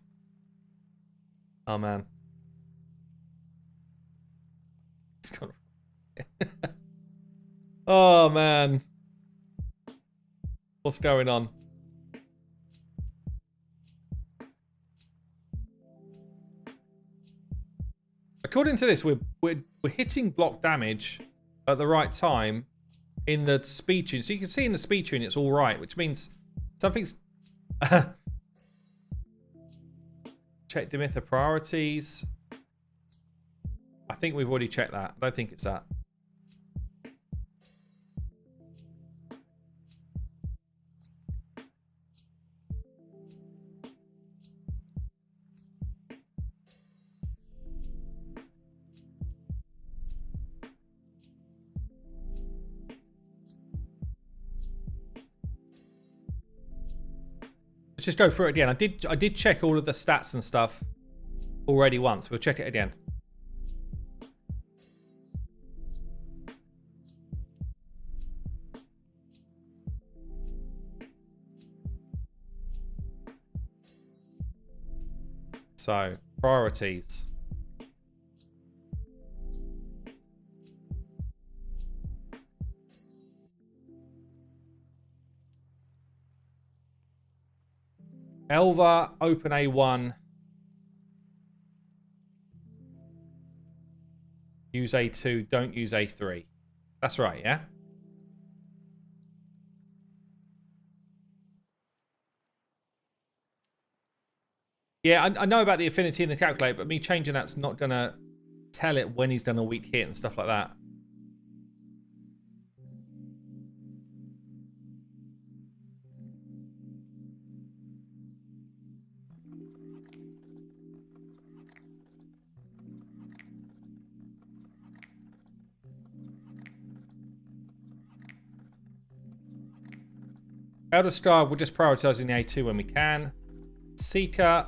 Oh, man. Oh man, what's going on? According to this, we're hitting block damage at the right time in the speed tune. So you can see in the speed tune it's all right, which means something's. Check Demitha priorities. I think we've already checked that. I don't think it's that. Let's just go through it again. I did check all of the stats and stuff already once. We'll check it again. So, priorities. Elva, open A1. Use A2, don't use A3. That's right, yeah? Yeah, I know about the affinity in the calculator, but me changing that's not going to tell it when he's done a weak hit and stuff like that. Elder Star, we're just prioritizing the A2 when we can. Seeker,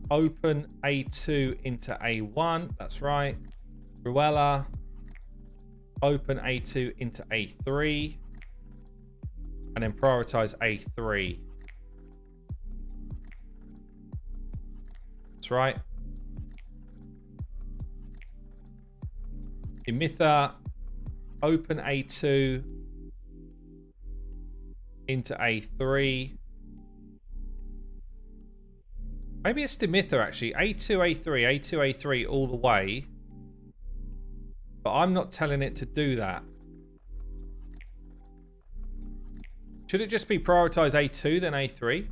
open A2 into A1. That's right. Ruella, open A2 into A3. And then prioritize A3. That's right. Emitha, open A2 into A3. Maybe it's Demitha actually. A2, A3, A2, A3 all the way. But I'm not telling it to do that. Should it just be prioritize A2 then A3?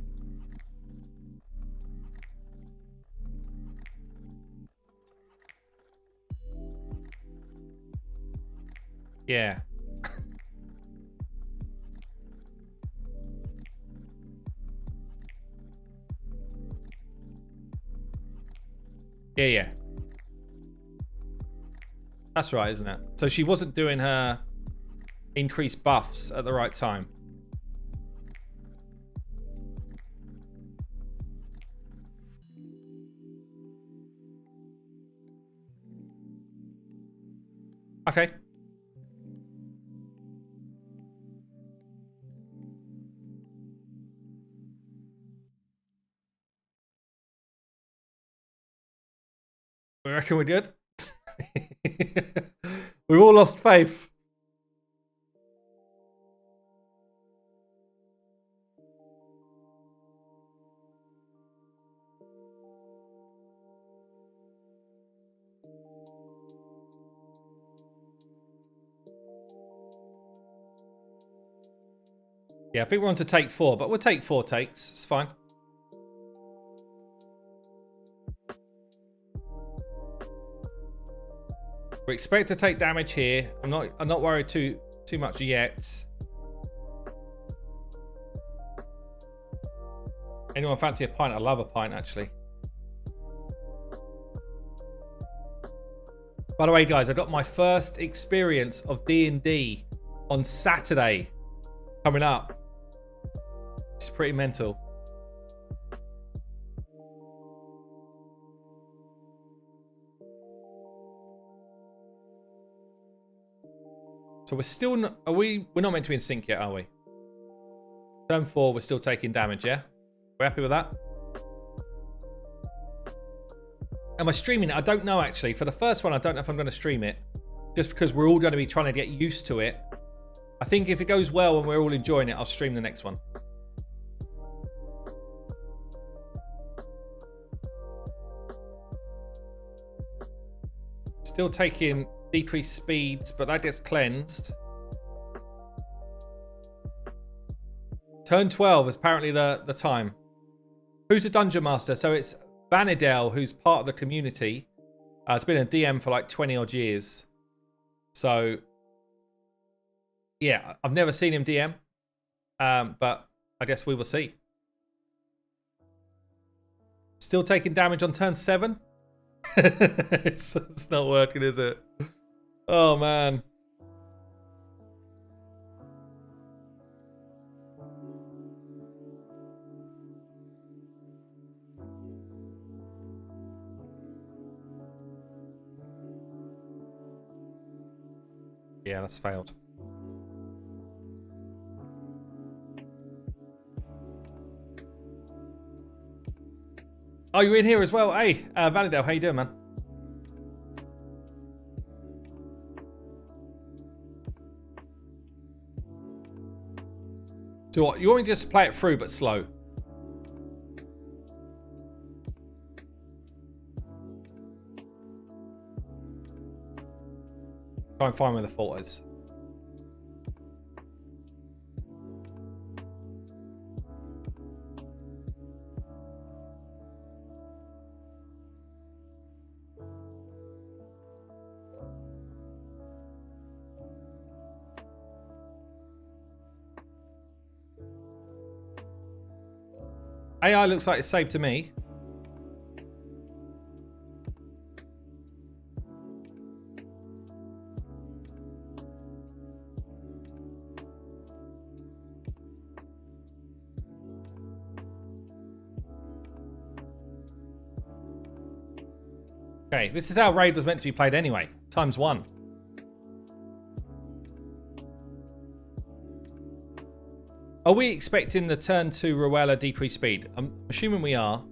Yeah. Yeah. That's right, isn't it? So she wasn't doing her increased buffs at the right time. Okay. We reckon we're good? We've all lost faith. Yeah, I think we're on to take 4, but we'll take 4 takes. It's fine. We expect to take damage here. I'm not worried too much yet. Anyone fancy a pint? I love a pint actually. By the way, guys, I got my first experience of D&D on Saturday coming up. It's pretty mental. So we're still not, we're not meant to be in sync yet, are we? Turn 4, we're still taking damage, yeah? We're happy with that? Am I streaming it? I don't know, actually. For the first one, I don't know if I'm going to stream it. Just because we're all going to be trying to get used to it. I think if it goes well and we're all enjoying it, I'll stream the next one. Still taking decreased speeds, but that gets cleansed. Turn 12 is apparently the time. Who's a dungeon master? So it's Vanidel, who's part of the community. It's been a DM for like 20 odd years. So, yeah, I've never seen him DM. But I guess we will see. Still taking damage on turn 7? It's not working, is it? Oh, man. Yeah, that's failed. Oh, you're in here as well. Hey, Validale, how you doing, man? So what? You want me to just play it through, but slow? Try and find where the fault is. AI looks like it's saved to me. Okay, this is how Raid was meant to be played anyway. ×1. Are we expecting the turn 2 Ruella decreased speed? I'm assuming we are.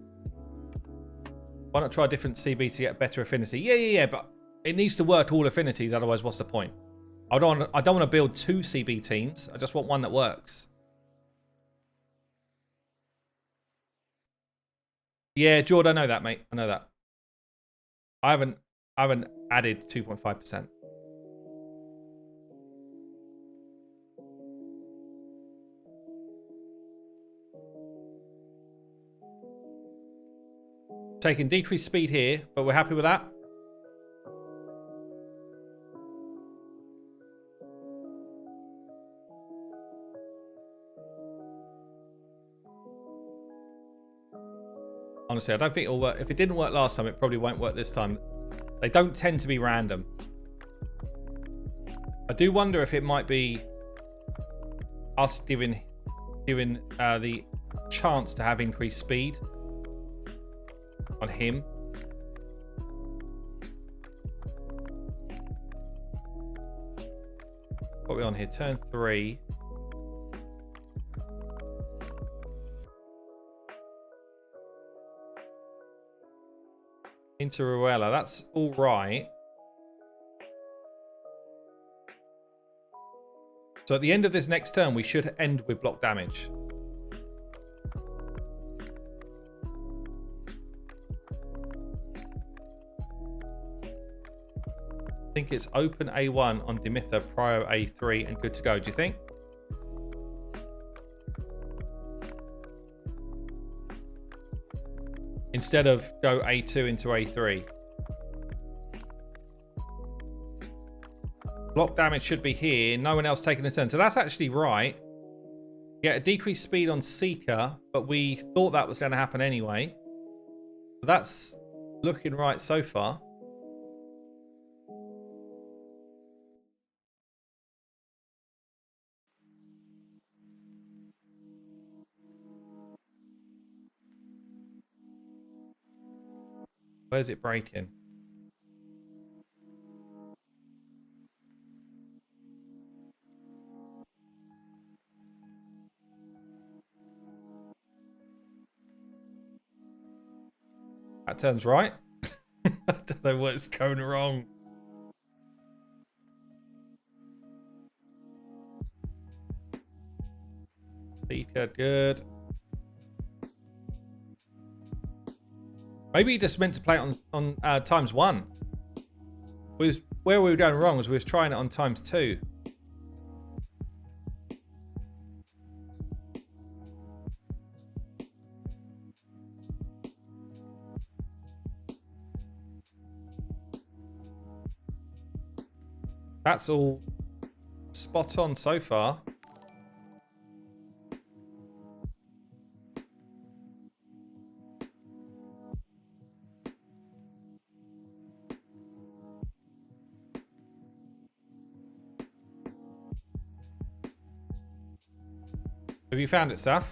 Why not try a different CB to get better affinity? Yeah, but it needs to work all affinities, otherwise what's the point? I don't want to build 2 CB teams. I just want one that works. Yeah, Jord, I know that, mate. I know that. I haven't added 2.5%. Taking decreased speed here, but we're happy with that. Honestly, I don't think it'll work. If it didn't work last time, it probably won't work this time. They don't tend to be random. I do wonder if it might be us giving the chance to have increased speed on him. What are we on here? Turn 3. Into Ruella. That's all right. So at the end of this next turn, we should end with block damage. I think it's open A1 on Dimitha, prio A3, and good to go. Do you think? Instead of go A2 into A3. Block damage should be here. No one else taking a turn. So that's actually right. Yeah, a decreased speed on Seeker, but we thought that was going to happen anyway. So that's looking right so far. Where's it breaking? That turns right. I don't know what's going wrong. Seeker, good. Maybe he just meant to play it on ×1. Where we were going wrong was we was trying it on ×2. That's all spot on so far. Have you found it, Saf?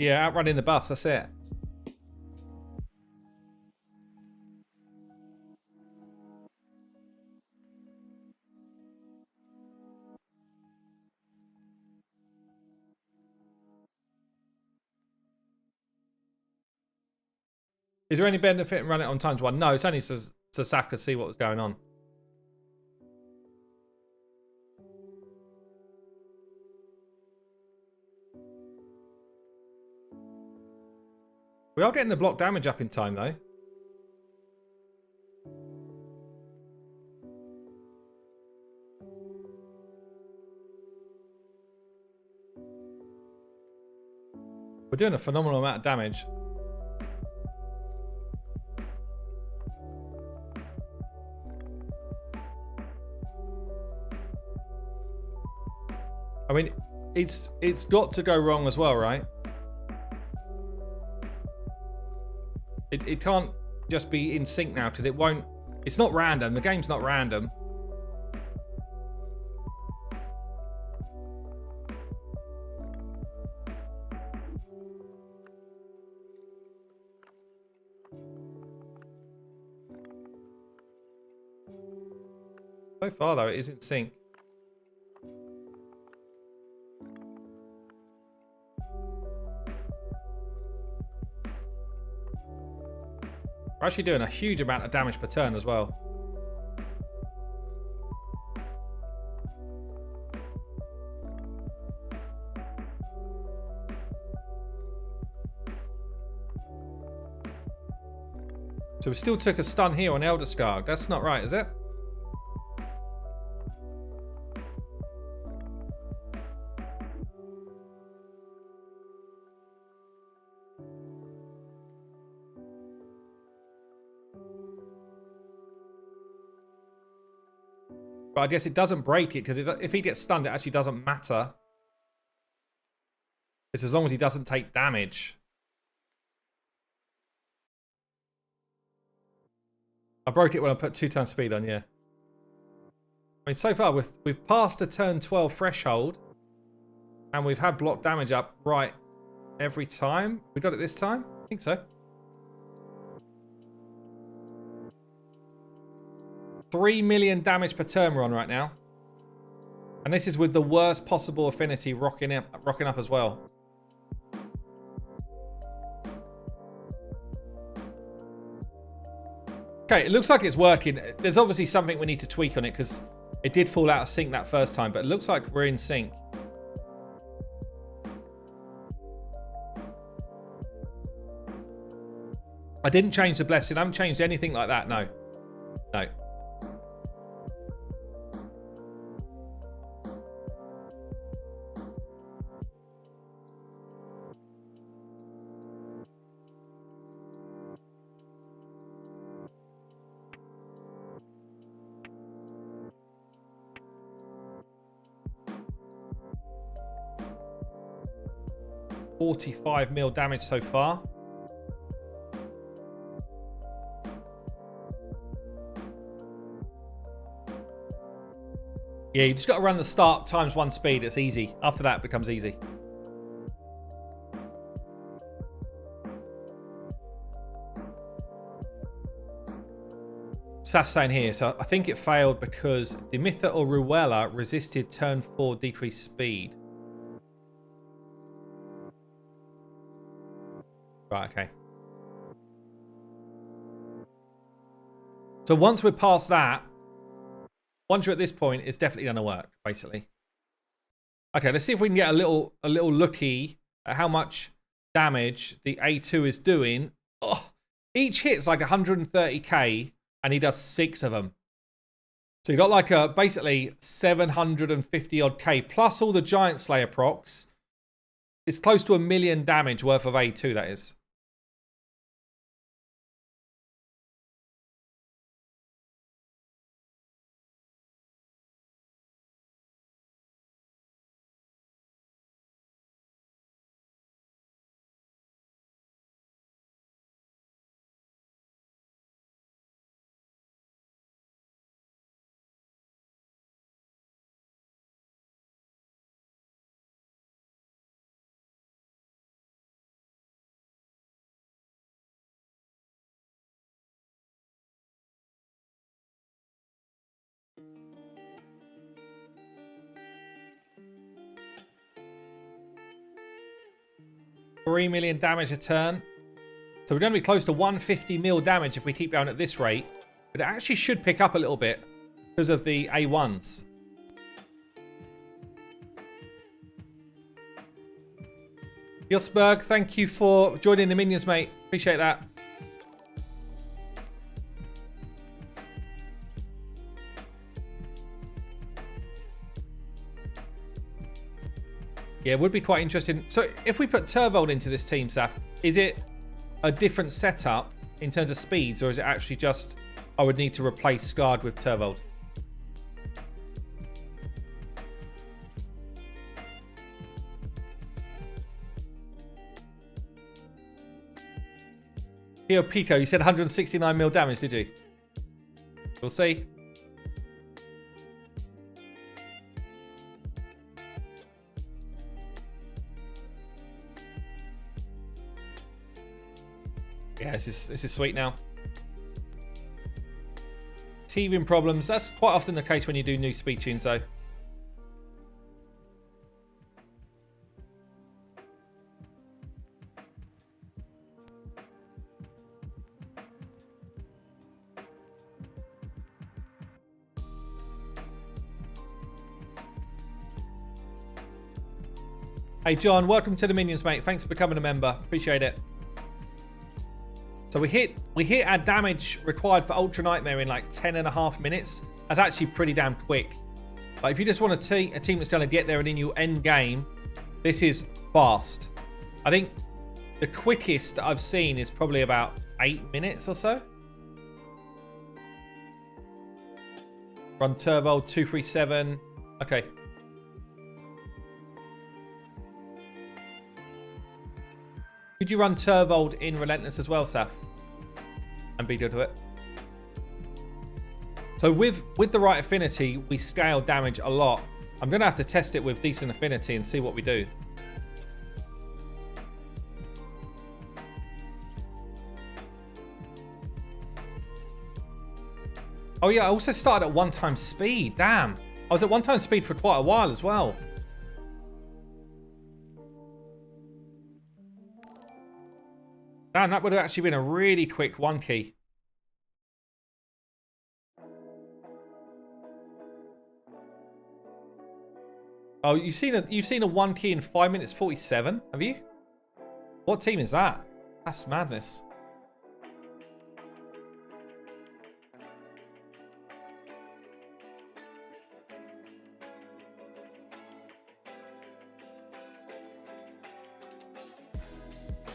Yeah, outrunning the buffs, that's it. Is there any benefit in running it on times 1? No, it's only so Saf could see what was going on. We are getting the block damage up in time, though. We're doing a phenomenal amount of damage. I mean, it's got to go wrong as well, right? It can't just be in sync now because it won't. It's not random. The game's not random. So far, though, it is in sync. We're actually doing a huge amount of damage per turn as well. So we still took a stun here on Elder Scar. That's not right, is it? But I guess it doesn't break it because if he gets stunned, it actually doesn't matter. It's as long as he doesn't take damage. I broke it when I put 2 times speed on, yeah. I mean, so far we've passed the turn 12 threshold, and we've had block damage up right every time. We got it this time? I think so. 3 million damage per turn we're on right now. And this is with the worst possible affinity rocking up as well. Okay, it looks like it's working. There's obviously something we need to tweak on it because it did fall out of sync that first time, but it looks like we're in sync. I didn't change the blessing. I haven't changed anything like that, no. No. $45 mil damage so far. Yeah, you just got to run the start times 1 speed. It's easy. After that, it becomes easy. Saf's saying here, so I think it failed because Dimitha or Ruella resisted turn 4 decreased speed. Right, okay. So once we're past that, once you're at this point, it's definitely going to work, basically. Okay, let's see if we can get a little looky at how much damage the A2 is doing. Oh, each hit's like 130k, and he does 6 of them. So you got like a basically 750 odd k plus all the Giant Slayer procs. It's close to 1 million damage worth of A2, that is. $3 million damage a turn. So we're going to be close to 150 mil damage if we keep going at this rate. But it actually should pick up a little bit because of the A1s. Josberg, thank you for joining the minions, mate. Appreciate that. Yeah, it would be quite interesting. So if we put Turvold into this team, Saf, is it a different setup in terms of speeds, or is it actually just I would need to replace Scarred with Turvold? Here, Pico, you said 169 mil damage, did you? We'll see. Yeah, this is sweet now. Teething problems. That's quite often the case when you do new speed tunes, though. Hey, John, welcome to the minions, mate. Thanks for becoming a member. Appreciate it. So we hit our damage required for Ultra Nightmare in like 10.5 minutes. That's actually pretty damn quick. Like if you just want a team that's going to get there and in your end game, this is fast. I think the quickest I've seen is probably about 8 minutes or so. Run Turbo 237. Okay. Could you run Turvold in Relentless as well, Saf? And be good to it. So with the right affinity, we scale damage a lot. I'm going to have to test it with decent affinity and see what we do. Oh yeah, I also started at 1x speed. Damn. I was at 1x speed for quite a while as well. Damn, that would have actually been a really quick 1 key. Oh, you've seen a 1 key in 5 minutes 47, have you? What team is that? That's madness.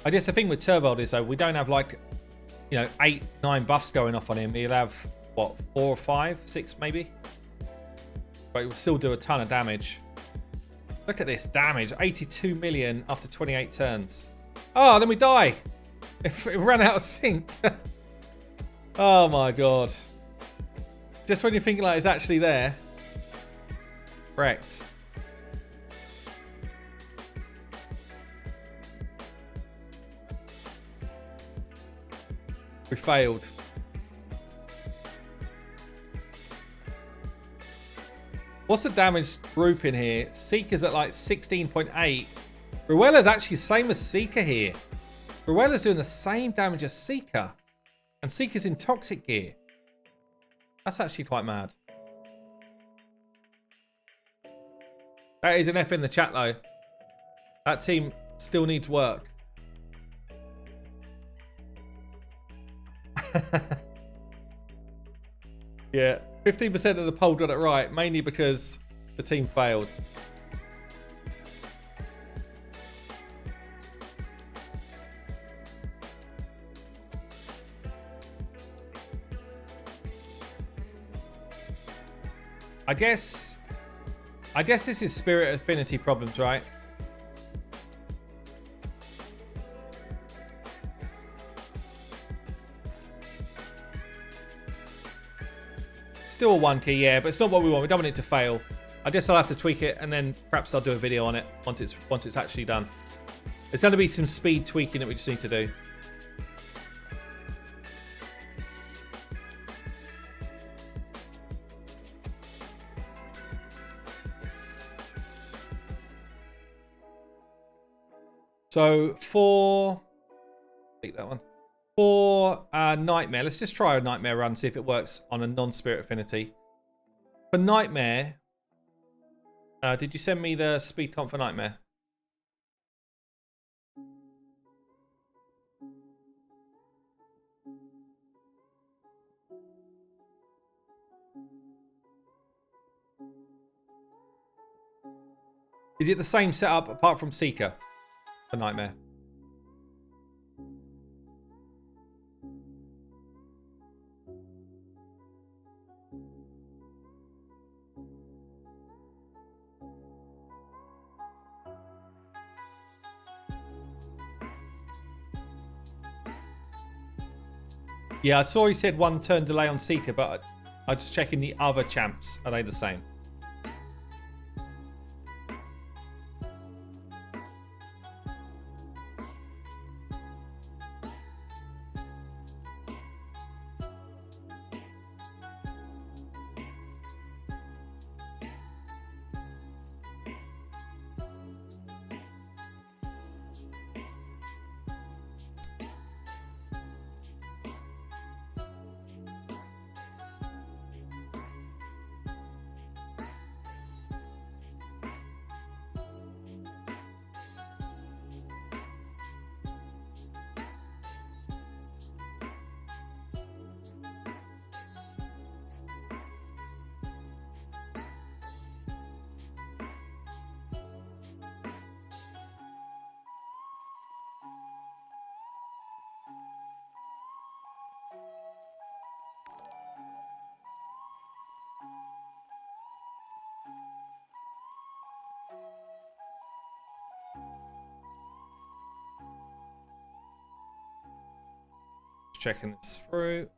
I guess the thing with Turvold is though, we don't have like, you know, 8, 9 buffs going off on him. He'll have, what, 4 or 5, 6 maybe? But he will still do a ton of damage. Look at this damage, 82 million after 28 turns. Oh, then we die. It ran out of sync. Oh my God. Just when you think like it's actually there. Correct. We failed. What's the damage group in here? Seeker's at like 16.8. Ruela's actually the same as Seeker here. Ruela's doing the same damage as Seeker. And Seeker's in toxic gear. That's actually quite mad. That is an F in the chat though. That team still needs work. Yeah, 15% of the poll got it right, mainly because the team failed. I guess this is spirit affinity problems, right? Still a 1 key, yeah, but it's not what we want. We don't want it to fail. I guess I'll have to tweak it, and then perhaps I'll do a video on it once it's actually done. There's going to be some speed tweaking that we just need to do. So for... take that one. For Nightmare, let's just try a Nightmare run, see if it works on a non-spirit affinity. For Nightmare, did you send me the speed comp for Nightmare? Is it the same setup apart from Seeker for Nightmare? Yeah, I saw he said 1 turn delay on Seeker, but I'm just checking the other champs. Are they the same? Checking this through.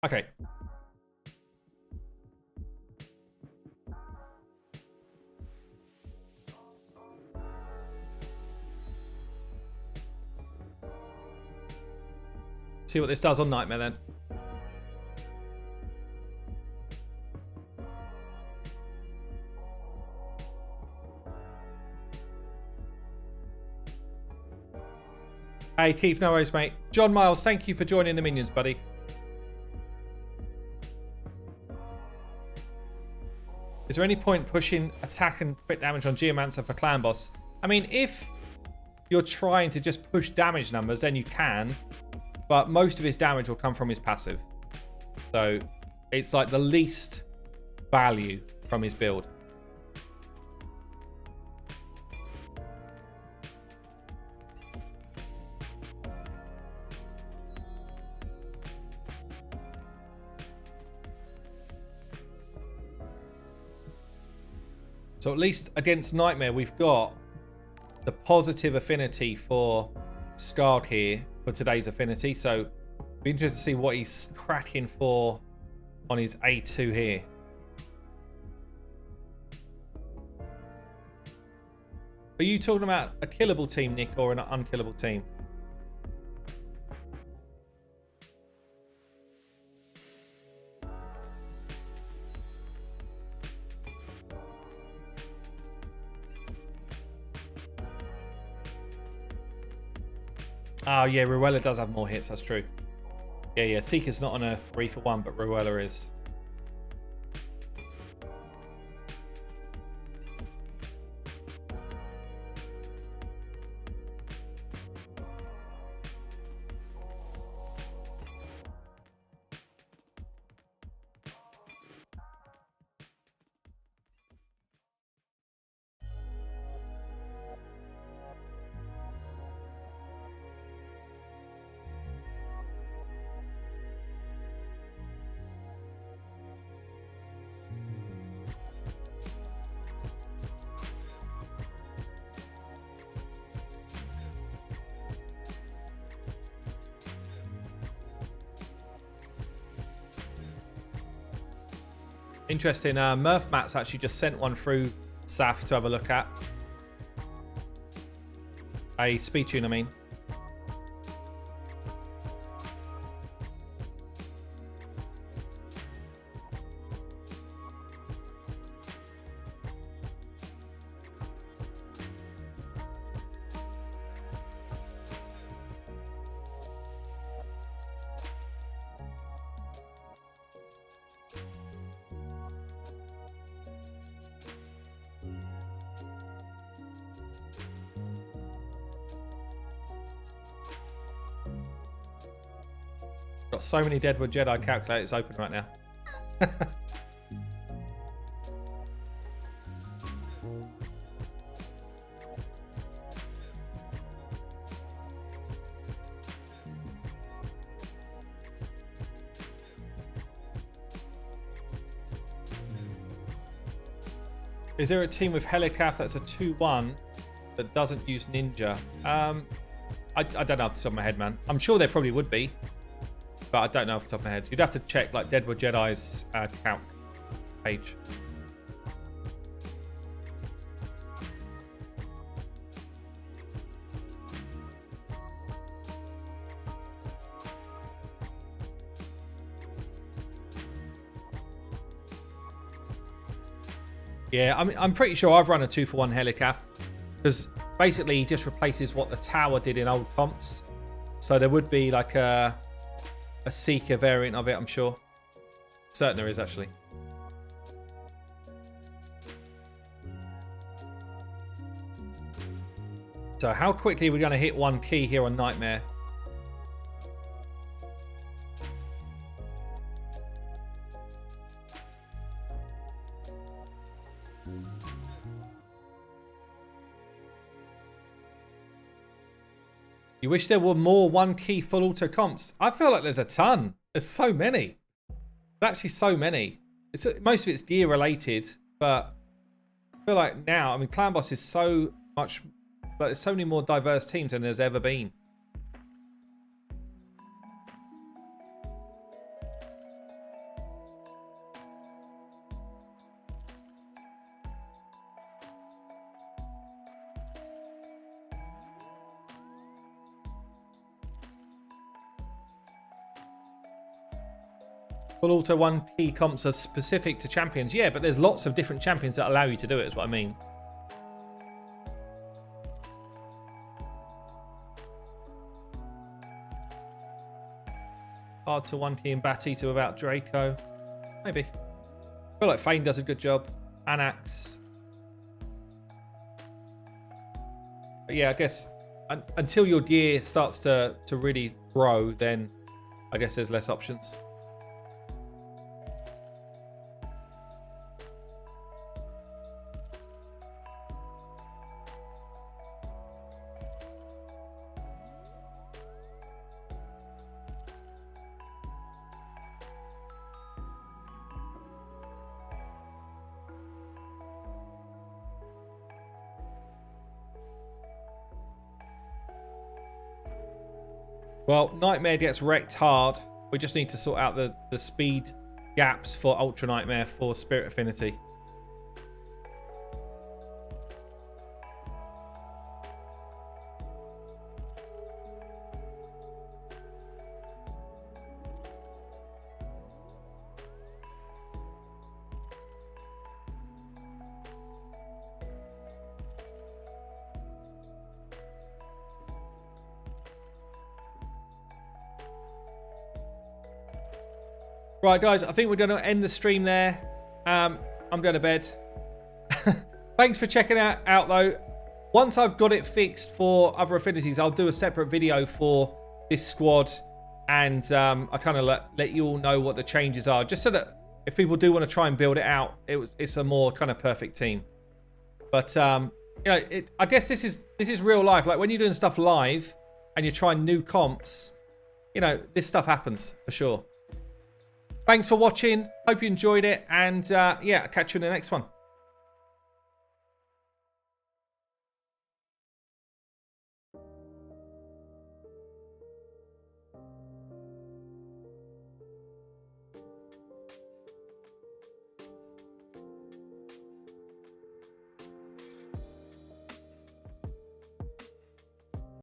Okay. See what this does on Nightmare then. Hey Keith, no worries mate. John Miles, thank you for joining the minions, buddy. Is there any point pushing attack and crit damage on Geomancer for Clan Boss? I mean, if you're trying to just push damage numbers, then you can. But most of his damage will come from his passive. So it's like the least value from his build. So at least against Nightmare, we've got the positive affinity for Skarg here for today's affinity. So be interested to see what he's cracking for on his A2 here. Are you talking about a killable team, Nick, or an unkillable team? Oh, yeah, Ruella does have more hits, that's true. Yeah, Seeker's not on a 3-for-1, but Ruella is. Interesting. Murph Matt's actually just sent one through Saf to have a look at. A speed tune, I mean. Got so many Deadwood Jedi calculators open right now. Is there a team with Helicath that's a 2-1 that doesn't use Ninja? I don't know off the top of my head, man. I'm sure there probably would be, but I don't know off the top of my head. You'd have to check like Deadwood Jedi's count page. Yeah, I'm pretty sure I've run a 2-for-1 Helicath because basically he just replaces what the tower did in old comps. So there would be like a Seeker variant of it, I'm sure. Certain there is actually. So how quickly are we going to hit 1 key here on Nightmare? You wish there were more 1 key full auto comps. I feel like there's a ton. There's so many. There's actually so many. Most of it's gear related, but I feel like now, I mean, Clan Boss is so much, but there's so many more diverse teams than there's ever been. Full auto 1 key comps are specific to champions. Yeah, but there's lots of different champions that allow you to do it, is what I mean. Hard to 1 key in Batita without Draco. Maybe. I feel like Fane does a good job. Anax. But yeah, I guess until your gear starts to really grow, then I guess there's less options. Well, Nightmare gets wrecked hard. We just need to sort out the speed gaps for Ultra Nightmare for Spirit Affinity. Right, guys, I think we're going to end the stream there. I'm going to bed. Thanks for checking out, though. Once I've got it fixed for other affinities, I'll do a separate video for this squad. And I kind of let you all know what the changes are. Just so that if people do want to try and build it out, it's a more kind of perfect team. But, you know, I guess this is real life. Like, when you're doing stuff live and you're trying new comps, you know, this stuff happens for sure. Thanks for watching. Hope you enjoyed it. And yeah, I'll catch you in the next one.